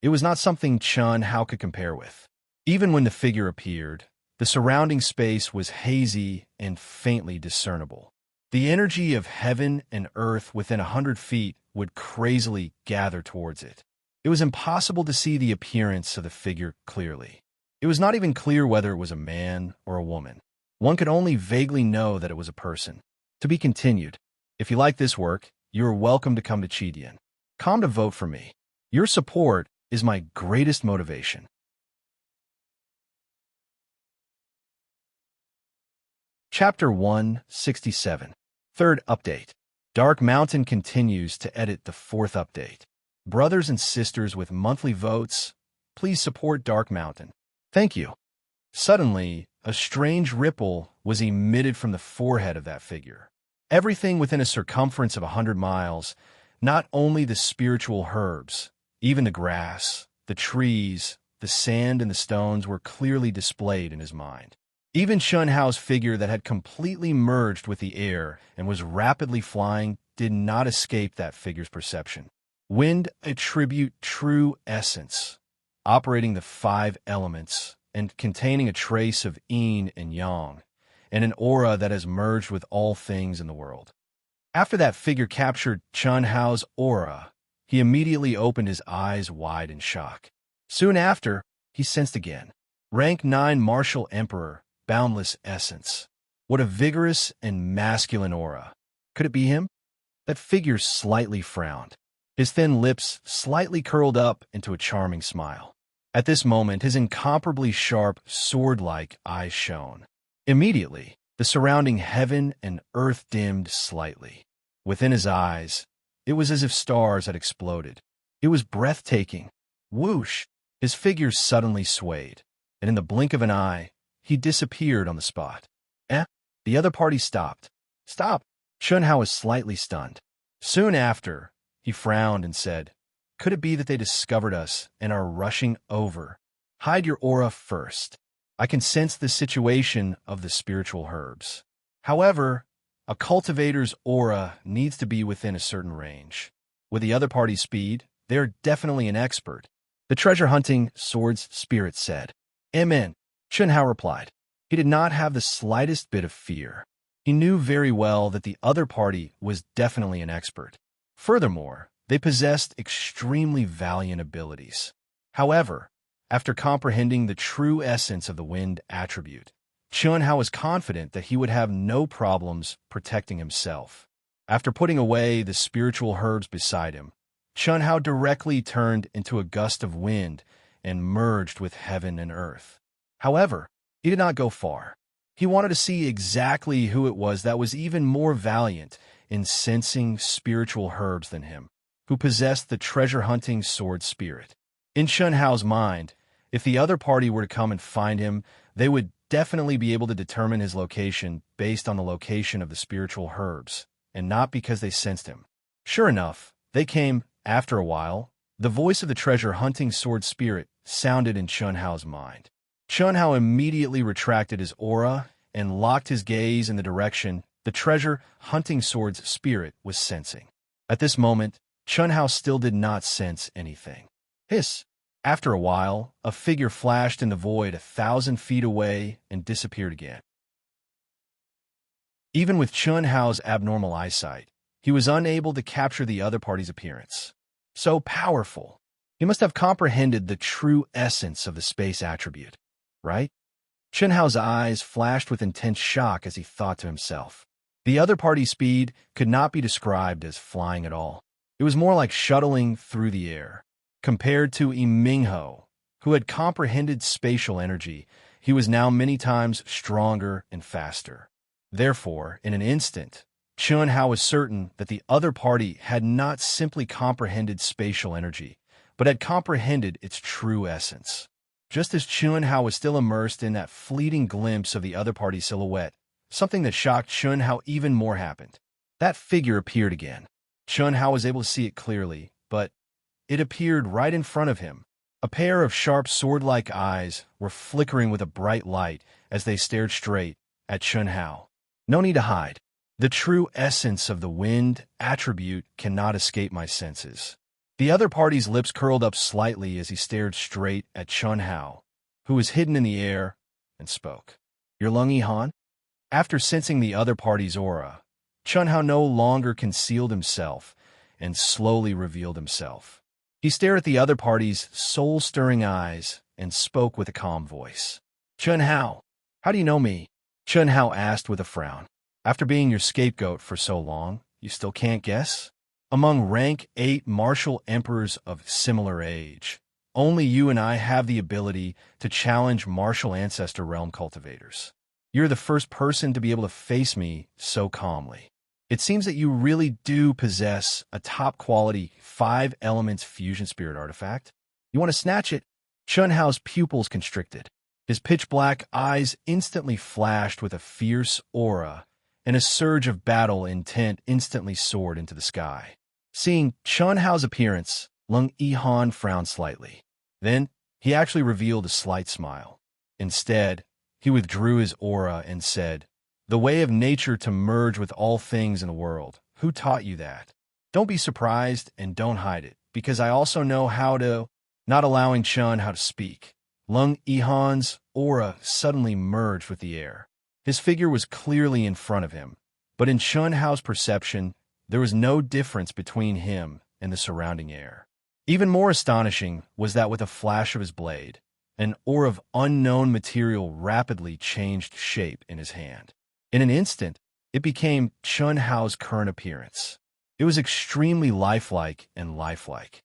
It was not something Chun Hao could compare with. Even when the figure appeared, the surrounding space was hazy and faintly discernible. The energy of heaven and earth within 100 feet would crazily gather towards it. It was impossible to see the appearance of the figure clearly. It was not even clear whether it was a man or a woman. One could only vaguely know that it was a person. To be continued. If you like this work, you are welcome to come to Chidian. Come to vote for me. Your support is my greatest motivation. Chapter 167. Third update. Dark Mountain continues to edit the fourth update. Brothers and sisters with monthly votes, please support Dark Mountain. Thank you. Suddenly, a strange ripple was emitted from the forehead of that figure. Everything within a circumference of 100 miles, not only the spiritual herbs, even the grass, the trees, the sand, and the stones were clearly displayed in his mind. Even Chun Hao's figure that had completely merged with the air and was rapidly flying did not escape that figure's perception. Wind attribute true essence, operating the 5 elements and containing a trace of yin and yang, and an aura that has merged with all things in the world. After that figure captured Chun Hao's aura, he immediately opened his eyes wide in shock. Soon after, he sensed again. Rank 9 Martial Emperor, boundless essence. What a vigorous and masculine aura. Could it be him? That figure slightly frowned. His thin lips slightly curled up into a charming smile. At this moment, his incomparably sharp, sword-like eyes shone. Immediately, the surrounding heaven and earth dimmed slightly. Within his eyes, it was as if stars had exploded. It was breathtaking. Whoosh! His figure suddenly swayed, and in the blink of an eye, he disappeared on the spot. The other party stopped. Stop! Chun Hao was slightly stunned. Soon after, he frowned and said, Could it be that they discovered us and are rushing over? Hide your aura first. I can sense the situation of the spiritual herbs. However, a cultivator's aura needs to be within a certain range. With the other party's speed, they are definitely an expert. The treasure-hunting sword's spirit said. Amen. Chun Hao replied. He did not have the slightest bit of fear. He knew very well that the other party was definitely an expert. Furthermore, they possessed extremely valiant abilities. However, after comprehending the true essence of the wind attribute, Chun Hao was confident that he would have no problems protecting himself. After putting away the spiritual herbs beside him, Chun Hao directly turned into a gust of wind and merged with heaven and earth. However, he did not go far. He wanted to see exactly who it was that was even more valiant in sensing spiritual herbs than him, who possessed the treasure-hunting sword spirit. In Chun Hao's mind, if the other party were to come and find him, they would definitely be able to determine his location based on the location of the spiritual herbs, and not because they sensed him. Sure enough, they came. After a while, the voice of the treasure-hunting sword spirit sounded in Chun Hao's mind. Chun Hao immediately retracted his aura and locked his gaze in the direction the treasure-hunting sword's spirit was sensing. At this moment, Chun Hao still did not sense anything. Hiss! After a while, a figure flashed in the void 1,000 feet away and disappeared again. Even with Chun Hao's abnormal eyesight, he was unable to capture the other party's appearance. So powerful! He must have comprehended the true essence of the space attribute, right? Chun Hao's eyes flashed with intense shock as he thought to himself. The other party's speed could not be described as flying at all. It was more like shuttling through the air. Compared to Mingho, who had comprehended spatial energy he was now many times stronger and faster. Therefore, in an instant, Chun Hao was certain that the other party had not simply comprehended spatial energy, but had comprehended its true essence. Just as Chun Hao was still immersed in that fleeting glimpse of the other party's silhouette, something that shocked Chun Hao even more happened. That figure appeared again. Chun Hao was able to see it clearly, but it appeared right in front of him. A pair of sharp sword-like eyes were flickering with a bright light as they stared straight at Chun Hao. No need to hide. The true essence of the wind attribute cannot escape my senses. The other party's lips curled up slightly as he stared straight at Chun Hao, who was hidden in the air, and spoke. Your Lung Yihan? After sensing the other party's aura, Chun Hao no longer concealed himself and slowly revealed himself. He stared at the other party's soul-stirring eyes and spoke with a calm voice. Chun Hao, how do you know me? Chun Hao asked with a frown. After being your scapegoat for so long, you still can't guess? Among rank 8 martial emperors of similar age, only you and I have the ability to challenge martial ancestor realm cultivators. You're the first person to be able to face me so calmly. It seems that you really do possess a top-quality 5 elements fusion spirit artifact. You want to snatch it? Chun Hao's pupils constricted. His pitch-black eyes instantly flashed with a fierce aura, and a surge of battle intent instantly soared into the sky. Seeing Chun Hao's appearance, Lung Yihan frowned slightly. Then, he actually revealed a slight smile. Instead, he withdrew his aura and said, The way of nature to merge with all things in the world. Who taught you that? Don't be surprised and don't hide it, because I also know how to... Not allowing Chun Hao to speak, Lung Yihan's aura suddenly merged with the air. His figure was clearly in front of him, but in Chun Hao's perception, there was no difference between him and the surrounding air. Even more astonishing was that with a flash of his blade, an aura of unknown material rapidly changed shape in his hand. In an instant, it became Chun Hao's current appearance. It was extremely lifelike and lifelike.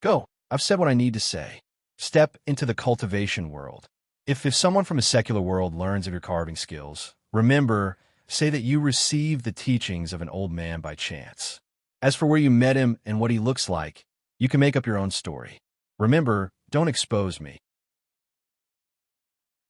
Go, I've said what I need to say. Step into the cultivation world. If someone from a secular world learns of your carving skills, remember, say that you received the teachings of an old man by chance. As for where you met him and what he looks like, you can make up your own story. Remember, don't expose me.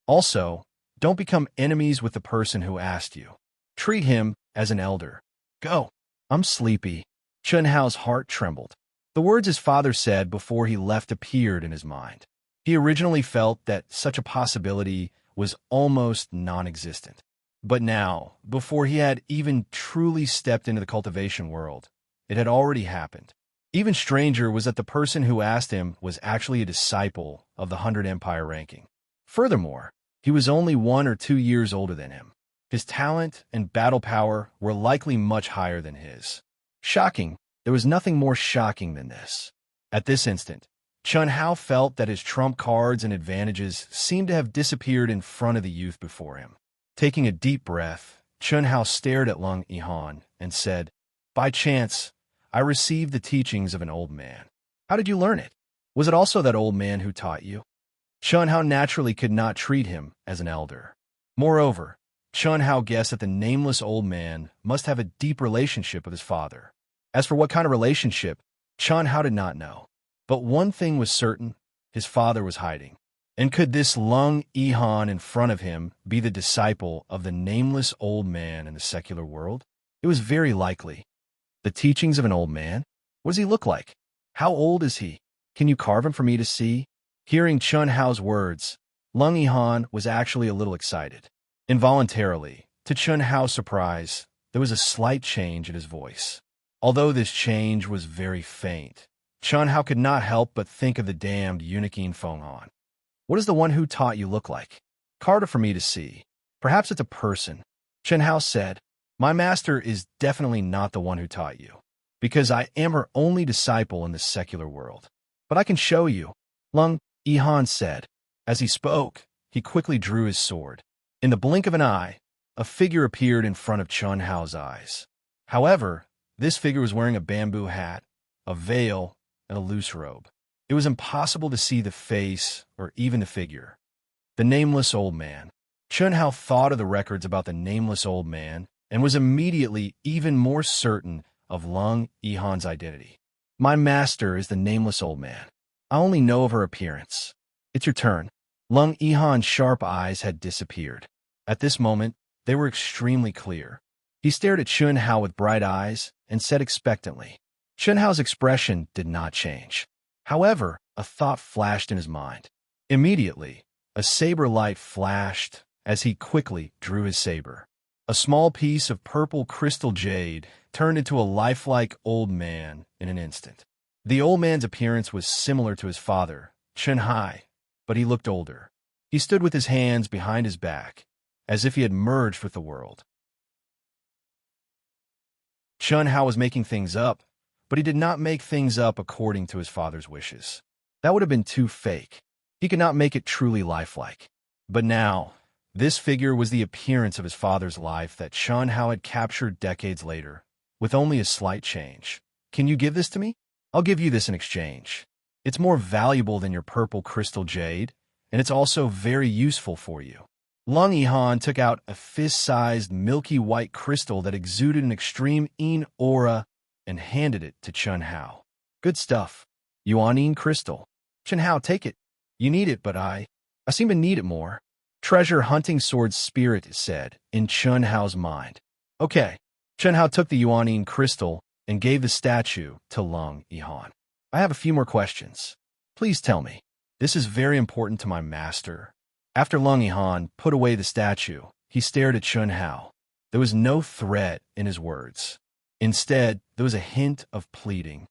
Also, don't become enemies with the person who asked you. Treat him as an elder. Go. I'm sleepy. Chun Hao's heart trembled. The words his father said before he left appeared in his mind. He originally felt that such a possibility was almost non-existent. But now, before he had even truly stepped into the cultivation world, it had already happened. Even stranger was that the person who asked him was actually a disciple of the 100 Empire ranking. Furthermore, he was only 1 or 2 years older than him. His talent and battle power were likely much higher than his. Shocking, there was nothing more shocking than this. At this instant, Chun Hao felt that his trump cards and advantages seemed to have disappeared in front of the youth before him. Taking a deep breath, Chun Hao stared at Lung Yihan and said, By chance, I received the teachings of an old man. How did you learn it? Was it also that old man who taught you? Chun Hao naturally could not treat him as an elder. Moreover, Chun Hao guessed that the nameless old man must have a deep relationship with his father. As for what kind of relationship, Chun Hao did not know. But one thing was certain, his father was hiding. And could this Lung Yihan in front of him be the disciple of the nameless old man in the secular world? It was very likely. The teachings of an old man? What does he look like? How old is he? Can you carve him for me to see? Hearing Chun Hao's words, Lung Yihan was actually a little excited. Involuntarily, to Chun Hao's surprise, there was a slight change in his voice. Although this change was very faint, Chun Hao could not help but think of the damned Uniqin Fenghan. What does the one who taught you look like? Carve it for me to see. Perhaps it's a person. Chun Hao said, My master is definitely not the one who taught you, because I am her only disciple in the secular world. But I can show you, Lung Yihan said. As he spoke, he quickly drew his sword. In the blink of an eye, a figure appeared in front of Chun Hao's eyes. However, this figure was wearing a bamboo hat, a veil, and a loose robe. It was impossible to see the face or even the figure. The Nameless Old Man. Chun Hao thought of the records about the Nameless Old Man and was immediately even more certain of Lung Yihan's identity. My master is the Nameless Old Man. I only know of her appearance. It's your turn. Lung Yihan's sharp eyes had disappeared. At this moment, they were extremely clear. He stared at Chun Hao with bright eyes and said expectantly. Chun Hao's expression did not change. However, a thought flashed in his mind. Immediately, a saber light flashed as he quickly drew his saber. A small piece of purple crystal jade turned into a lifelike old man in an instant. The old man's appearance was similar to his father, Chun Hai, but he looked older. He stood with his hands behind his back, as if he had merged with the world. Chun Hao was making things up, but he did not make things up according to his father's wishes. That would have been too fake. He could not make it truly lifelike. But now, this figure was the appearance of his father's life that Chun Hao had captured decades later, with only a slight change. Can you give this to me? I'll give you this in exchange. It's more valuable than your purple crystal jade, and it's also very useful for you. Lung Yihan took out a fist-sized milky white crystal that exuded an extreme Yin aura and handed it to Chun Hao. Good stuff. Yuan crystal. Chun Hao, take it. You need it, but I seem to need it more. Treasure hunting sword spirit said in Chun Hao's mind. Okay. Chun Hao took the Yuan crystal and gave the statue to Lung Yihan. I have a few more questions. Please tell me. This is very important to my master. After Lung Yihan put away the statue, he stared at Chun Hao. There was no threat in his words. Instead, there was a hint of pleading.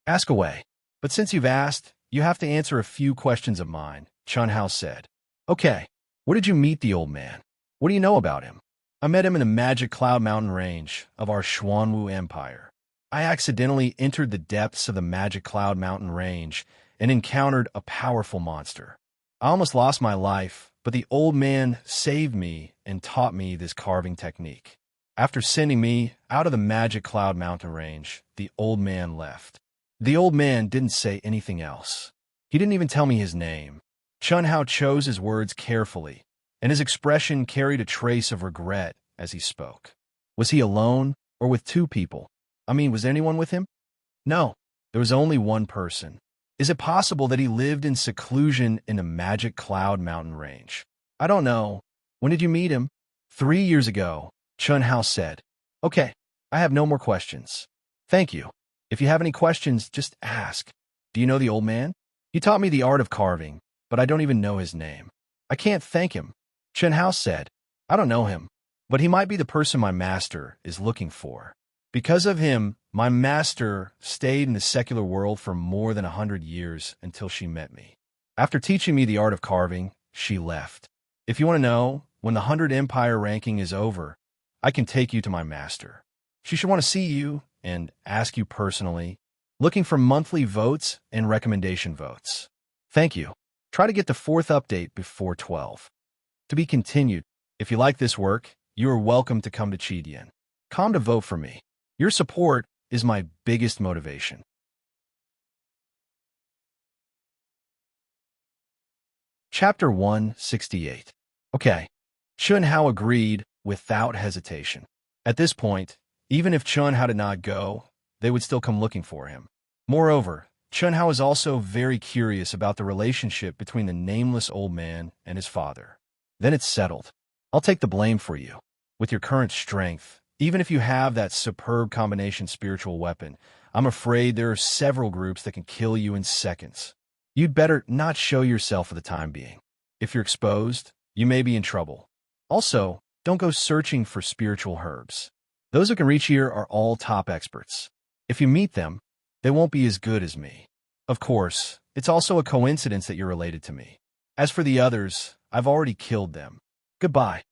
Ask away. But since you've asked, you have to answer a few questions of mine, Chun Hao said. Okay. Where did you meet the old man? What do you know about him? I met him in the Magic Cloud Mountain range of our Xuanwu Empire. I accidentally entered the depths of the Magic Cloud Mountain range and encountered a powerful monster. I almost lost my life, but the old man saved me and taught me this carving technique. After sending me out of the Magic Cloud Mountain range, the old man left. The old man didn't say anything else. He didn't even tell me his name. Chun Hao chose his words carefully, and his expression carried a trace of regret as he spoke. Was he alone or with two people? Was anyone with him? No, there was only one person. Is it possible that he lived in seclusion in the Magic Cloud Mountain range? I don't know. When did you meet him? 3 years ago, Chun Hao said. Okay, I have no more questions. Thank you. If you have any questions, just ask. Do you know the old man? He taught me the art of carving, but I don't even know his name. I can't thank him. Chun Hao said. I don't know him, but he might be the person my master is looking for. Because of him, my master stayed in the secular world for more than 100 years until she met me. After teaching me the art of carving, she left. If you want to know, when the 100 Empire ranking is over, I can take you to my master. She should want to see you and ask you personally, looking for monthly votes and recommendation votes. Thank you. Try to get the 4th update before 12. To be continued. If you like this work, you are welcome to come to Chidian. Come to vote for me. Your support is my biggest motivation. Chapter 168. Okay. Chun Hao agreed without hesitation. At this point, even if Chun Hao did not go, they would still come looking for him. Moreover, Chun Hao is also very curious about the relationship between the nameless old man and his father. Then it's settled. I'll take the blame for you. With your current strength, even if you have that superb combination spiritual weapon, I'm afraid there are several groups that can kill you in seconds. You'd better not show yourself for the time being. If you're exposed, you may be in trouble. Also, don't go searching for spiritual herbs. Those who can reach here are all top experts. If you meet them, they won't be as good as me. Of course, it's also a coincidence that you're related to me. As for the others, I've already killed them. Goodbye.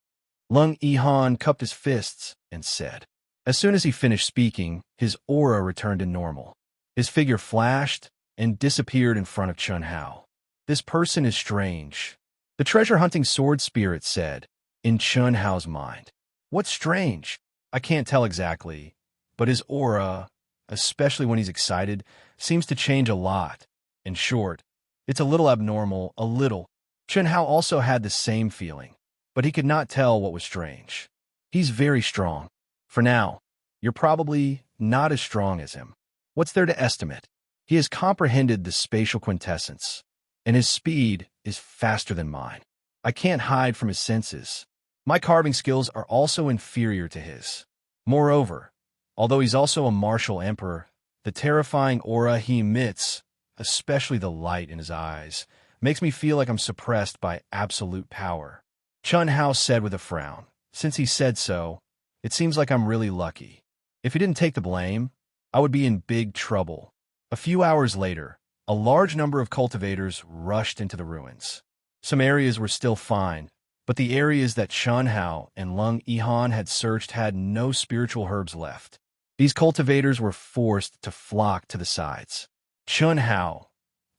Lung Yihan cupped his fists and said. As soon as he finished speaking, his aura returned to normal. His figure flashed and disappeared in front of Chun Hao. This person is strange. The treasure-hunting sword spirit said, in Chun Hao's mind. What's strange? I can't tell exactly, but his aura, especially when he's excited, seems to change a lot. In short, it's a little abnormal, a little. Chun Hao also had the same feeling, but he could not tell what was strange. He's very strong. For now, you're probably not as strong as him. What's there to estimate? He has comprehended the spatial quintessence, and his speed is faster than mine. I can't hide from his senses. My carving skills are also inferior to his. Moreover, although he's also a martial emperor, the terrifying aura he emits, especially the light in his eyes, makes me feel like I'm suppressed by absolute power. Chun Hao said with a frown. Since he said so, it seems like I'm really lucky. If he didn't take the blame, I would be in big trouble. A few hours later, a large number of cultivators rushed into the ruins. Some areas were still fine, but the areas that Chun Hao and Lung Yihan had searched had no spiritual herbs left. These cultivators were forced to flock to the sides. Chun Hao,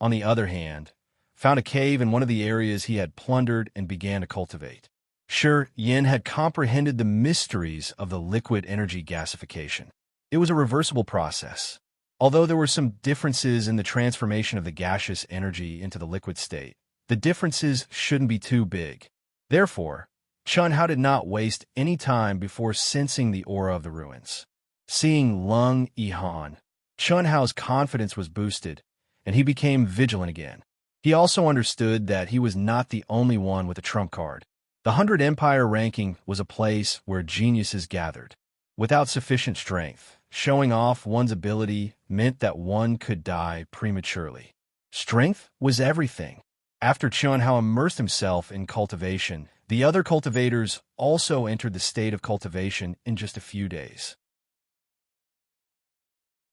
on the other hand, found a cave in one of the areas he had plundered and began to cultivate. Sure, Yin had comprehended the mysteries of the liquid energy gasification. It was a reversible process. Although there were some differences in the transformation of the gaseous energy into the liquid state, the differences shouldn't be too big. Therefore, Chun Hao did not waste any time before sensing the aura of the ruins. Seeing Lung Yihan, Chun Hao's confidence was boosted, and he became vigilant again. He also understood that he was not the only one with a trump card. The 100 Empire ranking was a place where geniuses gathered. Without sufficient strength, showing off one's ability meant that one could die prematurely. Strength was everything. After Chun Hao immersed himself in cultivation, the other cultivators also entered the state of cultivation in just a few days.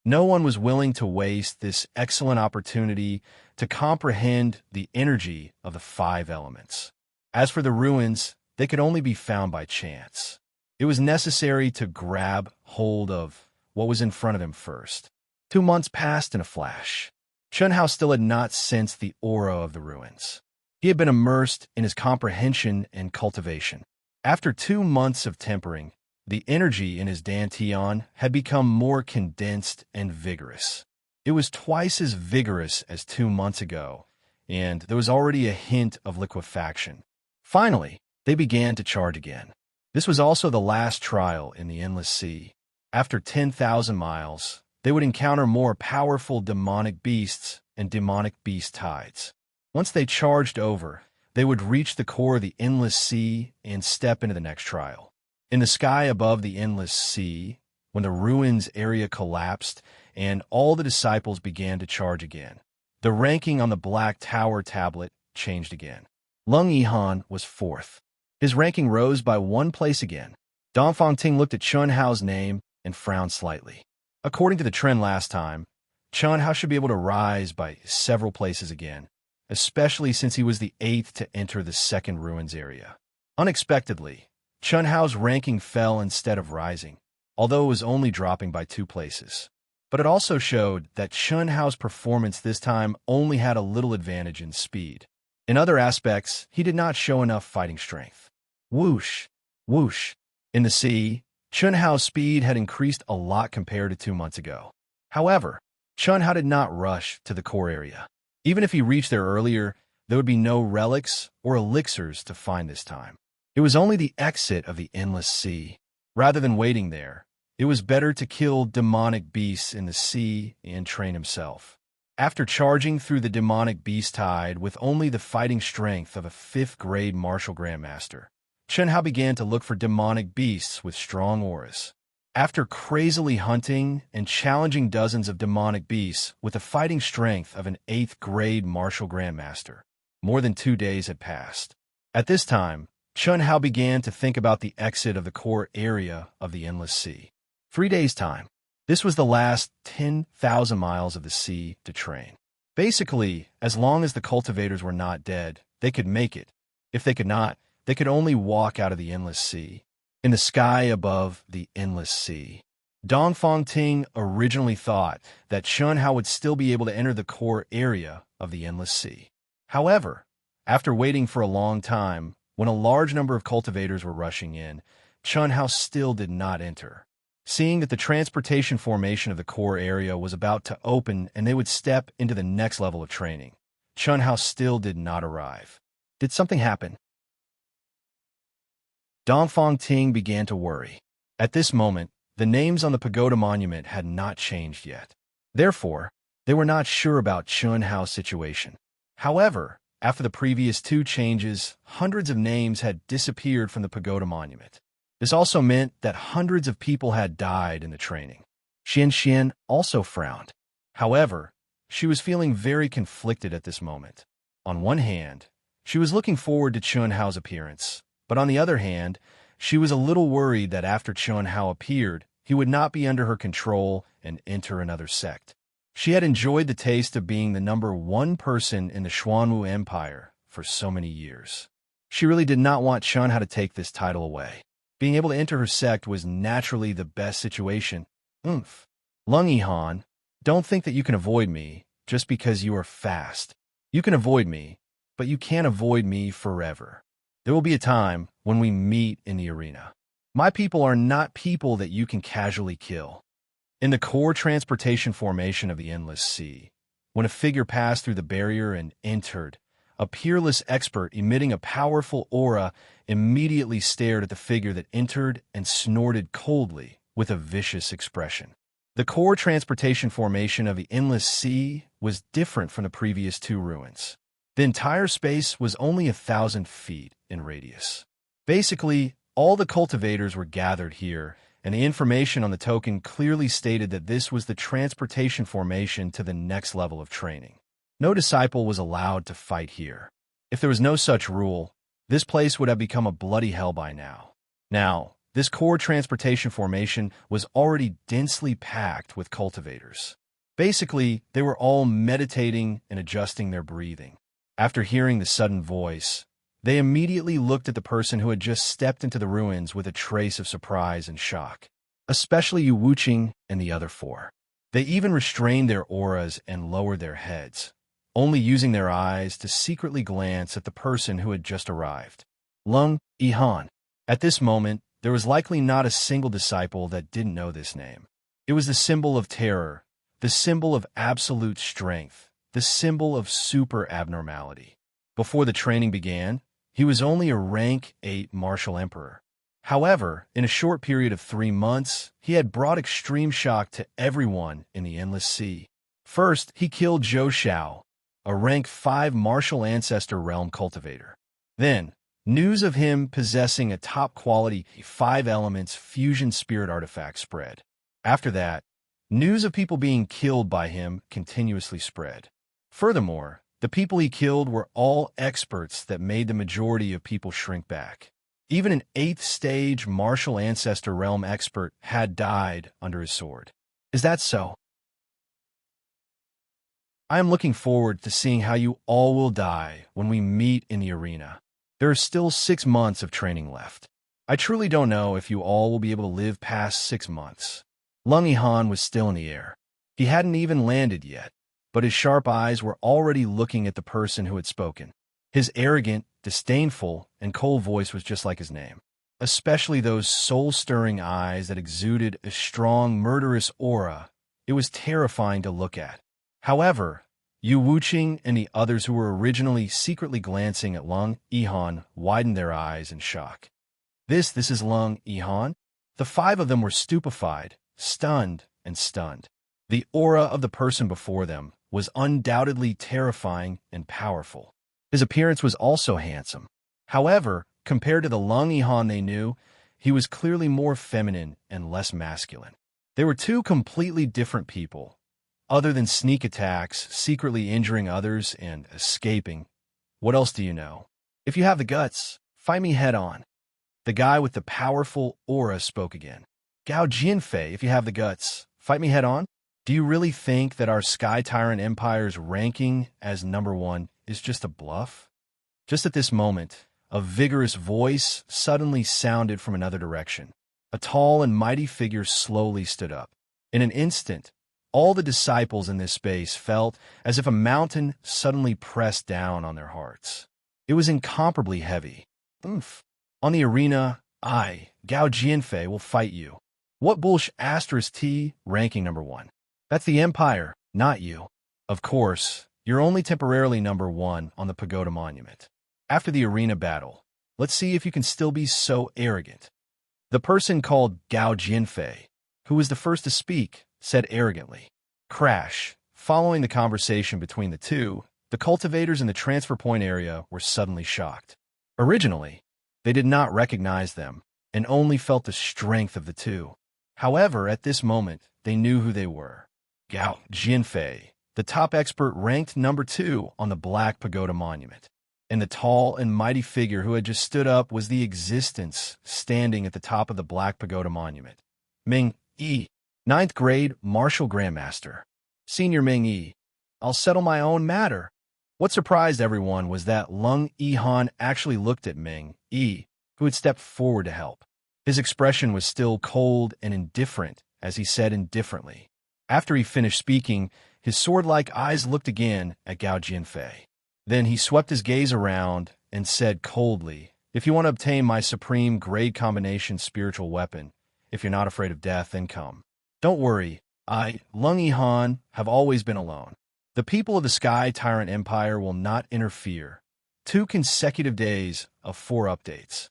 No one was willing to waste this excellent opportunity to comprehend the energy of the 5 elements. As for the ruins, they could only be found by chance. It was necessary to grab hold of what was in front of him first. 2 months passed in a flash. Chun Hao still had not sensed the aura of the ruins. He had been immersed in his comprehension and cultivation. After 2 months of tempering, the energy in his dantian had become more condensed and vigorous. It was twice as vigorous as 2 months ago, and there was already a hint of liquefaction. Finally, they began to charge again. This was also the last trial in the Endless Sea. After 10,000 miles, they would encounter more powerful demonic beasts and demonic beast tides. Once they charged over, they would reach the core of the Endless Sea and step into the next trial. In the sky above the Endless Sea, when the ruins area collapsed and all the disciples began to charge again, the ranking on the Black Tower tablet changed again. Lung Yihan was 4th. His ranking rose by 1 place again. Dongfang Ting looked at Chun Hao's name and frowned slightly. According to the trend last time, Chun Hao should be able to rise by several places again, especially since he was the 8th to enter the 2nd ruins area. Unexpectedly, Chun Hao's ranking fell instead of rising, although it was only dropping by 2 places. But it also showed that Chun Hao's performance this time only had a little advantage in speed. In other aspects, he did not show enough fighting strength. Whoosh, whoosh. In the sea, Chun Hao's speed had increased a lot compared to 2 months ago. However, Chun Hao did not rush to the core area. Even if he reached there earlier, there would be no relics or elixirs to find this time. It was only the exit of the Endless Sea. Rather than waiting there, it was better to kill demonic beasts in the sea and train himself. After charging through the demonic beast tide with only the fighting strength of a 5th-grade martial grandmaster, Chun Hao began to look for demonic beasts with strong auras. After crazily hunting and challenging dozens of demonic beasts with the fighting strength of an 8th-grade martial grandmaster, more than 2 days had passed. At this time, Chun Hao began to think about the exit of the core area of the Endless Sea. 3 days' time. This was the last 10,000 miles of the sea to train. Basically, as long as the cultivators were not dead, they could make it. If they could not, they could only walk out of the Endless Sea. In the sky above the Endless Sea, Dongfang Ting originally thought that Chun Hao would still be able to enter the core area of the Endless Sea. However, after waiting for a long time, when a large number of cultivators were rushing in, Chun Hao still did not enter. Seeing that the transportation formation of the core area was about to open and they would step into the next level of training, Chun Hao still did not arrive. Did something happen? Dongfang Ting began to worry. At this moment, the names on the pagoda monument had not changed yet. Therefore, they were not sure about Chun Hao's situation. However, after the previous 2 changes, hundreds of names had disappeared from the pagoda monument. This also meant that hundreds of people had died in the training. Xian Xian also frowned. However, she was feeling very conflicted at this moment. On one hand, she was looking forward to Chun Hao's appearance, but on the other hand, she was a little worried that after Chun Hao appeared, he would not be under her control and enter another sect. She had enjoyed the taste of being the #1 person in the Xuanwu Empire for so many years. She really did not want Chun Hao to take this title away. Being able to enter her sect was naturally the best situation. Lung Yihan, don't think that you can avoid me just because you are fast. You can avoid me, but you can't avoid me forever. There will be a time when we meet in the arena. My people are not people that you can casually kill. In the core transportation formation of the Endless Sea, when a figure passed through the barrier and entered, a peerless expert emitting a powerful aura immediately stared at the figure that entered and snorted coldly with a vicious expression. The core transportation formation of the Endless Sea was different from the previous 2 ruins. The entire space was only 1,000 feet in radius. Basically, all the cultivators were gathered here, and the information on the token clearly stated that this was the transportation formation to the next level of training. No disciple was allowed to fight here. If there was no such rule, this place would have become a bloody hell by now. Now, this core transportation formation was already densely packed with cultivators. Basically, they were all meditating and adjusting their breathing. After hearing the sudden voice, they immediately looked at the person who had just stepped into the ruins with a trace of surprise and shock, especially Yu Wuqing and the other 4. They even restrained their auras and lowered their heads, only using their eyes to secretly glance at the person who had just arrived. Lung Yihan. At this moment, there was likely not a single disciple that didn't know this name. It was the symbol of terror, the symbol of absolute strength, the symbol of super abnormality. Before the training began, he was only a rank 8 martial emperor. However, in a short period of 3 months, he had brought extreme shock to everyone in the Endless Sea. First, he killed Zhou Xiao, a rank 5 martial ancestor realm cultivator. Then, news of him possessing a top-quality 5 elements fusion spirit artifact spread. After that, news of people being killed by him continuously spread. Furthermore, the people he killed were all experts that made the majority of people shrink back. Even an 8th stage martial ancestor realm expert had died under his sword. Is that so? I am looking forward to seeing how you all will die when we meet in the arena. There are still 6 months of training left. I truly don't know if you all will be able to live past 6 months. Lung Yihan was still in the air. He hadn't even landed yet, but his sharp eyes were already looking at the person who had spoken. His arrogant, disdainful, and cold voice was just like his name, especially those soul-stirring eyes that exuded a strong, murderous aura. It was terrifying to look at. However, Yu Wuqing and the others who were originally secretly glancing at Lung Yihan widened their eyes in shock. This is Lung Yihan? The 5 of them were stupefied, stunned, and stunned. The aura of the person before them was undoubtedly terrifying and powerful. His appearance was also handsome. However, compared to the Lung Yihan they knew, he was clearly more feminine and less masculine. They were 2 completely different people. Other than sneak attacks, secretly injuring others, and escaping, what else do you know? If you have the guts, fight me head-on. The guy with the powerful aura spoke again. Gao Jianfei, if you have the guts, fight me head-on? Do you really think that our Sky Tyrant Empire's ranking as #1 is just a bluff? Just at this moment, a vigorous voice suddenly sounded from another direction. A tall and mighty figure slowly stood up. In an instant, all the disciples in this space felt as if a mountain suddenly pressed down on their hearts. It was incomparably heavy. On the arena, I, Gao Jianfei, will fight you. What bullsh *T, ranking #1. That's the Empire, not you. Of course, you're only temporarily #1 on the Pagoda Monument. After the arena battle, let's see if you can still be so arrogant. The person called Gao Jianfei, who was the first to speak, said arrogantly. Crash. Following the conversation between the two, the cultivators in the transfer point area were suddenly shocked. Originally, they did not recognize them and only felt the strength of the two. However, at this moment, they knew who they were. Gao Jianfei, the top expert ranked number 2 on the Black Pagoda Monument. And the tall and mighty figure who had just stood up was the existence standing at the top of the Black Pagoda Monument. Ming Yi, 9th grade martial grandmaster. Senior Ming Yi, I'll settle my own matter. What surprised everyone was that Lung Yihan actually looked at Ming Yi, who had stepped forward to help. His expression was still cold and indifferent, as he said indifferently. After he finished speaking, his sword-like eyes looked again at Gao Jianfei. Then he swept his gaze around and said coldly, if you want to obtain my supreme grade combination spiritual weapon, if you're not afraid of death, then come. Don't worry, I, Lung Yihan, have always been alone. The people of the Sky Tyrant Empire will not interfere. 2 consecutive days of 4 updates.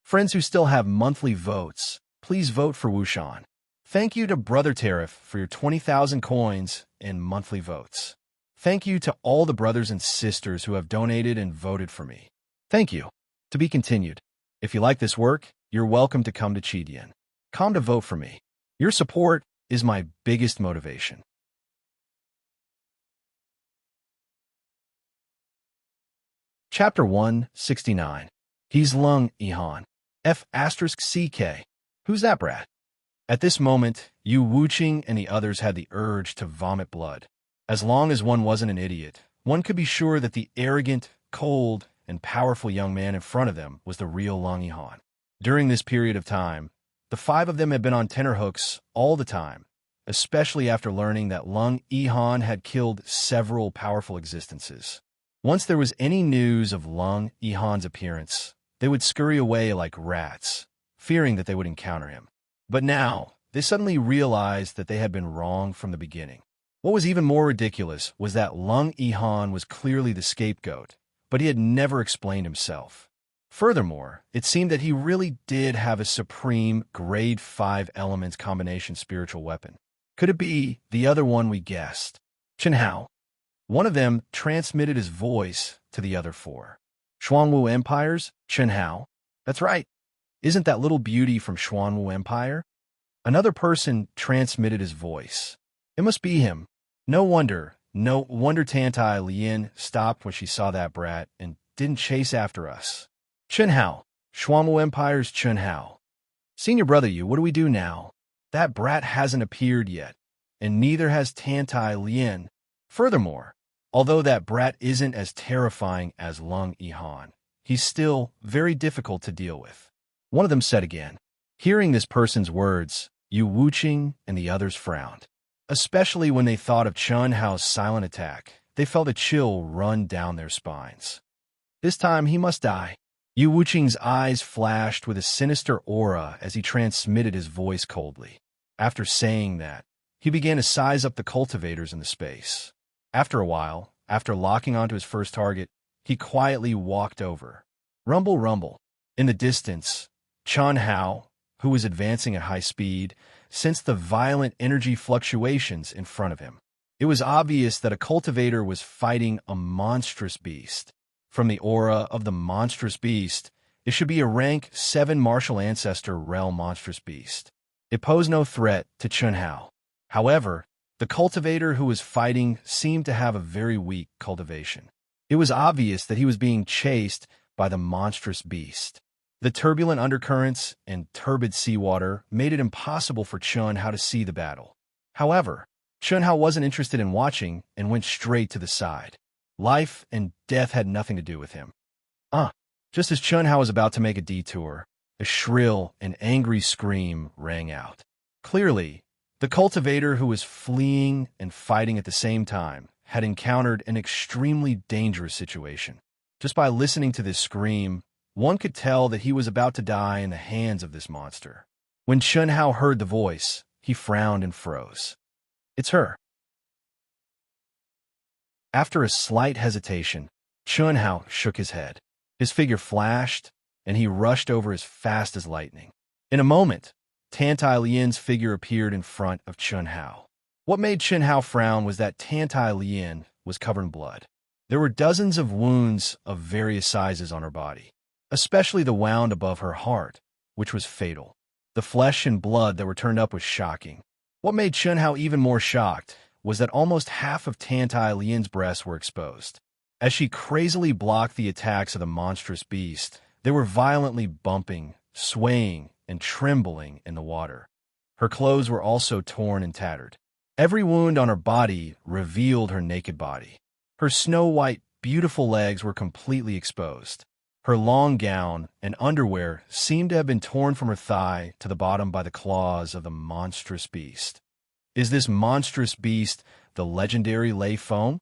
Friends who still have monthly votes, please vote for Wushan. Thank you to Brother Tariff for your 20,000 coins and monthly votes. Thank you to all the brothers and sisters who have donated and voted for me. Thank you. To be continued. If you like this work, you're welcome to come to Chidian. Come to vote for me. Your support is my biggest motivation. Chapter 169. He's Lung Yihan. F***CK. Who's that brat? At this moment, Yu Wuqing and the others had the urge to vomit blood. As long as one wasn't an idiot, one could be sure that the arrogant, cold, and powerful young man in front of them was the real Lung Yihan. During this period of time, the 5 of them had been on tenterhooks all the time, especially after learning that Lung Yihan had killed several powerful existences. Once there was any news of Lung Yihan's appearance, they would scurry away like rats, fearing that they would encounter him. But now, they suddenly realized that they had been wrong from the beginning. What was even more ridiculous was that Lung Yihan was clearly the scapegoat, but he had never explained himself. Furthermore, it seemed that he really did have a supreme grade 5 elements combination spiritual weapon. Could it be the other one we guessed? Chen Hao. One of them transmitted his voice to the other 4. Xuanwu Empire's Chen Hao. That's right. Isn't that little beauty from Xuanwu Empire? Another person transmitted his voice. It must be him. No wonder Tantai Lian stopped when she saw that brat and didn't chase after us. Chen Hao, Xuanwu Empire's Chen Hao. Senior brother Yu, what do we do now? That brat hasn't appeared yet, and neither has Tantai Lian. Furthermore, although that brat isn't as terrifying as Lung Yihan, he's still very difficult to deal with. One of them said again. Hearing this person's words, Yu Wuqing and the others frowned. Especially when they thought of Chen Hao's silent attack, they felt a chill run down their spines. This time he must die. Yu Wuqing's eyes flashed with a sinister aura as he transmitted his voice coldly. After saying that, he began to size up the cultivators in the space. After a while, after locking onto his first target, he quietly walked over. Rumble, rumble. In the distance, Chen Hao, who was advancing at high speed, sensed the violent energy fluctuations in front of him. It was obvious that a cultivator was fighting a monstrous beast. From the aura of the monstrous beast, it should be a rank 7 martial ancestor realm monstrous beast. It posed no threat to Chen Hao. However, the cultivator who was fighting seemed to have a very weak cultivation. It was obvious that he was being chased by the monstrous beast. The turbulent undercurrents and turbid seawater made it impossible for Chen Hao to see the battle. However, Chen Hao wasn't interested in watching and went straight to the side. Life and death had nothing to do with him. Just as Chen Hao was about to make a detour, a shrill and angry scream rang out. Clearly, the cultivator who was fleeing and fighting at the same time had encountered an extremely dangerous situation. Just by listening to this scream, one could tell that he was about to die in the hands of this monster. When Chen Hao heard the voice, he frowned and froze. It's her. After a slight hesitation, Chun Hao shook his head. His figure flashed, and he rushed over as fast as lightning. In a moment, Tantai Lian's figure appeared in front of Chun Hao. What made Chun Hao frown was that Tantai Lian was covered in blood. There were dozens of wounds of various sizes on her body, especially the wound above her heart, which was fatal. The flesh and blood that were turned up was shocking. What made Chun Hao even more shocked was that almost half of Tantai Lian's breasts were exposed. As she crazily blocked the attacks of the monstrous beast, they were violently bumping, swaying, and trembling in the water. Her clothes were also torn and tattered. Every wound on her body revealed her naked body. Her snow-white, beautiful legs were completely exposed. Her long gown and underwear seemed to have been torn from her thigh to the bottom by the claws of the monstrous beast. Is this monstrous beast the legendary Lei Foam?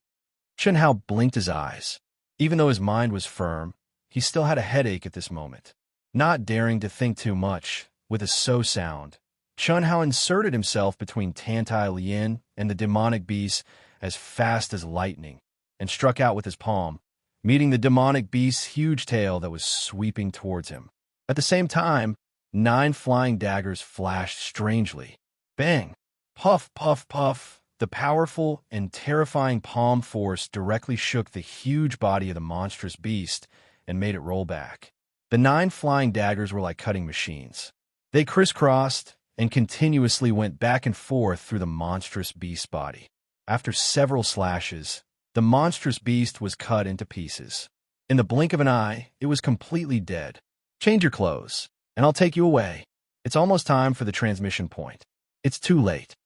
Chun Hao blinked his eyes. Even though his mind was firm, he still had a headache at this moment. Not daring to think too much, with a so sound, Chun Hao inserted himself between Tantai Lian and the demonic beast as fast as lightning, and struck out with his palm, meeting the demonic beast's huge tail that was sweeping towards him. At the same time, 9 flying daggers flashed strangely. Bang! Puff, puff, puff! The powerful and terrifying palm force directly shook the huge body of the monstrous beast and made it roll back. The 9 flying daggers were like cutting machines. They crisscrossed and continuously went back and forth through the monstrous beast's body. After several slashes, the monstrous beast was cut into pieces. In the blink of an eye, it was completely dead. Change your clothes, and I'll take you away. It's almost time for the transmission point. It's too late.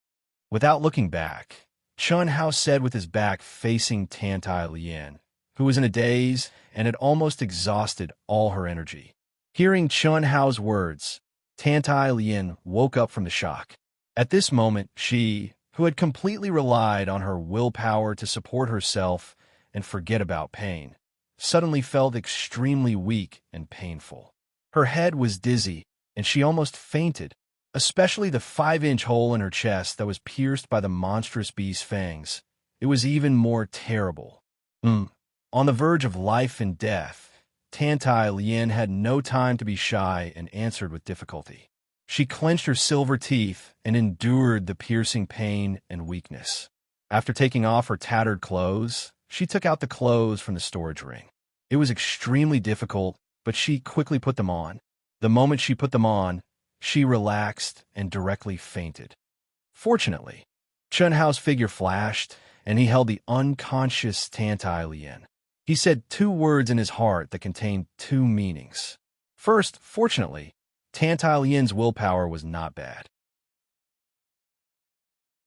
Without looking back, Chun Hao said with his back facing Tantai Lian, who was in a daze and had almost exhausted all her energy. Hearing Chun Hao's words, Tantai Lian woke up from the shock. At this moment, she, who had completely relied on her willpower to support herself and forget about pain, suddenly felt extremely weak and painful. Her head was dizzy, and she almost fainted, especially the 5-inch hole in her chest that was pierced by the monstrous beast's fangs. It was even more terrible. On the verge of life and death, Tantai Lian had no time to be shy and answered with difficulty. She clenched her silver teeth and endured the piercing pain and weakness. After taking off her tattered clothes, she took out the clothes from the storage ring. It was extremely difficult, but she quickly put them on. The moment she put them on, she relaxed and directly fainted. Fortunately, Chun Hao's figure flashed, and he held the unconscious Tantai Lian. He said 2 words in his heart that contained 2 meanings. First, fortunately, Tantai Lian's willpower was not bad.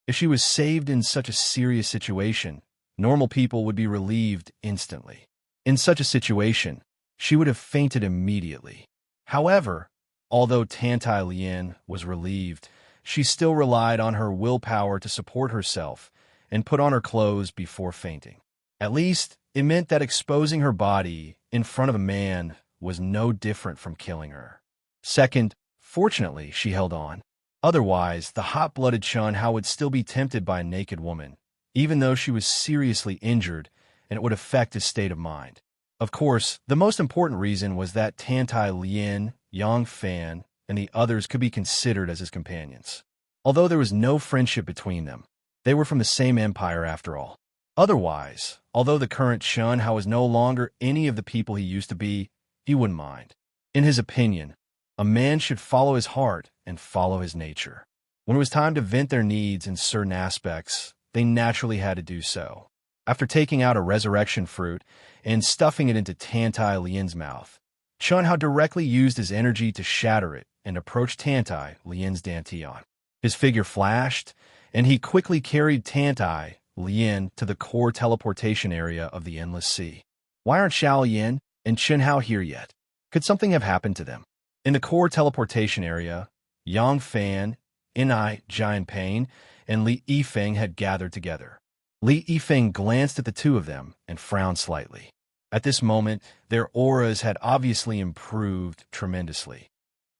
If she was saved in such a serious situation, normal people would be relieved instantly. In such a situation, she would have fainted immediately. However, although Tantai Lian was relieved, she still relied on her willpower to support herself and put on her clothes before fainting. At least, it meant that exposing her body in front of a man was no different from killing her. Second, fortunately, she held on. Otherwise, the hot-blooded Chun Hao would still be tempted by a naked woman, even though she was seriously injured, and it would affect his state of mind. Of course, the most important reason was that Tantai Lian, Yang Fan, and the others could be considered as his companions. Although there was no friendship between them, they were from the same empire after all. Otherwise, although the current Chun Hao was no longer any of the people he used to be, he wouldn't mind. In his opinion, a man should follow his heart and follow his nature. When it was time to vent their needs in certain aspects, they naturally had to do so. After taking out a resurrection fruit and stuffing it into Tantai Lian's mouth, Chun Hao directly used his energy to shatter it and approached Tantai Lian's dantian. His figure flashed, and he quickly carried Tantai Lian to the core teleportation area of the Endless Sea. Why aren't Xiao Yan and Chun Hao here yet? Could something have happened to them? In the core teleportation area, Yang Fan, Inai Giant Pain, and Li Yifeng had gathered together. Li Yifeng glanced at the 2 of them and frowned slightly. At this moment, their auras had obviously improved tremendously.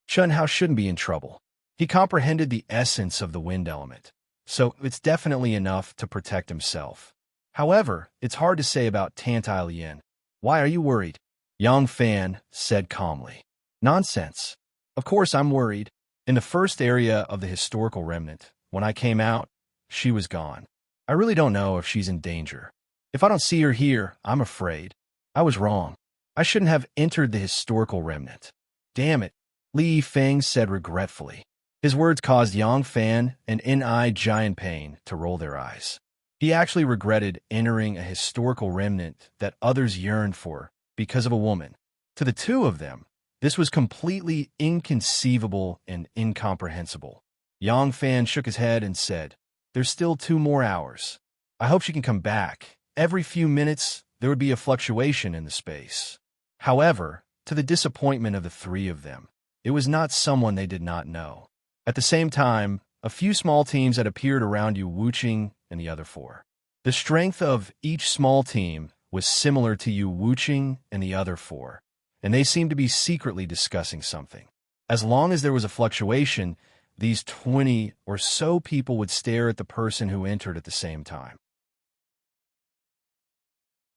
Chun Hao shouldn't be in trouble. He comprehended the essence of the wind element, so it's definitely enough to protect himself. However, it's hard to say about Tantai Lian. Why are you worried? Yang Fan said calmly. Nonsense. Of course I'm worried. In the first area of the historical remnant, when I came out, she was gone. I really don't know if she's in danger. If I don't see her here, I'm afraid. I was wrong. I shouldn't have entered the historical remnant. Damn it, Li Yifeng said regretfully. His words caused Yang Fan and Ni Giant Pain to roll their eyes. He actually regretted entering a historical remnant that others yearned for because of a woman. To the two of them, this was completely inconceivable and incomprehensible. Yang Fan shook his head and said, "There's still 2 more hours. I hope she can come back. Every few minutes, there would be a fluctuation in the space." However, to the disappointment of the 3 of them, it was not someone they did not know. At the same time, a few small teams had appeared around Yu Wuqing and the other 4. The strength of each small team was similar to Yu Wuqing and the other 4, and they seemed to be secretly discussing something. As long as there was a fluctuation, these 20 or so people would stare at the person who entered at the same time.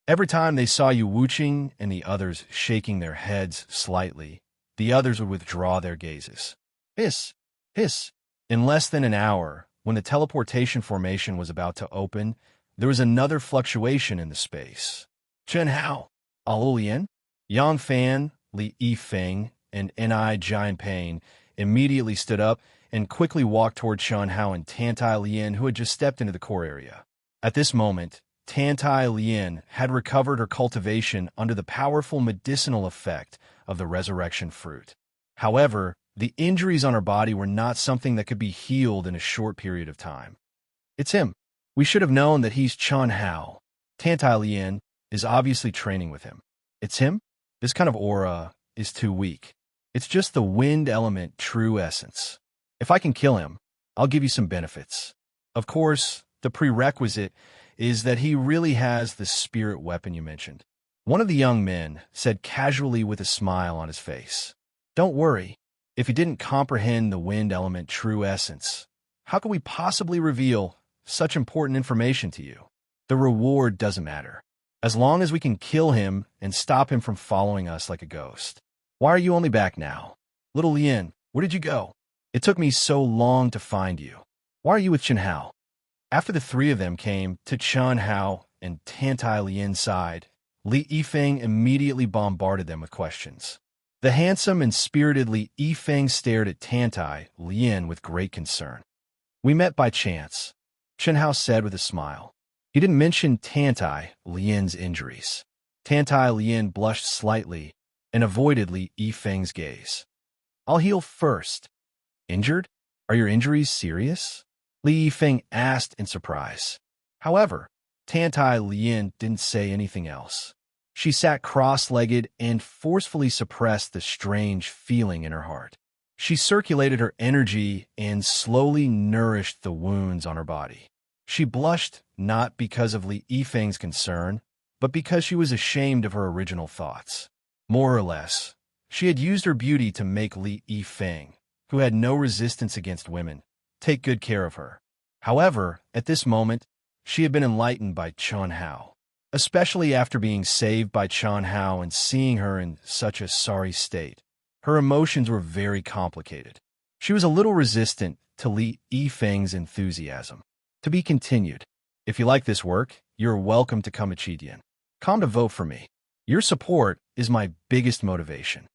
Every time they saw Yu Wuqing and the others shaking their heads slightly, the others would withdraw their gazes. Hiss! Hiss! In less than an hour, when the teleportation formation was about to open, there was another fluctuation in the space. Chen Hao, Alulian, Yang Fan, Li Yifeng, and Ni Giant Pain immediately stood up and quickly walked toward Chen Hao and Tantai Lien, who had just stepped into the core area. At this moment, Tantai Lien had recovered her cultivation under the powerful medicinal effect of the resurrection fruit. However, the injuries on her body were not something that could be healed in a short period of time. It's him. We should have known that he's Chen Hao. Tantai Lien is obviously training with him. It's him? This kind of aura is too weak. It's just the wind element true essence. If I can kill him, I'll give you some benefits. Of course, the prerequisite is that he really has the spirit weapon you mentioned. One of the young men said casually with a smile on his face. Don't worry. If you didn't comprehend the wind element true essence, how could we possibly reveal such important information to you? The reward doesn't matter, as long as we can kill him and stop him from following us like a ghost. Why are you only back now? Little Lien, where did you go? It took me so long to find you. Why are you with Chen Hao? After the 3 of them came to Chen Hao and Tantai Lien's side, Li Yifeng immediately bombarded them with questions. The handsome and spirited Li Yifeng stared at Tantai Lien with great concern. We met by chance, Chen Hao said with a smile. He didn't mention Tantai Lien's injuries. Tantai Lien blushed slightly and avoided Li Yifeng's gaze. I'll heal first. Injured? Are your injuries serious? Li Yifeng asked in surprise. However, Tantai Lien didn't say anything else. She sat cross-legged and forcefully suppressed the strange feeling in her heart. She circulated her energy and slowly nourished the wounds on her body. She blushed not because of Li Yifeng's concern, but because she was ashamed of her original thoughts. More or less, she had used her beauty to make Li Yifeng, who had no resistance against women, take good care of her. However, at this moment, she had been enlightened by Chen Hao. Especially after being saved by Chen Hao and seeing her in such a sorry state, her emotions were very complicated. She was a little resistant to Li Yifeng's enthusiasm. To be continued. If you like this work, you're welcome to come to Chidian. Come to vote for me. Your support is my biggest motivation.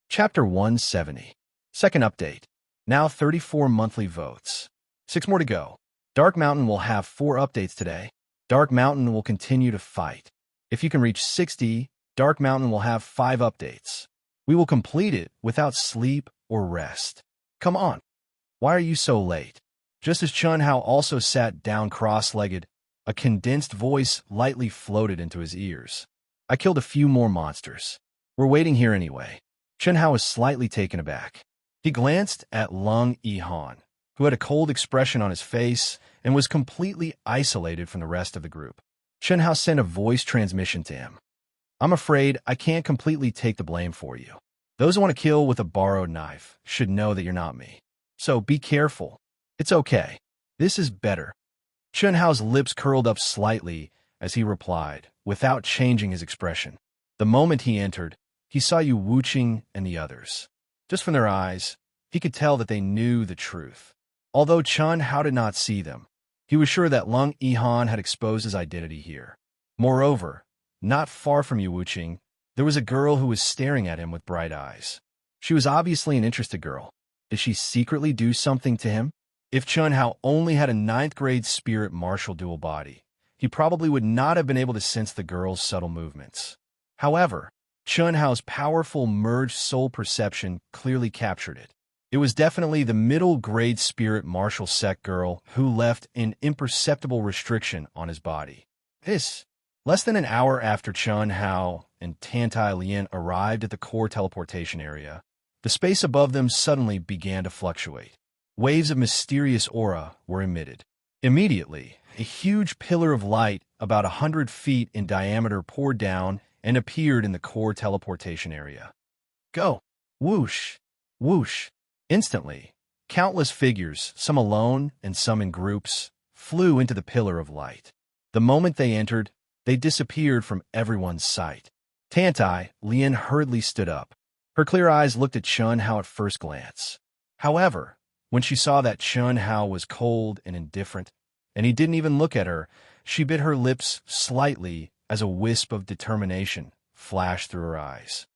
Chapter 170. Second update. Now 34 monthly votes. 6 more to go. Dark Mountain will have 4 updates today. Dark Mountain will continue to fight. If you can reach 60, Dark Mountain will have 5 updates. We will complete it without sleep or rest. Come on. Why are you so late? Just as Chen Hao also sat down cross-legged, a condensed voice lightly floated into his ears. I killed a few more monsters. We're waiting here anyway. Chen Hao was slightly taken aback. He glanced at Lung Yihan, who had a cold expression on his face and was completely isolated from the rest of the group. Chen Hao sent a voice transmission to him. I'm afraid I can't completely take the blame for you. Those who want to kill with a borrowed knife should know that you're not me. So be careful. It's okay. This is better. Chun Hao's lips curled up slightly as he replied, without changing his expression. The moment he entered, he saw Yu Wuqing and the others. Just from their eyes, he could tell that they knew the truth. Although Chun Hao did not see them, he was sure that Lung Yihan had exposed his identity here. Moreover, not far from Yu Wuqing, there was a girl who was staring at him with bright eyes. She was obviously an interested girl. Did she secretly do something to him? If Chun Hao only had a 9th-grade spirit martial dual body, he probably would not have been able to sense the girl's subtle movements. However, Chun Hao's powerful merged soul perception clearly captured it. It was definitely the middle-grade spirit martial sect girl who left an imperceptible restriction on his body. Less than an hour after Chun Hao and Tantai Lien arrived at the core teleportation area, the space above them suddenly began to fluctuate. Waves of mysterious aura were emitted. Immediately, a huge pillar of light about 100 feet in diameter poured down and appeared in the core teleportation area. Go! Whoosh! Whoosh! Instantly, countless figures, some alone and some in groups, flew into the pillar of light. The moment they entered, they disappeared from everyone's sight. Tantai Lien hurriedly stood up. Her clear eyes looked at Chun Hao at first glance. However, when she saw that Chun Hao was cold and indifferent, and he didn't even look at her, she bit her lips slightly as a wisp of determination flashed through her eyes.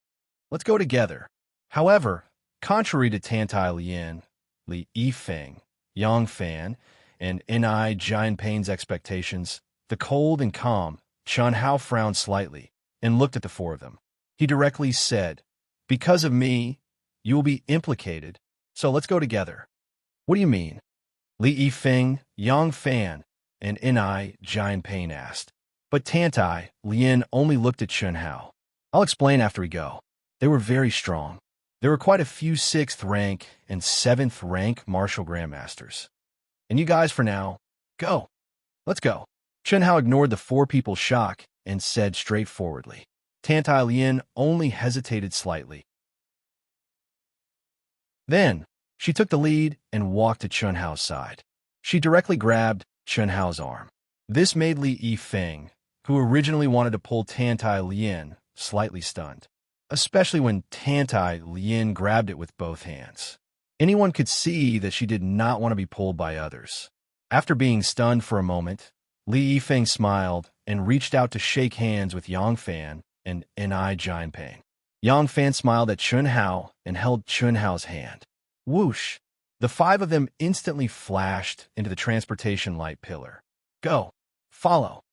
Let's go together. However, contrary to Tantai Lien, Li Yifeng, Yang Fan, and Ni Jianpein's expectations, the cold and calm Chun Hao frowned slightly and looked at the four of them. He directly said, "Because of me, you will be implicated, so let's go together." "What do you mean?" Li Yifeng, Yang Fan, and Ni Jianpein asked. But Tantai Lien only looked at Chun Hao. "I'll explain after we go." They were very strong. There were quite a few 6th rank and 7th rank martial grandmasters. "And you guys for now, go. Let's go." Chun Hao ignored the four people's shock and said straightforwardly. Tantai Lien only hesitated slightly. Then, she took the lead and walked to Chun Hao's side. She directly grabbed Chun Hao's arm. This made Li Yifeng, who originally wanted to pull Tantai Lien, slightly stunned, especially when Tantai Lien grabbed it with both hands. Anyone could see that she did not want to be pulled by others. After being stunned for a moment, Li Yifeng smiled and reached out to shake hands with Yang Fan and Ni Jianping. Yang Fan smiled at Chun Hao and held Chun Hao's hand. Whoosh! The five of them instantly flashed into the transportation light pillar. Go! Follow!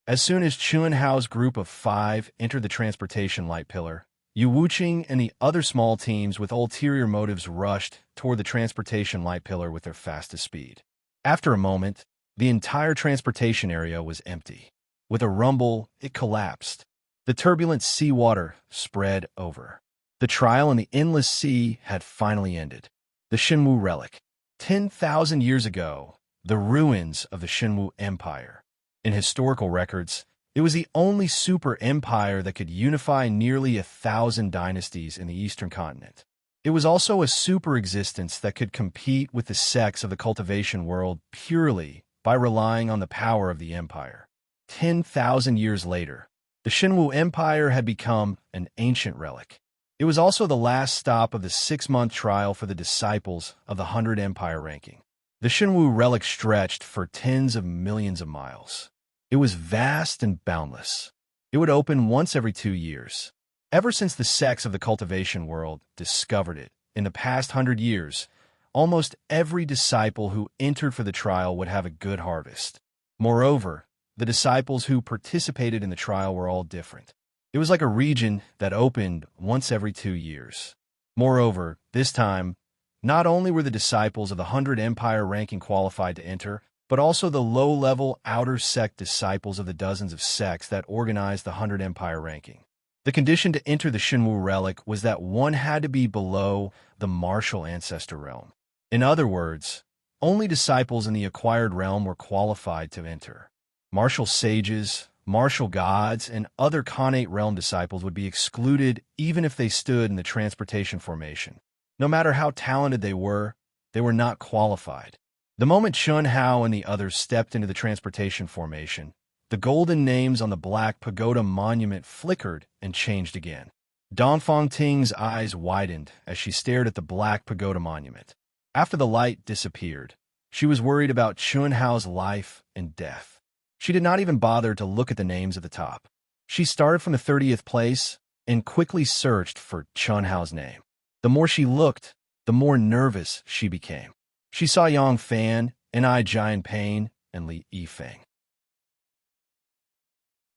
As soon as Chun Hao's group of 5 entered the transportation light pillar, Yu Wuqing and the other small teams with ulterior motives rushed toward the transportation light pillar with their fastest speed. After a moment, the entire transportation area was empty. With a rumble, it collapsed. The turbulent seawater spread over. The trial in the endless sea had finally ended. The Xinwu Relic. 10,000 years ago, the ruins of the Xinwu Empire. In historical records, it was the only super empire that could unify nearly 1,000 dynasties in the eastern continent. It was also a super existence that could compete with the sects of the cultivation world purely by relying on the power of the empire. 10,000 years later, the Xinwu Empire had become an ancient relic. It was also the last stop of the 6-month trial for the disciples of the 100 Empire ranking. The Xinwu relic stretched for tens of millions of miles. It was vast and boundless. It would open once every 2 years. Ever since the sects of the cultivation world discovered it, in the past 100 years, almost every disciple who entered for the trial would have a good harvest. Moreover, the disciples who participated in the trial were all different. It was like a region that opened once every 2 years. Moreover, this time, not only were the disciples of the 100 Empire ranking qualified to enter, but also the low-level outer sect disciples of the dozens of sects that organized the 100 Empire ranking. The condition to enter the Xinwu relic was that one had to be below the martial ancestor realm. In other words, only disciples in the acquired realm were qualified to enter. Martial sages, martial gods, and other Khanate realm disciples would be excluded even if they stood in the transportation formation. No matter how talented they were not qualified. The moment Chun Hao and the others stepped into the transportation formation, the golden names on the black pagoda monument flickered and changed again. Dongfang Ting's eyes widened as she stared at the black pagoda monument. After the light disappeared, she was worried about Chun Hao's life and death. She did not even bother to look at the names at the top. She started from the 30th place and quickly searched for Chun Hao's name. The more she looked, the more nervous she became. She saw Yang Fan, N.I. Jian Pain, and Li Yifeng.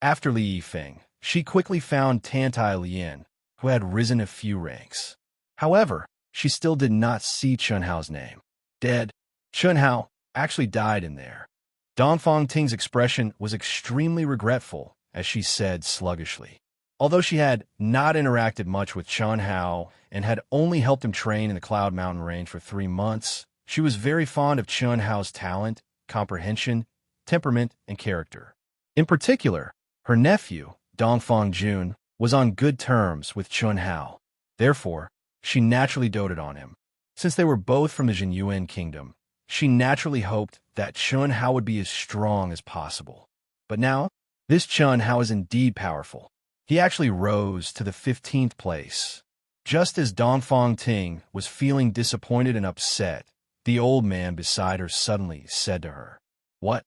After Li Yifeng, she quickly found Tantai Lian, who had risen a few ranks. However, she still did not see Chun Hao's name. Dead. Chun Hao actually died in there. Dongfang Ting's expression was extremely regretful as she said sluggishly. Although she had not interacted much with Chun Hao and had only helped him train in the Cloud Mountain Range for 3 months, she was very fond of Chun Hao's talent, comprehension, temperament, and character. In particular, her nephew, Dongfang Jun, was on good terms with Chun Hao. Therefore, she naturally doted on him. Since they were both from the Jinyuan kingdom, she naturally hoped that Chun Hao would be as strong as possible. But now, this Chun Hao is indeed powerful. He actually rose to the 15th place. Just as Dongfang Ting was feeling disappointed and upset, the old man beside her suddenly said to her, "What?"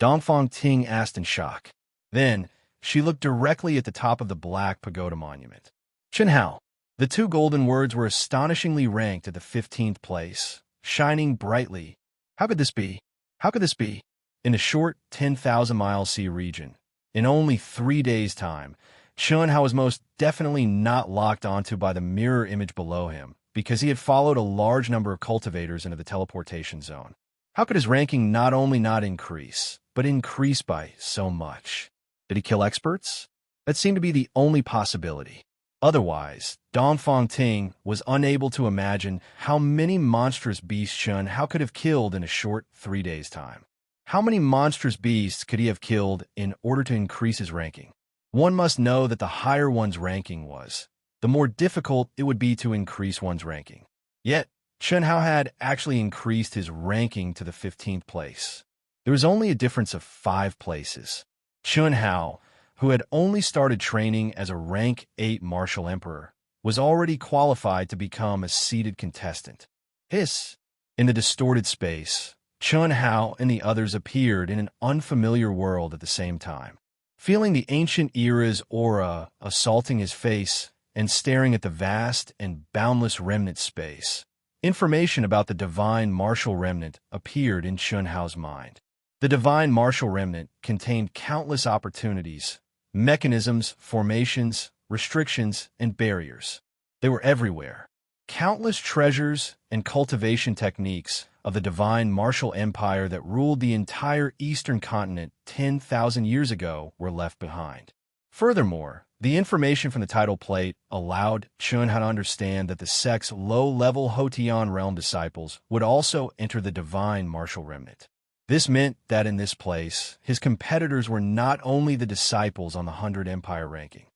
Dongfang Ting asked in shock. Then, she looked directly at the top of the black pagoda monument. Chun Hao. The 2 golden words were astonishingly ranked at the 15th place, shining brightly. How could this be? How could this be? In a short 10,000-mile sea region, in only 3 days' time, Chun Hao was most definitely not locked onto by the mirror image below him, because he had followed a large number of cultivators into the teleportation zone. How could his ranking not only not increase, but increase by so much? Did he kill experts? That seemed to be the only possibility. Otherwise, Dongfang Ting was unable to imagine how many monstrous beasts Chun Hao could have killed in a short 3 days' time. How many monstrous beasts could he have killed in order to increase his ranking? One must know that the higher one's ranking was, the more difficult it would be to increase one's ranking. Yet, Chun Hao had actually increased his ranking to the 15th place. There was only a difference of 5 places. Chun Hao, who had only started training as a rank 8 martial emperor, was already qualified to become a seated contestant. Hiss! In the distorted space, Chun Hao and the others appeared in an unfamiliar world at the same time. Feeling the ancient era's aura assaulting his face and staring at the vast and boundless remnant space, information about the divine martial remnant appeared in Chun Hao's mind. The divine martial remnant contained countless opportunities, mechanisms, formations, restrictions, and barriers. They were everywhere. Countless treasures and cultivation techniques of the divine martial empire that ruled the entire eastern continent 10,000 years ago were left behind. Furthermore, the information from the title plate allowed Chun Hao to understand that the sect's low-level Hotian realm disciples would also enter the divine martial remnant. This meant that in this place, his competitors were not only the disciples on the 100 Empire ranking.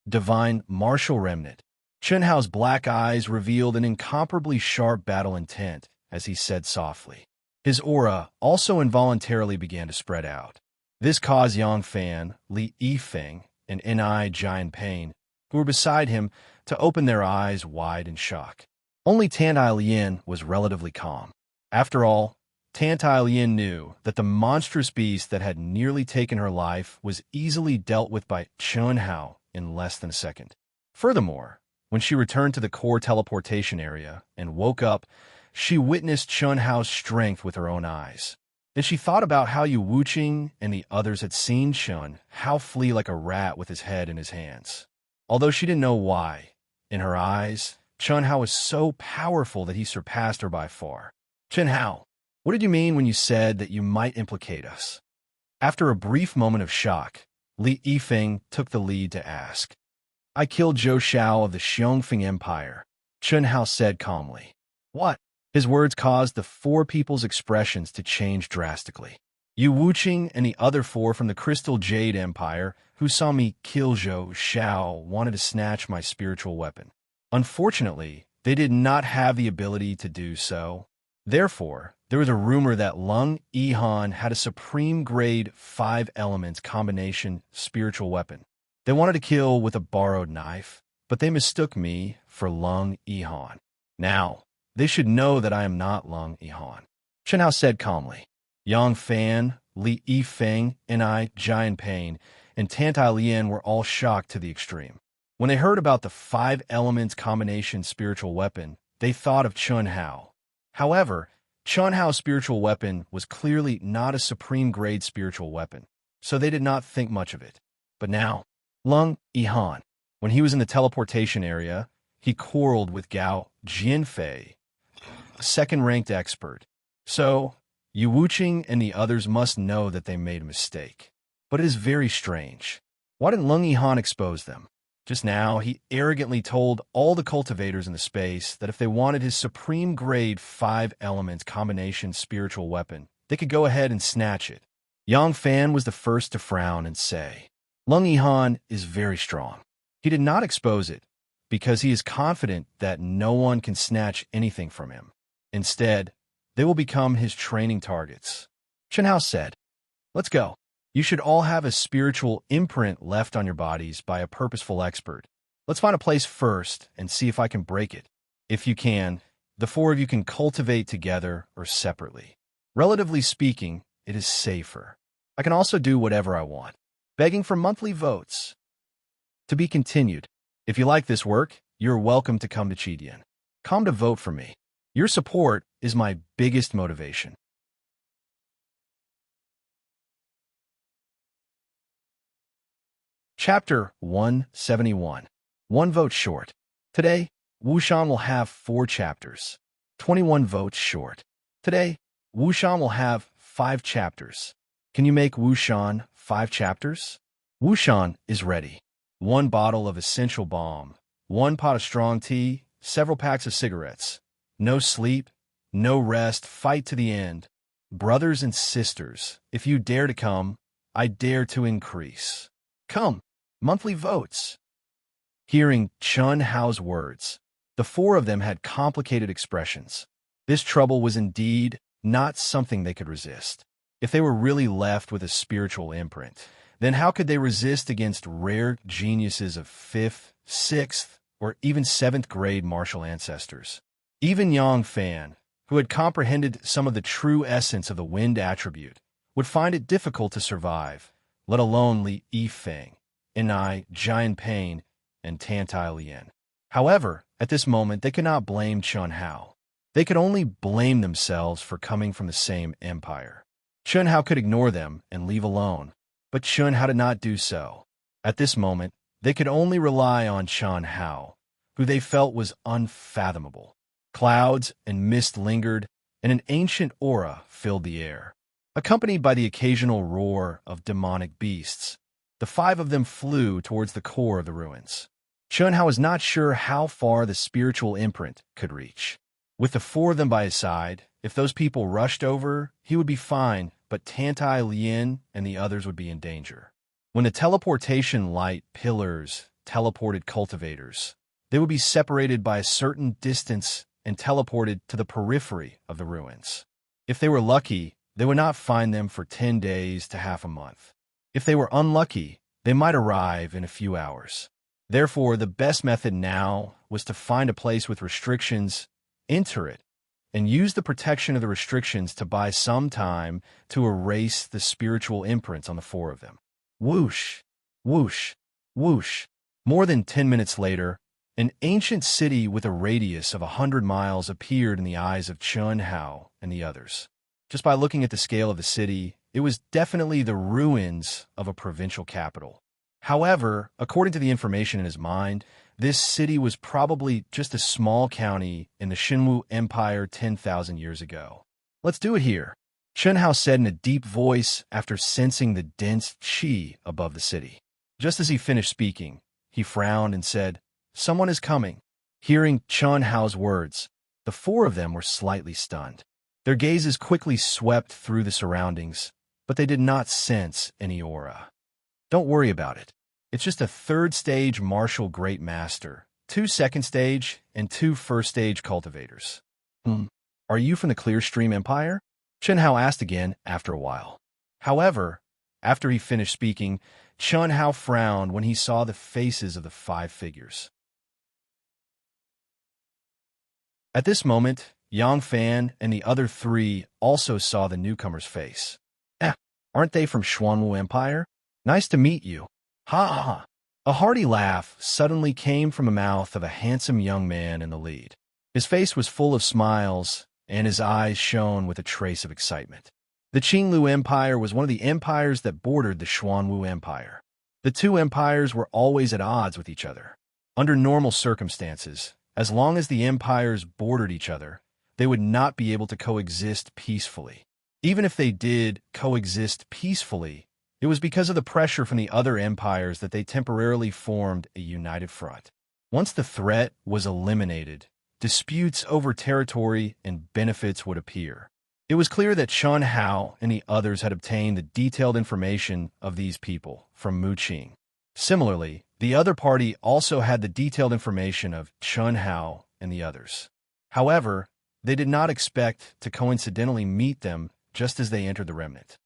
Divine Martial Remnant. Chun Hao's black eyes revealed an incomparably sharp battle intent as he said softly. His aura also involuntarily began to spread out. This caused Yang Fan, Li Yifeng, and N.I. Jian Pain, who were beside him, to open their eyes wide in shock. Only Tantai Lian was relatively calm. After all, Tantai Lian knew that the monstrous beast that had nearly taken her life was easily dealt with by Chun Hao in less than a second. Furthermore, when she returned to the core teleportation area and woke up, she witnessed Chun Hao's strength with her own eyes. Then she thought about how Yu Wuqing and the others had seen Chun Hao flee like a rat with his head in his hands. Although she didn't know why, in her eyes, Chun Hao was so powerful that he surpassed her by far. Chun Hao, what did you mean when you said that you might implicate us? After a brief moment of shock, Li Yifeng took the lead to ask. I killed Zhou Xiao of the Xiongfeng Empire, Chun Hao said calmly. What? His words caused the 4 people's expressions to change drastically. Yu Wuqing and the other 4 from the Crystal Jade Empire who saw me kill Zhou Xiao wanted to snatch my spiritual weapon. Unfortunately, they did not have the ability to do so. Therefore, there was a rumor that Lung Yihan had a supreme grade 5 elements combination spiritual weapon. They wanted to kill with a borrowed knife, but they mistook me for Lung Yihan. Now, they should know that I am not Lung Yihan. Chen Hao said calmly. Yang Fan, Li Yifeng, and I, Jian Pain, and Tantai Lian were all shocked to the extreme. When they heard about the 5 elements combination spiritual weapon, they thought of Chen Hao. However, Chen Hao's spiritual weapon was clearly not a supreme grade spiritual weapon, so they did not think much of it. But now, Lung Yihan, when he was in the teleportation area, he quarreled with Gao Jianfei, a second-ranked expert. So, Yu Wuqing and the others must know that they made a mistake. But it is very strange. Why didn't Lung Yihan expose them? Just now, he arrogantly told all the cultivators in the space that if they wanted his supreme grade 5 elements combination spiritual weapon, they could go ahead and snatch it. Yang Fan was the first to frown and say, Lung Yihan is very strong. He did not expose it because he is confident that no one can snatch anything from him. Instead, they will become his training targets. Chen Hao said, let's go. You should all have a spiritual imprint left on your bodies by a purposeful expert. Let's find a place first and see if I can break it. If you can, the 4 of you can cultivate together or separately. Relatively speaking, it is safer. I can also do whatever I want. Begging for monthly votes. To be continued. If you like this work, you're welcome to come to Chidian. Come to vote for me. Your support is my biggest motivation. Chapter 171. 1 vote short. Today, Wushan will have 4 chapters. 21 votes short. Today, Wushan will have 5 chapters. Can you make Wushan 5 chapters? Wushan is ready. 1 bottle of essential balm, 1 pot of strong tea, several packs of cigarettes. No sleep, no rest, fight to the end. Brothers and sisters, if you dare to come, I dare to increase. Come. Monthly votes. Hearing Chen Hao's words, the 4 of them had complicated expressions. This trouble was indeed not something they could resist. If they were really left with a spiritual imprint, then how could they resist against rare geniuses of 5th, 6th, or even 7th grade martial ancestors? Even Yang Fan, who had comprehended some of the true essence of the wind attribute, would find it difficult to survive, let alone Li Yifeng, Enai, Jian Pain, and Tantai Lian. However, at this moment, they could not blame Chen Hao. They could only blame themselves for coming from the same empire. Chen Hao could ignore them and leave alone, but Chen Hao did not do so. At this moment, they could only rely on Chen Hao, who they felt was unfathomable. Clouds and mist lingered, and an ancient aura filled the air. Accompanied by the occasional roar of demonic beasts, the 5 of them flew towards the core of the ruins. Chen Hao was not sure how far the spiritual imprint could reach. With the 4 of them by his side, if those people rushed over, he would be fine, but Tantai Lian and the others would be in danger. When the teleportation light pillars teleported cultivators, they would be separated by a certain distance and teleported to the periphery of the ruins. If they were lucky, they would not find them for 10 days to half a month. If they were unlucky, they might arrive in a few hours. Therefore, the best method now was to find a place with restrictions, enter it, and use the protection of the restrictions to buy some time to erase the spiritual imprints on the 4 of them. Whoosh, whoosh, whoosh. More than 10 minutes later, an ancient city with a radius of 100 miles appeared in the eyes of Chen Hao and the others. Just by looking at the scale of the city, it was definitely the ruins of a provincial capital. However, according to the information in his mind, this city was probably just a small county in the Xinwu Empire 10,000 years ago. Let's do it here, Chen Hao said in a deep voice after sensing the dense qi above the city. Just as he finished speaking, he frowned and said, "Someone is coming." Hearing Chen Hao's words, the 4 of them were slightly stunned. Their gazes quickly swept through the surroundings, but they did not sense any aura. Don't worry about it. It's just a 3rd-stage martial great master, 2 second stage, and 2 first stage cultivators. Are you from the Clearstream Empire? Chen Hao asked again after a while. However, after he finished speaking, Chen Hao frowned when he saw the faces of the 5 figures. At this moment, Yang Fan and the other 3 also saw the newcomer's face. Aren't they from Xuanwu Empire? Nice to meet you. Ha ha ha. A hearty laugh suddenly came from the mouth of a handsome young man in the lead. His face was full of smiles, and his eyes shone with a trace of excitement. The Qinglu Empire was one of the empires that bordered the Xuanwu Empire. The 2 empires were always at odds with each other. Under normal circumstances, as long as the empires bordered each other, they would not be able to coexist peacefully. Even if they did coexist peacefully, it was because of the pressure from the other empires that they temporarily formed a united front. Once the threat was eliminated, disputes over territory and benefits would appear. It was clear that Chen Hao and the others had obtained the detailed information of these people from Mu Qing. Similarly, the other party also had the detailed information of Chen Hao and the others. However, they did not expect to coincidentally meet them just as they entered the remnant.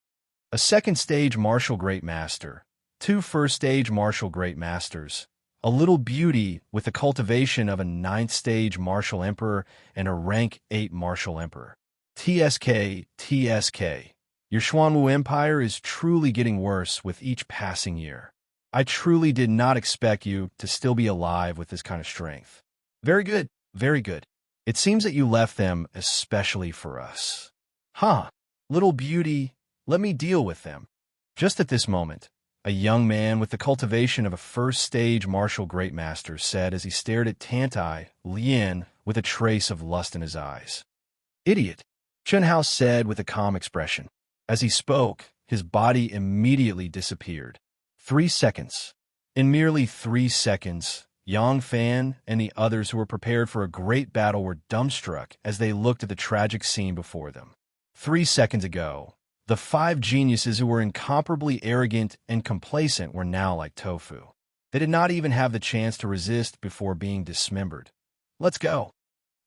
A second stage martial great master, 2 first stage martial great masters, a little beauty with the cultivation of a 9th stage martial emperor and a rank 8 martial emperor. TSK, your Xuanwu Empire is truly getting worse with each passing year. I truly did not expect you to still be alive with this kind of strength. Very good, very good. It seems that you left them especially for us. Little beauty, let me deal with them. Just at this moment, a young man with the cultivation of a first stage martial great master said as he stared at Tantai Lien with a trace of lust in his eyes. Idiot, Chen Hao said with a calm expression. As he spoke, his body immediately disappeared. 3 seconds. In merely 3 seconds, Yang Fan and the others who were prepared for a great battle were dumbstruck as they looked at the tragic scene before them. 3 seconds ago, the 5 geniuses who were incomparably arrogant and complacent were now like tofu. They did not even have the chance to resist before being dismembered. Let's go.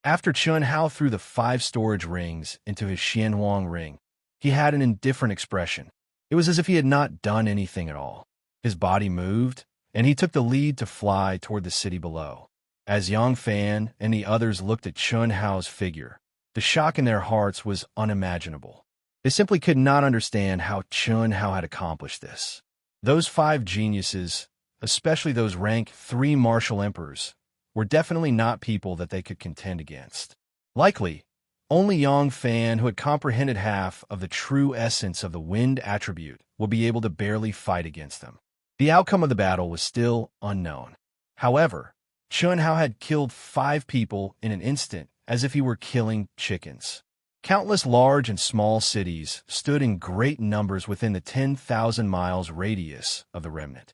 After Chen Hao threw the 5 storage rings into his Xianhuang ring, he had an indifferent expression. It was as if he had not done anything at all. His body moved, and he took the lead to fly toward the city below. As Yang Fan and the others looked at Chen Hao's figure, the shock in their hearts was unimaginable. They simply could not understand how Chen Hao had accomplished this. Those 5 geniuses, especially those rank 3 martial emperors, were definitely not people that they could contend against. Likely, only Yang Fan, who had comprehended half of the true essence of the wind attribute, would be able to barely fight against them. The outcome of the battle was still unknown. However, Chen Hao had killed 5 people in an instant, as if he were killing chickens. Countless large and small cities stood in great numbers within the 10,000 miles radius of the remnant.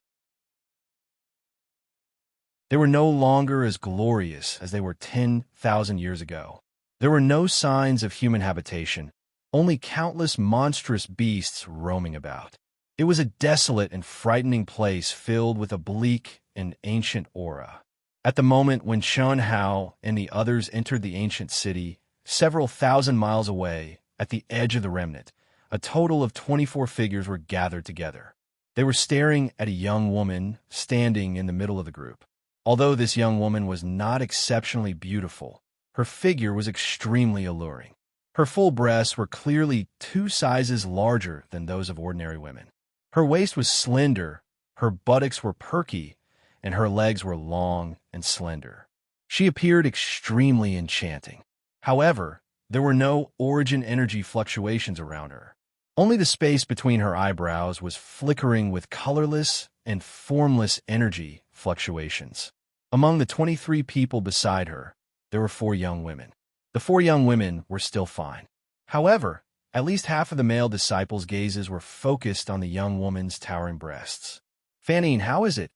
They were no longer as glorious as they were 10,000 years ago. There were no signs of human habitation, only countless monstrous beasts roaming about. It was a desolate and frightening place filled with a bleak and ancient aura. At the moment when Chen Hao and the others entered the ancient city, several thousand miles away, at the edge of the remnant, a total of 24 figures were gathered together. They were staring at a young woman standing in the middle of the group. Although this young woman was not exceptionally beautiful, her figure was extremely alluring. Her full breasts were clearly 2 sizes larger than those of ordinary women. Her waist was slender, her buttocks were perky, and her legs were long and slender. She appeared extremely enchanting. However, there were no origin energy fluctuations around her. Only the space between her eyebrows was flickering with colorless and formless energy fluctuations. Among the 23 people beside her, there were 4 young women. The 4 young women were still fine. However, at least half of the male disciples' gazes were focused on the young woman's towering breasts. Fanine, how is it?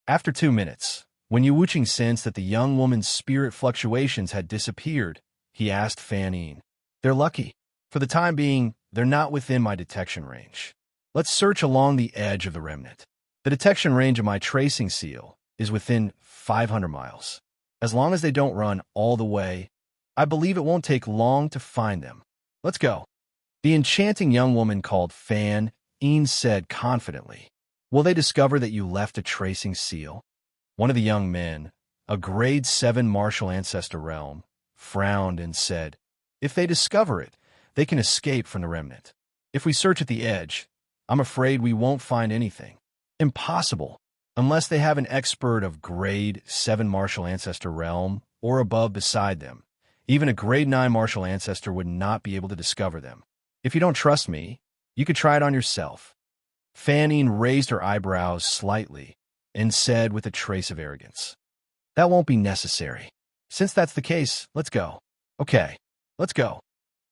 After 2 minutes, when Yu Wuqing sensed that the young woman's spirit fluctuations had disappeared, he asked Fanine. They're lucky. For the time being, they're not within my detection range. Let's search along the edge of the remnant. The detection range of my tracing seal is within 500 miles. As long as they don't run all the way, I believe it won't take long to find them. Let's go. The enchanting young woman called Fan Een said confidently. Will they discover that you left a tracing seal? One of the young men, a grade 7 martial ancestor realm, frowned and said, if they discover it, they can escape from the remnant. If we search at the edge, I'm afraid we won't find anything. Impossible, unless they have an expert of grade 7 martial ancestor realm or above beside them. Even a grade 9 martial ancestor would not be able to discover them. If you don't trust me, you could try it on yourself. Fanning raised her eyebrows slightly and said with a trace of arrogance, that won't be necessary. Since that's the case, let's go. Okay, let's go.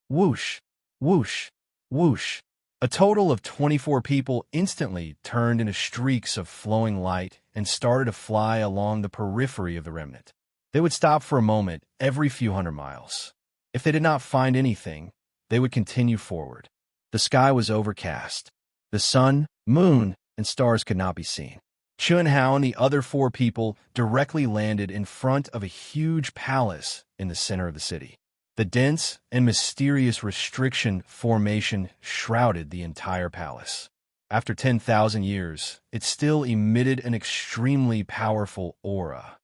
Whoosh, whoosh, whoosh. A total of 24 people instantly turned into streaks of flowing light and started to fly along the periphery of the remnant. They would stop for a moment every few hundred miles. If they did not find anything, they would continue forward. The sky was overcast. The sun, moon, and stars could not be seen. Chun Hao and the other 4 people directly landed in front of a huge palace in the center of the city. The dense and mysterious restriction formation shrouded the entire palace. After 10,000 years, it still emitted an extremely powerful aura.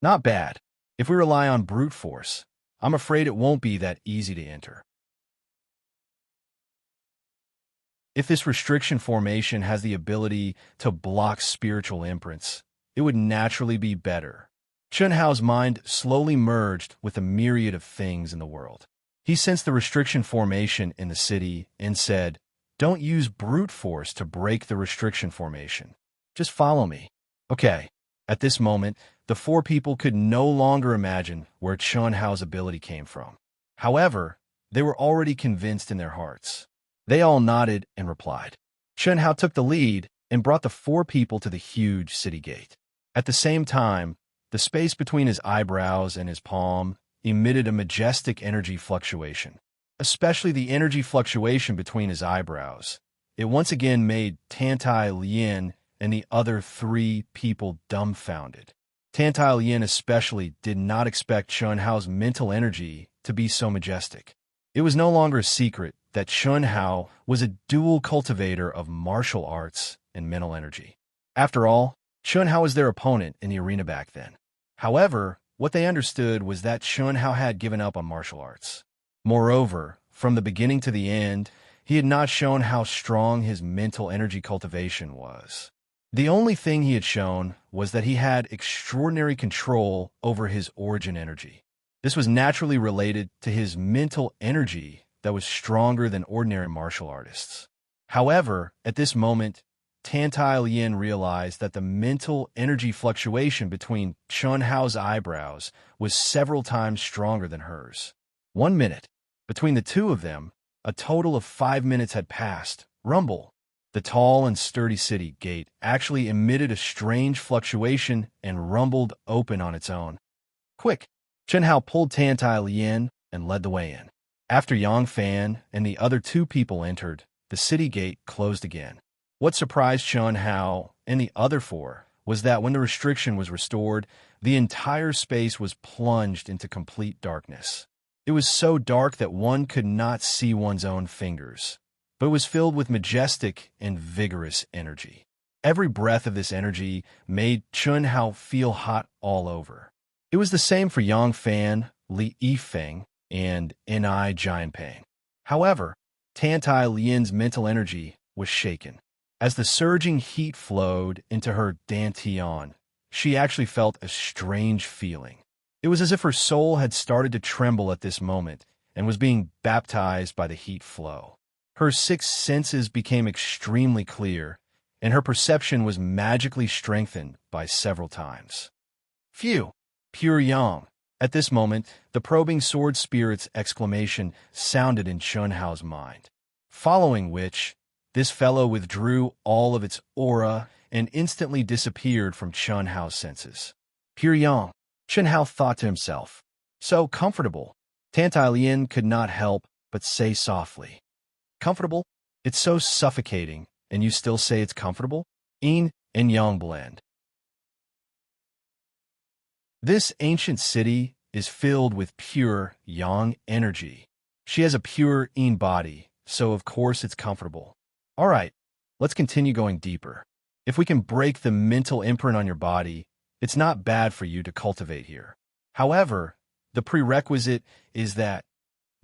Not bad. If we rely on brute force, I'm afraid it won't be that easy to enter. If this restriction formation has the ability to block spiritual imprints, it would naturally be better. Chun Hao's mind slowly merged with a myriad of things in the world. He sensed the restriction formation in the city and said, don't use brute force to break the restriction formation. Just follow me. Okay. At this moment, the 4 people could no longer imagine where Chun Hao's ability came from. However, they were already convinced in their hearts. They all nodded and replied. Chun Hao took the lead and brought the 4 people to the huge city gate. At the same time, the space between his eyebrows and his palm emitted a majestic energy fluctuation, especially the energy fluctuation between his eyebrows. It once again made Tantai Lien and the other 3 people dumbfounded. Tantai Lien especially did not expect Chun Hao's mental energy to be so majestic. It was no longer a secret that Chun Hao was a dual cultivator of martial arts and mental energy. After all, Chun Hao was their opponent in the arena back then. However, what they understood was that Chun Hao had given up on martial arts. Moreover, from the beginning to the end, he had not shown how strong his mental energy cultivation was. The only thing he had shown was that he had extraordinary control over his origin energy. This was naturally related to his mental energy that was stronger than ordinary martial artists. However, at this moment, Tantai Lien realized that the mental energy fluctuation between Chun Hao's eyebrows was several times stronger than hers. 1 minute. Between the 2 of them, a total of 5 minutes had passed. Rumble. The tall and sturdy city gate actually emitted a strange fluctuation and rumbled open on its own. Quick! Chun Hao pulled Tantai Lien and led the way in. After Yang Fan and the other 2 people entered, the city gate closed again. What surprised Chun Hao and the other 4 was that when the restriction was restored, the entire space was plunged into complete darkness. It was so dark that one could not see one's own fingers, but it was filled with majestic and vigorous energy. Every breath of this energy made Chun Hao feel hot all over. It was the same for Yang Fan, Li Yifeng, and Ni Jianping. However, Tantai Lien's mental energy was shaken. As the surging heat flowed into her dantian, she actually felt a strange feeling. It was as if her soul had started to tremble at this moment and was being baptized by the heat flow. Her 6 senses became extremely clear, and her perception was magically strengthened by several times. Phew! Pure yang! At this moment, the probing sword spirit's exclamation sounded in Chun Hao's mind, following which, this fellow withdrew all of its aura and instantly disappeared from Chun Hao's senses. Pure yang, Chun Hao thought to himself. So comfortable. Tantai Lien could not help but say softly. Comfortable? It's so suffocating, and you still say it's comfortable? Yin and yang blend. This ancient city is filled with pure yang energy. She has a pure yin body, so of course it's comfortable. All right, let's continue going deeper. If we can break the mental imprint on your body, it's not bad for you to cultivate here. However, the prerequisite is that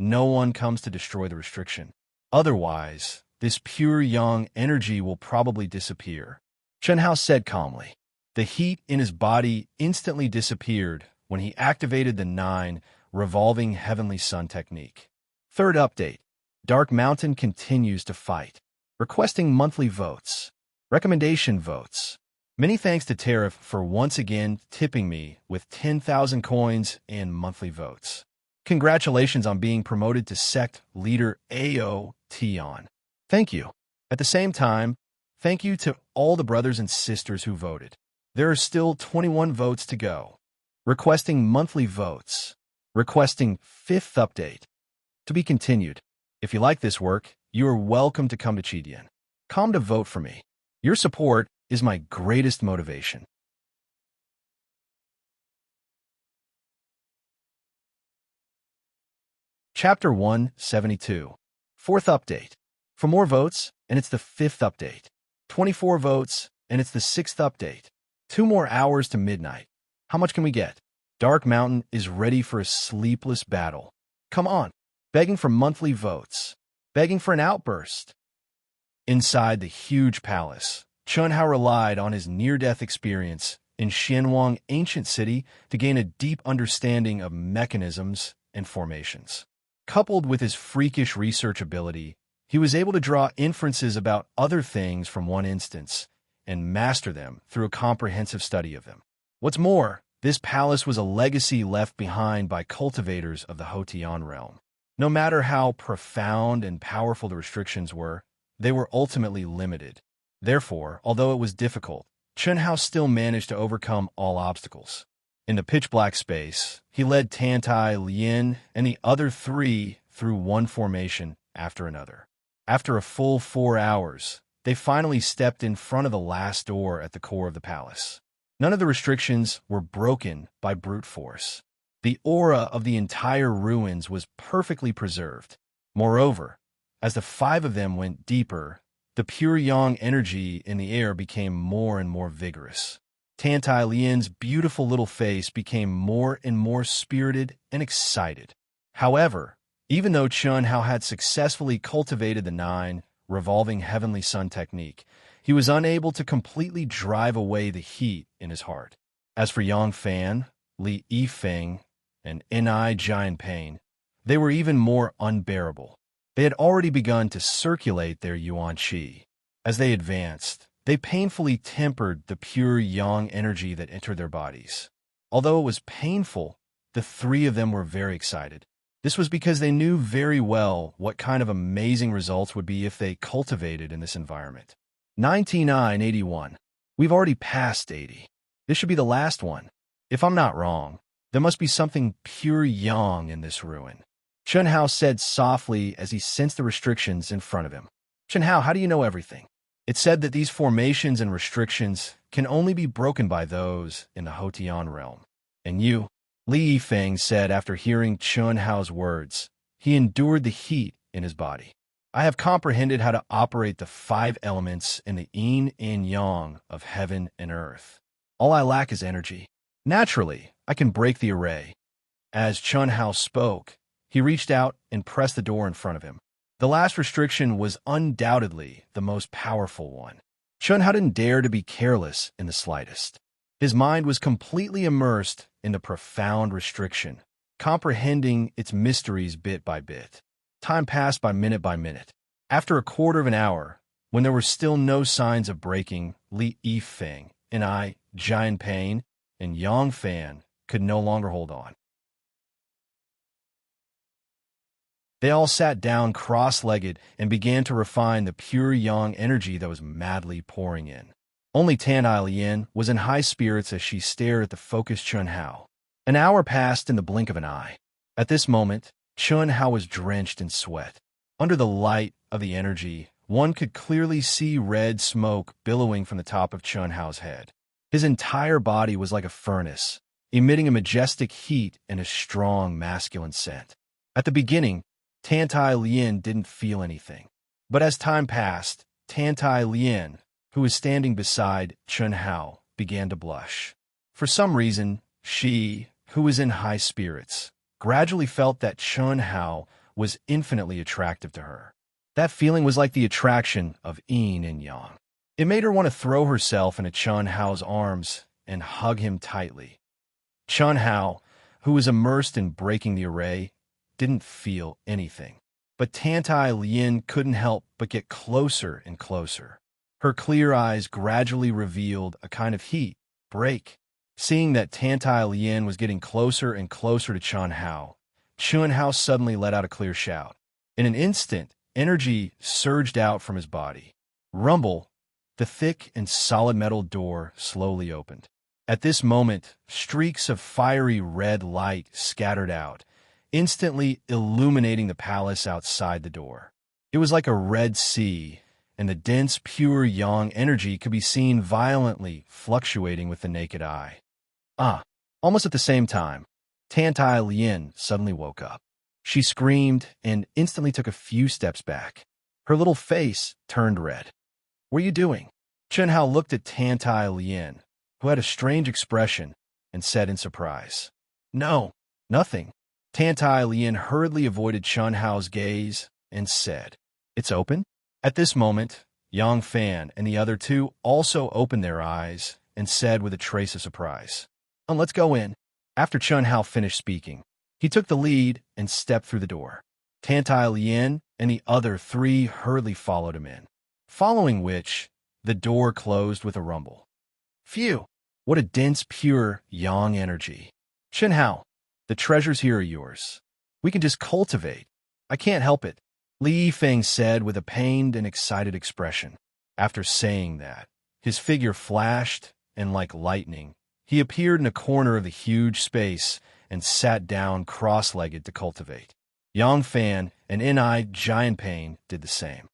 no one comes to destroy the restriction. Otherwise, this pure yang energy will probably disappear. Chen Hao said calmly. The heat in his body instantly disappeared when he activated the 9 revolving heavenly sun technique. Third update. Dark Mountain continues to fight. Requesting monthly votes. Recommendation votes. Many thanks to Tariff for once again tipping me with 10,000 coins and monthly votes. Congratulations on being promoted to Sect Leader AO Tion. Thank you. At the same time, thank you to all the brothers and sisters who voted. There are still 21 votes to go. Requesting monthly votes. Requesting 5th update. To be continued. If you like this work, you are welcome to come to Chidian. Come to vote for me. Your support is my greatest motivation. Chapter 172. 4th update. For more votes, and it's the 5th update. 24 votes, and it's the 6th update. 2 more hours to midnight. How much can we get? Dark Mountain is ready for a sleepless battle. Come on. Begging for monthly votes. Begging for an outburst. Inside the huge palace, Chen Hao relied on his near-death experience in Xianwang ancient city to gain a deep understanding of mechanisms and formations. Coupled with his freakish research ability, he was able to draw inferences about other things from one instance and master them through a comprehensive study of them. What's more, this palace was a legacy left behind by cultivators of the Hotian realm. No matter how profound and powerful the restrictions were, they were ultimately limited. Therefore, although it was difficult, Chen Hao still managed to overcome all obstacles. In the pitch-black space, he led Tantai, Lien, and the other 3 through one formation after another. After a full 4 hours, they finally stepped in front of the last door at the core of the palace. None of the restrictions were broken by brute force. The aura of the entire ruins was perfectly preserved. Moreover, as the 5 of them went deeper, the pure yang energy in the air became more and more vigorous. Tantai Lian's beautiful little face became more and more spirited and excited. However, even though Chen Hao had successfully cultivated the 9 revolving heavenly sun technique, he was unable to completely drive away the heat in his heart. As for Yang Fan, Li Yifeng, and Ni Giant Pain, they were even more unbearable. They had already begun to circulate their yuan qi. As they advanced, they painfully tempered the pure yang energy that entered their bodies. Although it was painful, the 3 of them were very excited. This was because they knew very well what kind of amazing results would be if they cultivated in this environment. 9981. We've already passed 80. This should be the last one. If I'm not wrong, there must be something pure yang in this ruin. Chen Hao said softly as he sensed the restrictions in front of him. Chen Hao, how do you know everything? It said that these formations and restrictions can only be broken by those in the Hotian realm. And you? Li Yifeng said after hearing Chen Hao's words. He endured the heat in his body. I have comprehended how to operate the 5 elements in the yin and yang of heaven and earth. All I lack is energy. Naturally, I can break the array. As Chen Hao spoke, he reached out and pressed the door in front of him. The last restriction was undoubtedly the most powerful one. Chen Hao didn't dare to be careless in the slightest. His mind was completely immersed in the profound restriction, comprehending its mysteries bit by bit. Time passed by minute. After a quarter of an hour, when there were still no signs of breaking, Li Yifeng and I, Giant Pain, and Yang Fan could no longer hold on. They all sat down cross-legged and began to refine the pure yang energy that was madly pouring in. Only Tanai Lian was in high spirits as she stared at the focused Chen Hao. An hour passed in the blink of an eye. At this moment, Chen Hao was drenched in sweat. Under the light of the energy, one could clearly see red smoke billowing from the top of Chen Hao's head. His entire body was like a furnace, emitting a majestic heat and a strong masculine scent. At the beginning, Tantai Lien didn't feel anything. But as time passed, Tantai Lien, who was standing beside Chun Hao, began to blush. For some reason, she, who was in high spirits, gradually felt that Chun Hao was infinitely attractive to her. That feeling was like the attraction of yin and yang. It made her want to throw herself into Chun Hao's arms and hug him tightly. Chun Hao, who was immersed in breaking the array, didn't feel anything. But Tantai Lien couldn't help but get closer and closer. Her clear eyes gradually revealed a kind of heat, break. Seeing that Tantai Lien was getting closer and closer to Chun Hao suddenly let out a clear shout. In an instant, energy surged out from his body. Rumble, the thick and solid metal door slowly opened. At this moment, streaks of fiery red light scattered out, instantly illuminating the palace outside the door. It was like a red sea, and the dense, pure yang energy could be seen violently fluctuating with the naked eye. Almost at the same time, Tantai Lien suddenly woke up. She screamed and instantly took a few steps back. Her little face turned red. "What are you doing?" Chun Hao looked at Tantai Lien, who had a strange expression, and said in surprise, "No, nothing." Tantai Lien hurriedly avoided Chun Hao's gaze and said, "It's open?" At this moment, Yang Fan and the other two also opened their eyes and said with a trace of surprise, "Let's go in." After Chun Hao finished speaking, he took the lead and stepped through the door. Tantai Lien and the other three hurriedly followed him in, following which the door closed with a rumble. Phew! What a dense, pure yang energy. Chun Hao, the treasures here are yours. We can just cultivate. I can't help it, Li Yifeng said with a pained and excited expression. After saying that, his figure flashed, and like lightning, he appeared in a corner of the huge space and sat down cross-legged to cultivate. Yang Fan and N.I. Giant Pain did the same.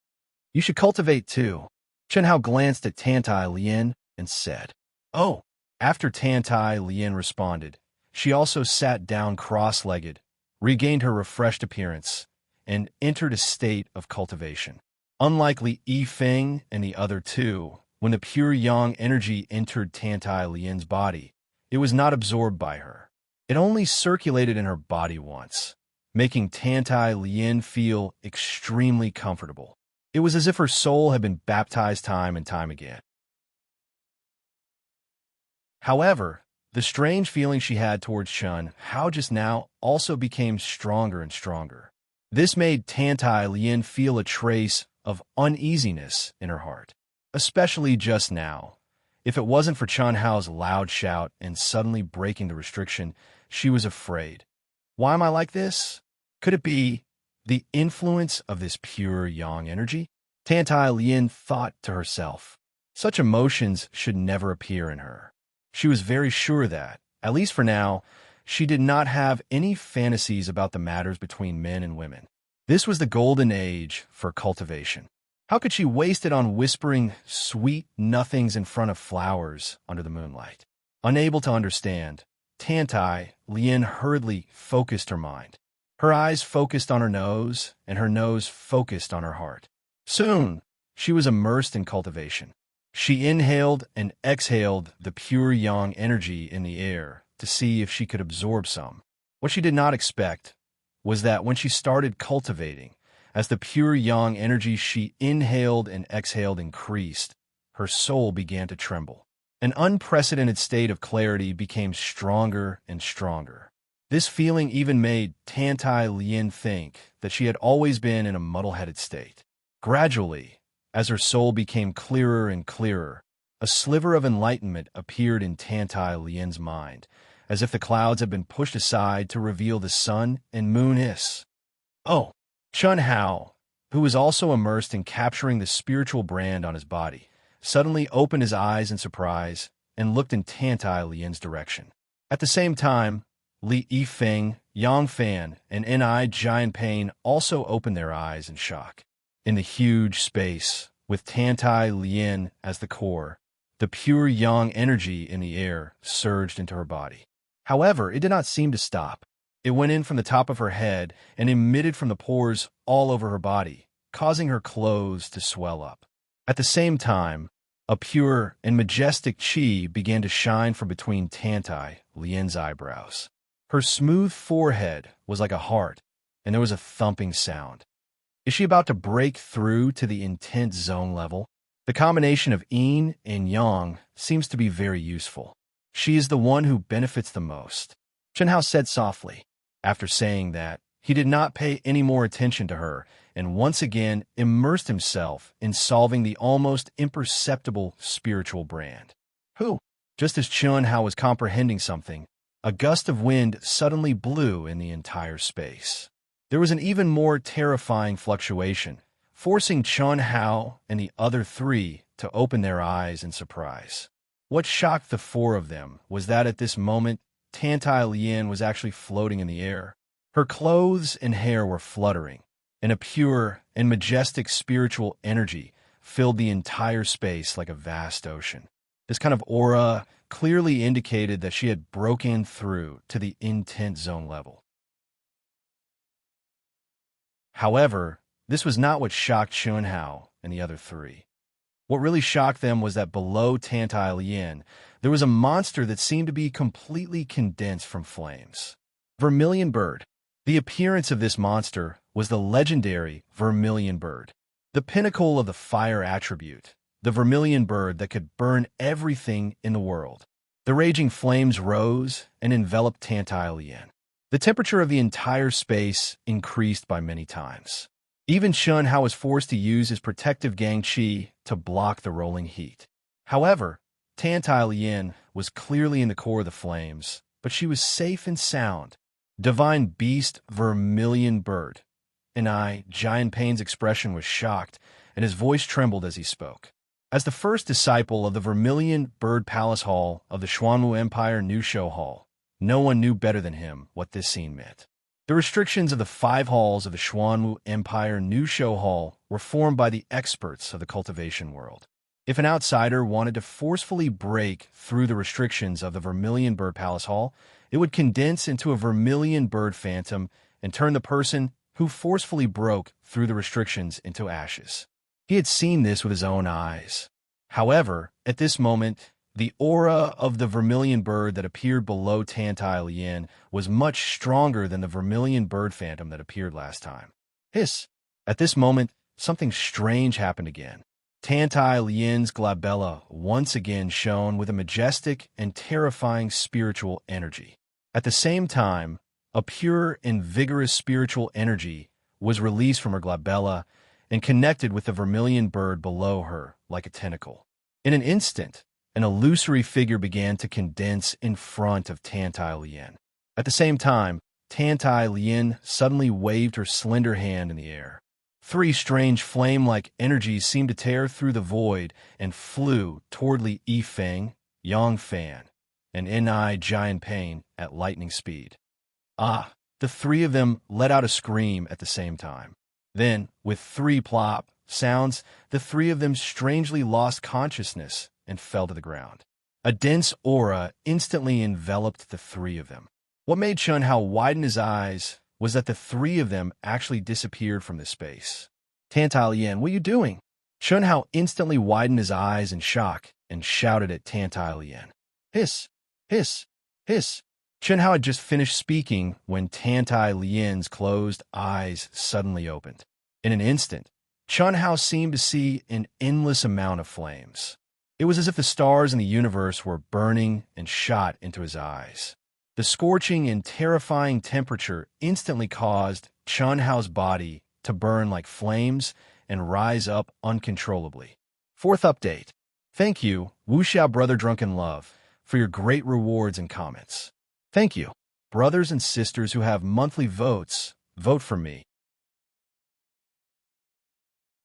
"You should cultivate too." Chun Hao glanced at Tantai Lien and said, "Oh." After Tantai Lien responded, she also sat down cross-legged, regained her refreshed appearance, and entered a state of cultivation. Unlike Li Yifeng and the other two, when the pure yang energy entered Tantai Lien's body, it was not absorbed by her. It only circulated in her body once, making Tantai Lien feel extremely comfortable. It was as if her soul had been baptized time and time again. However, the strange feeling she had towards Chun Hao just now also became stronger and stronger. This made Tantai Lien feel a trace of uneasiness in her heart, especially just now. If it wasn't for Chun Hao's loud shout and suddenly breaking the restriction, she was afraid. Why am I like this? Could it be the influence of this pure yang energy? Tantai Lien thought to herself. Such emotions should never appear in her. She was very sure that, at least for now, she did not have any fantasies about the matters between men and women. This was the golden age for cultivation. How could she waste it on whispering sweet nothings in front of flowers under the moonlight? Unable to understand, Tantai Lien hurriedly focused her mind. Her eyes focused on her nose, and her nose focused on her heart. Soon, she was immersed in cultivation. She inhaled and exhaled the pure yang energy in the air to see if she could absorb some. What she did not expect was that when she started cultivating, as the pure yang energy she inhaled and exhaled increased, her soul began to tremble. An unprecedented state of clarity became stronger and stronger. This feeling even made Tantai Lien think that she had always been in a muddle-headed state. Gradually, as her soul became clearer and clearer, a sliver of enlightenment appeared in Tantai Lien's mind, as if the clouds had been pushed aside to reveal the sun and moon is. Oh! Chun Hao, who was also immersed in capturing the spiritual brand on his body, suddenly opened his eyes in surprise and looked in Tantai Lien's direction. At the same time, Li Yifeng, Yang Fan, and N.I. Giant Pain also opened their eyes in shock. In the huge space, with Tantai Lien as the core, the pure yang energy in the air surged into her body. However, it did not seem to stop. It went in from the top of her head and emitted from the pores all over her body, causing her clothes to swell up. At the same time, a pure and majestic chi began to shine from between Tantai Lien's eyebrows. Her smooth forehead was like a heart, and there was a thumping sound. Is she about to break through to the intense zone level? The combination of yin and yang seems to be very useful. She is the one who benefits the most, Shenhao said softly. After saying that, he did not pay any more attention to her and once again immersed himself in solving the almost imperceptible spiritual brand. Who? Just as Chun-Hao was comprehending something, a gust of wind suddenly blew in the entire space. There was an even more terrifying fluctuation, forcing Chun-Hao and the other three to open their eyes in surprise. What shocked the four of them was that at this moment, Tantai Lien was actually floating in the air. Her clothes and hair were fluttering, and a pure and majestic spiritual energy filled the entire space like a vast ocean. This kind of aura clearly indicated that she had broken through to the intense zone level. However, this was not what shocked Chun-Hao and the other three. What really shocked them was that below Tantai Lien, there was a monster that seemed to be completely condensed from flames. Vermilion Bird. The appearance of this monster was the legendary Vermilion Bird, the pinnacle of the fire attribute, the Vermilion Bird that could burn everything in the world. The raging flames rose and enveloped Tantai Lien. The temperature of the entire space increased by many times. Even Chun-Hao was forced to use his protective Gang Chi to block the rolling heat. However, Tantai Lien was clearly in the core of the flames, but she was safe and sound. Divine Beast Vermilion Bird. Giant Pain's expression was shocked, and his voice trembled as he spoke. As the first disciple of the Vermilion Bird Palace Hall of the Xuanwu Empire New Show Hall, no one knew better than him what this scene meant. The restrictions of the 5 halls of the Xuanwu Empire New Show Hall were formed by the experts of the cultivation world. If an outsider wanted to forcefully break through the restrictions of the Vermilion Bird Palace Hall, it would condense into a Vermilion Bird Phantom and turn the person who forcefully broke through the restrictions into ashes. He had seen this with his own eyes. However, at this moment, the aura of the Vermilion Bird that appeared below Tantai Lien was much stronger than the Vermilion Bird Phantom that appeared last time. Hiss! At this moment, something strange happened again. Tantai Lien's glabella once again shone with a majestic and terrifying spiritual energy. At the same time, a pure and vigorous spiritual energy was released from her glabella and connected with the Vermilion Bird below her like a tentacle. In an instant, an illusory figure began to condense in front of Tantai Lien. At the same time, Tantai Lien suddenly waved her slender hand in the air. 3 strange flame-like energies seemed to tear through the void and flew toward Li Yifeng, Yang Fan, and Giant Pain at lightning speed. The 3 of them let out a scream at the same time. Then, with 3 plop sounds, the 3 of them strangely lost consciousness and fell to the ground. A dense aura instantly enveloped the 3 of them. What made Chun-Hao widen his eyes was that the 3 of them actually disappeared from the space. Tantai Lien, what are you doing? Chun-Hao instantly widened his eyes in shock and shouted at Tantai Lien. Hiss! Hiss! Hiss! Chun-Hao had just finished speaking when Tantai Lien's closed eyes suddenly opened. In an instant, Chun-Hao seemed to see an endless amount of flames. It was as if the stars in the universe were burning and shot into his eyes. The scorching and terrifying temperature instantly caused Chun-Hao's body to burn like flames and rise up uncontrollably. 4th update. Thank you, Wuxiao Brother Drunken Love, for your great rewards and comments. Thank you. Brothers and sisters who have monthly votes, vote for me.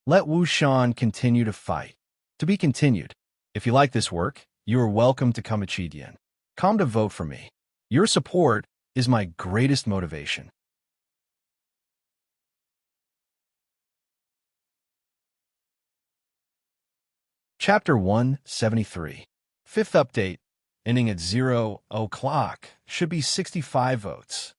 Let Wushan continue to fight. To be continued. If you like this work, you are welcome to come Chidian. Come to vote for me. Your support is my greatest motivation. Chapter 173. 5th update. ending at 0 o'clock, should be 65 votes.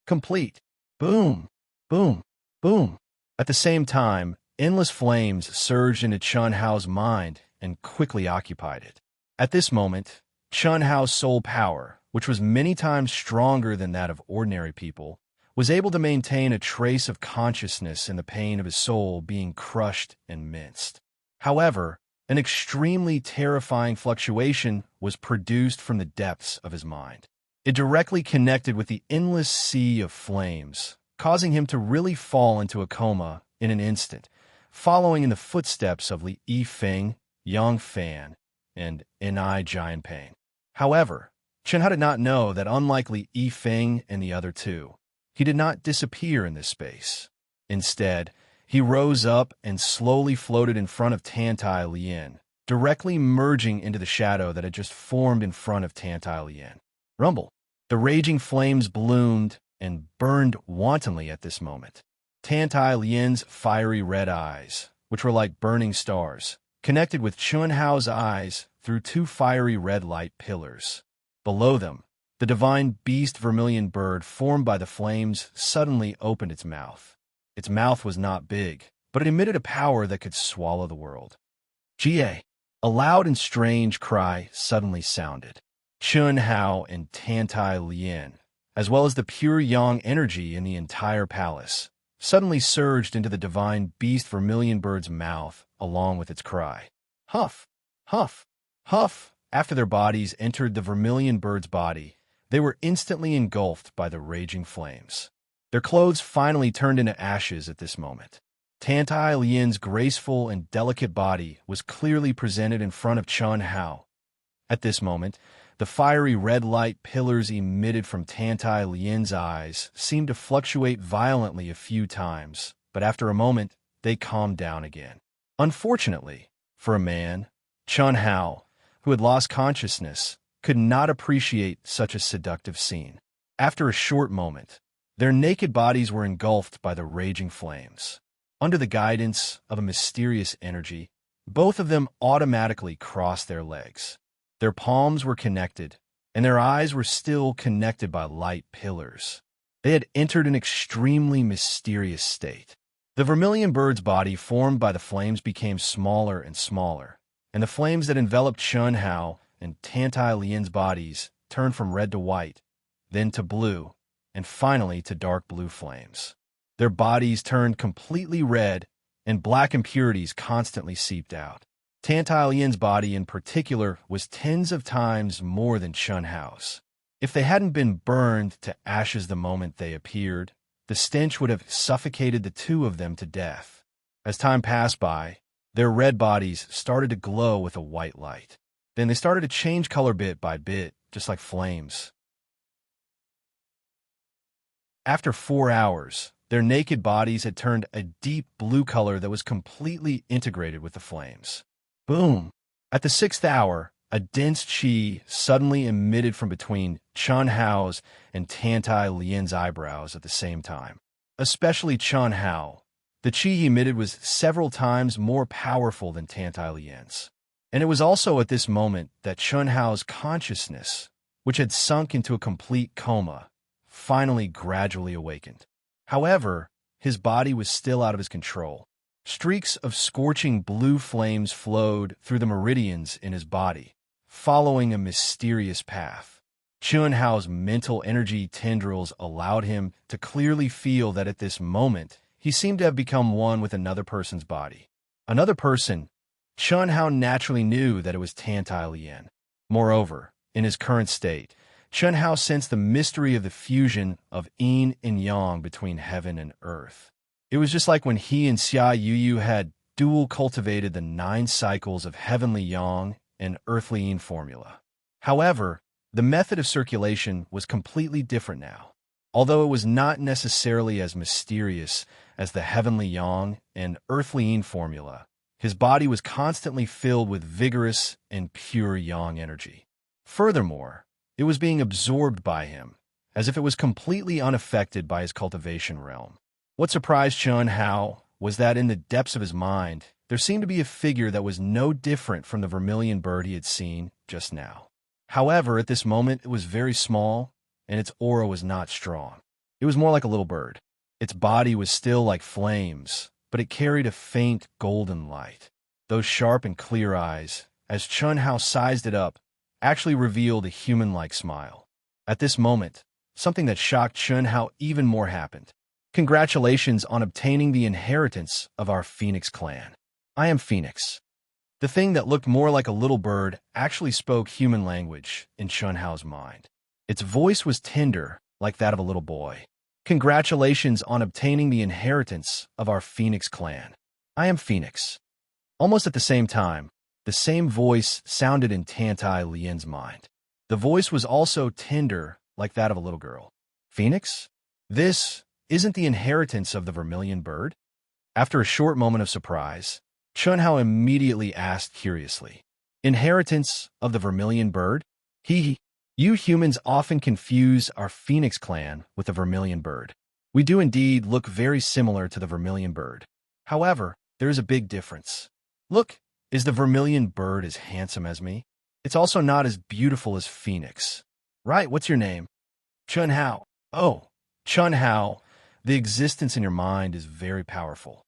Complete. Boom, boom, boom. At the same time, endless flames surged into Chun Hao's mind and quickly occupied it. At this moment, Chun Hao's soul power, which was many times stronger than that of ordinary people, was able to maintain a trace of consciousness in the pain of his soul being crushed and minced. However, an extremely terrifying fluctuation was produced from the depths of his mind. It directly connected with the endless sea of flames, causing him to really fall into a coma in an instant, following in the footsteps of Li Yifeng, Yang Fan, and Ni Jianping. However, Chen Hao did not know that unlike Li Yifeng and the other two, he did not disappear in this space. Instead, he rose up and slowly floated in front of Tantai Lian, directly merging into the shadow that had just formed in front of Tantai Lian. Rumble. The raging flames bloomed and burned wantonly at this moment. Tantai Lian's fiery red eyes, which were like burning stars, connected with Chun Hao's eyes through two fiery red light pillars. Below them, the divine beast vermilion bird formed by the flames suddenly opened its mouth. Its mouth was not big, but it emitted a power that could swallow the world. Jie! A loud and strange cry suddenly sounded. Chun Hao and Tantai Lian, as well as the pure yang energy in the entire palace, suddenly surged into the divine beast vermilion bird's mouth along with its cry. Huff! Huff! Huff! After their bodies entered the vermilion bird's body, they were instantly engulfed by the raging flames. Their clothes finally turned into ashes at this moment. Tantai Lian's graceful and delicate body was clearly presented in front of Chun Hao. At this moment, the fiery red light pillars emitted from Tantai Lian's eyes seemed to fluctuate violently a few times, but after a moment, they calmed down again. Unfortunately, for a man, Chun Hao, who had lost consciousness, could not appreciate such a seductive scene. After a short moment, their naked bodies were engulfed by the raging flames. Under the guidance of a mysterious energy, both of them automatically crossed their legs. Their palms were connected, and their eyes were still connected by light pillars. They had entered an extremely mysterious state. The vermilion bird's body formed by the flames became smaller and smaller, and the flames that enveloped Chun Hao and Tantai Lian's bodies turned from red to white, then to blue, and finally to dark blue flames. Their bodies turned completely red, and black impurities constantly seeped out. Tantai Lian's body in particular was tens of times more than Chun Hao's. If they hadn't been burned to ashes the moment they appeared, the stench would have suffocated the two of them to death. As time passed by, their red bodies started to glow with a white light. Then they started to change color bit by bit, just like flames. After 4 hours, their naked bodies had turned a deep blue color that was completely integrated with the flames. Boom! At the 6th hour, a dense qi suddenly emitted from between Chun Hao's and Tantai Lian's eyebrows at the same time. Especially Chun Hao. The qi he emitted was several times more powerful than Tantai Lian's. And it was also at this moment that Chun Hao's consciousness, which had sunk into a complete coma, finally gradually awakened. However, his body was still out of his control. Streaks of scorching blue flames flowed through the meridians in his body, following a mysterious path. Chun Hao's mental energy tendrils allowed him to clearly feel that at this moment, he seemed to have become one with another person's body. Another person, Chun Hao naturally knew that it was Tantai Lian. Moreover, in his current state, Chun Hao sensed the mystery of the fusion of yin and yang between heaven and earth. It was just like when he and Xia Yuyu had dual cultivated the 9 cycles of heavenly yang and earthly yin formula. However, the method of circulation was completely different now. Although it was not necessarily as mysterious as the heavenly yang and earthly yin formula, his body was constantly filled with vigorous and pure yang energy. Furthermore, it was being absorbed by him, as if it was completely unaffected by his cultivation realm. What surprised Chun Hao was that in the depths of his mind, there seemed to be a figure that was no different from the vermilion bird he had seen just now. However, at this moment, it was very small, and its aura was not strong. It was more like a little bird. Its body was still like flames, but it carried a faint golden light. Those sharp and clear eyes, as Chun Hao sized it up, actually revealed a human-like smile. At this moment, something that shocked Chun Hao even more happened. Congratulations on obtaining the inheritance of our Phoenix clan. I am Phoenix. The thing that looked more like a little bird actually spoke human language in Chun Hao's mind. Its voice was tender, like that of a little boy. Congratulations on obtaining the inheritance of our Phoenix clan. I am Phoenix. Almost at the same time, the same voice sounded in Tantai Lien's mind. The voice was also tender, like that of a little girl. Phoenix? This isn't the inheritance of the vermilion bird? After a short moment of surprise, Chun Hao immediately asked curiously, Inheritance of the vermilion bird? You humans often confuse our Phoenix clan with the vermilion bird. We do indeed look very similar to the vermilion bird. However, there is a big difference. Look, is the vermilion bird as handsome as me? It's also not as beautiful as Phoenix. Right, what's your name? Chun Hao. Oh, Chun Hao, the existence in your mind is very powerful.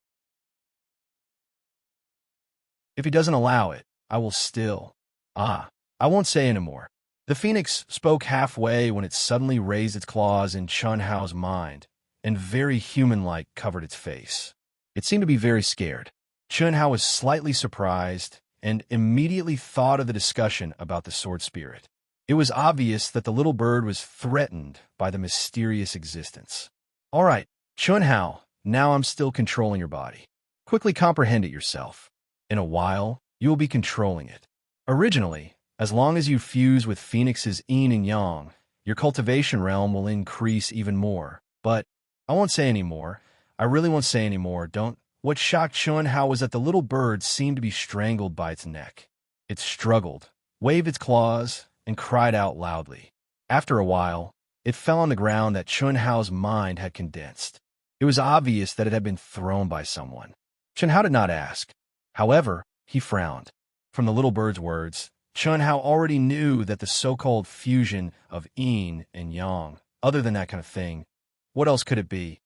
If he doesn't allow it, I will still. I won't say anymore. The phoenix spoke halfway when it suddenly raised its claws in Chun Hao's mind and very human-like covered its face. It seemed to be very scared. Chun Hao was slightly surprised and immediately thought of the discussion about the sword spirit. It was obvious that the little bird was threatened by the mysterious existence. All right, Chun Hao, now I'm still controlling your body. Quickly comprehend it yourself. In a while, you will be controlling it. Originally, as long as you fuse with Phoenix's yin and yang, your cultivation realm will increase even more. But I won't say any more. I really won't say any more. Don't. What shocked Chun Hao was that the little bird seemed to be strangled by its neck. It struggled, waved its claws, and cried out loudly. After a while, it fell on the ground that Chun Hao's mind had condensed. It was obvious that it had been thrown by someone. Chun Hao did not ask. However, he frowned. From the little bird's words, Chun Hao already knew that the so-called fusion of yin and yang, other than that kind of thing, what else could it be?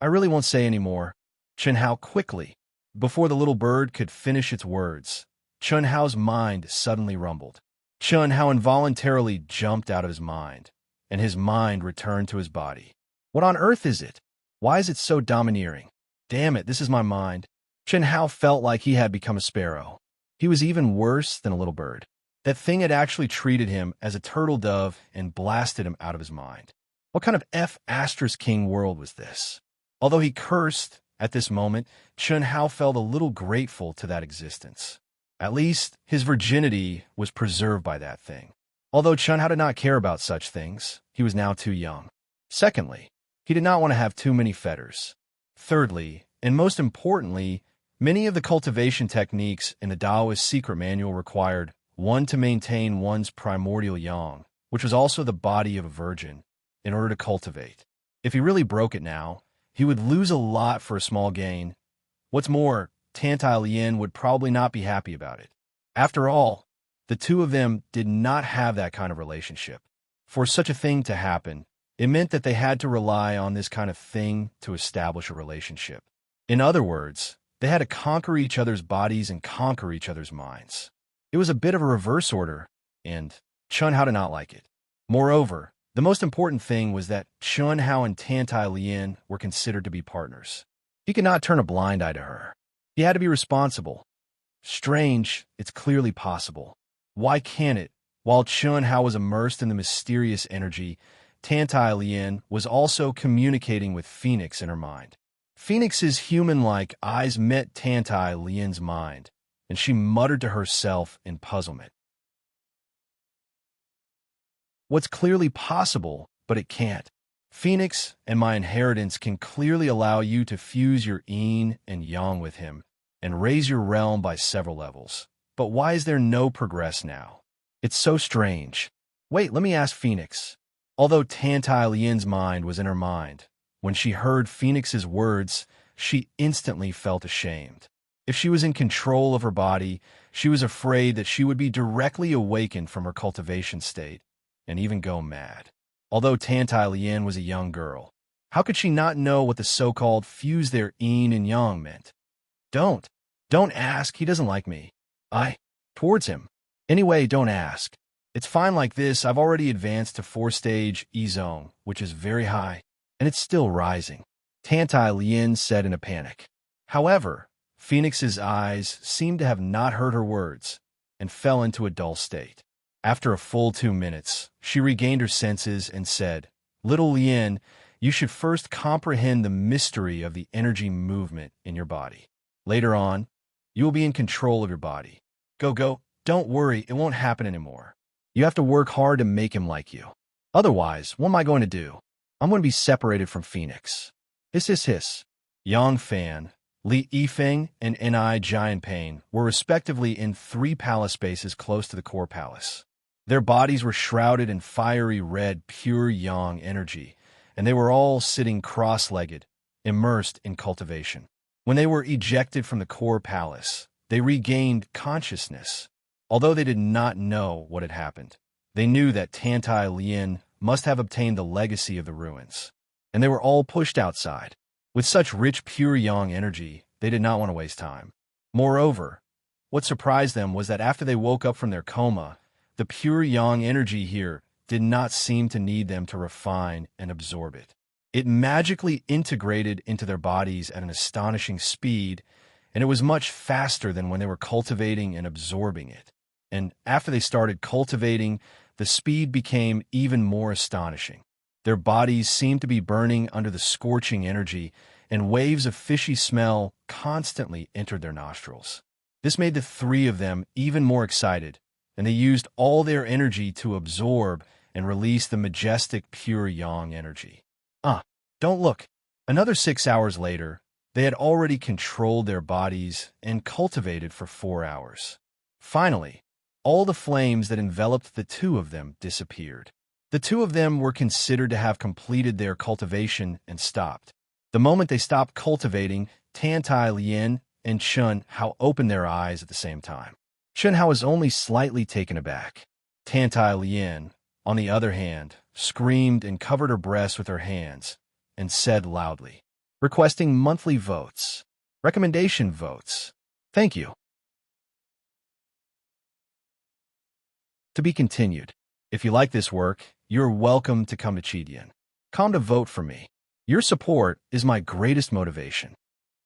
I really won't say any more. Chun Hao quickly. Before the little bird could finish its words, Chun Hao's mind suddenly rumbled. Chun Hao involuntarily jumped out of his mind, and his mind returned to his body. What on earth is it? Why is it so domineering? Damn it, this is my mind. Chun Hao felt like he had become a sparrow. He was even worse than a little bird. That thing had actually treated him as a turtle dove and blasted him out of his mind. What kind of F***king world was this? Although he cursed at this moment, Chun Hao felt a little grateful to that existence. At least, his virginity was preserved by that thing. Although Chun Hao did not care about such things, he was now too young. Secondly, he did not want to have too many fetters. Thirdly, and most importantly, many of the cultivation techniques in the Taoist secret manual required one to maintain one's primordial yang, which was also the body of a virgin, in order to cultivate. If he really broke it now, he would lose a lot for a small gain. What's more, Tantai Lien would probably not be happy about it. After all, the two of them did not have that kind of relationship. For such a thing to happen, it meant that they had to rely on this kind of thing to establish a relationship. In other words, they had to conquer each other's bodies and conquer each other's minds. It was a bit of a reverse order, and Chun Hao did not like it. Moreover, the most important thing was that Chun Hao and Tantai Lien were considered to be partners. He could not turn a blind eye to her. He had to be responsible. Strange, it's clearly possible. Why can't it? While Chun Hao was immersed in the mysterious energy, Tantai Lien was also communicating with Phoenix in her mind. Phoenix's human-like eyes met Tantai Lien's mind, and she muttered to herself in puzzlement. What's clearly possible, but it can't. Phoenix and my inheritance can clearly allow you to fuse your yin and yang with him and raise your realm by several levels. But why is there no progress now? It's so strange. Wait, let me ask Phoenix. Although Tantai Lien's mind was in her mind, when she heard Phoenix's words, she instantly felt ashamed. If she was in control of her body, she was afraid that she would be directly awakened from her cultivation state and even go mad. Although Tantai Lien was a young girl, how could she not know what the so-called fuse their yin and yang meant? Don't ask, he doesn't like me. Towards him. Anyway, don't ask. It's fine like this. I've already advanced to 4-stage E-zone, which is very high, and it's still rising, Tantai Lien said in a panic. However, Phoenix's eyes seemed to have not heard her words and fell into a dull state. After a full 2 minutes, she regained her senses and said, "Little Lien, you should first comprehend the mystery of the energy movement in your body. Later on, you will be in control of your body. Go. Don't worry, it won't happen anymore. You have to work hard to make him like you. Otherwise, what am I going to do? I'm going to be separated from Phoenix." Hiss. Yang Fan, Li Yifeng, and Ni Giant Pain were respectively in 3 palace spaces close to the core palace. Their bodies were shrouded in fiery red, pure yang energy, and they were all sitting cross-legged, immersed in cultivation. When they were ejected from the core palace, they regained consciousness. Although they did not know what had happened, they knew that Tantai Lien must have obtained the legacy of the ruins, and they were all pushed outside. With such rich, pure yang energy, they did not want to waste time. Moreover, what surprised them was that after they woke up from their coma, the pure yang energy here did not seem to need them to refine and absorb it. It magically integrated into their bodies at an astonishing speed, and it was much faster than when they were cultivating and absorbing it. And after they started cultivating, the speed became even more astonishing. Their bodies seemed to be burning under the scorching energy, and waves of fishy smell constantly entered their nostrils. This made the 3 of them even more excited, and they used all their energy to absorb and release the majestic pure yang energy. Don't look. Another 6 hours later, they had already controlled their bodies and cultivated for 4 hours. Finally, all the flames that enveloped the 2 of them disappeared. The 2 of them were considered to have completed their cultivation and stopped. The moment they stopped cultivating, Tantai Lien and Chun Hao opened their eyes at the same time. Chun Hao was only slightly taken aback. Tantai Lien, on the other hand, screamed and covered her breast with her hands and said loudly, "Requesting monthly votes. Recommendation votes. Thank you." To be continued. If you like this work, you're welcome to come to Chidian. Come to vote for me. Your support is my greatest motivation.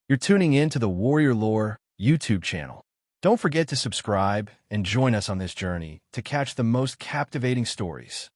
You're tuning in to the Warrior Lore YouTube channel. Don't forget to subscribe and join us on this journey to catch the most captivating stories.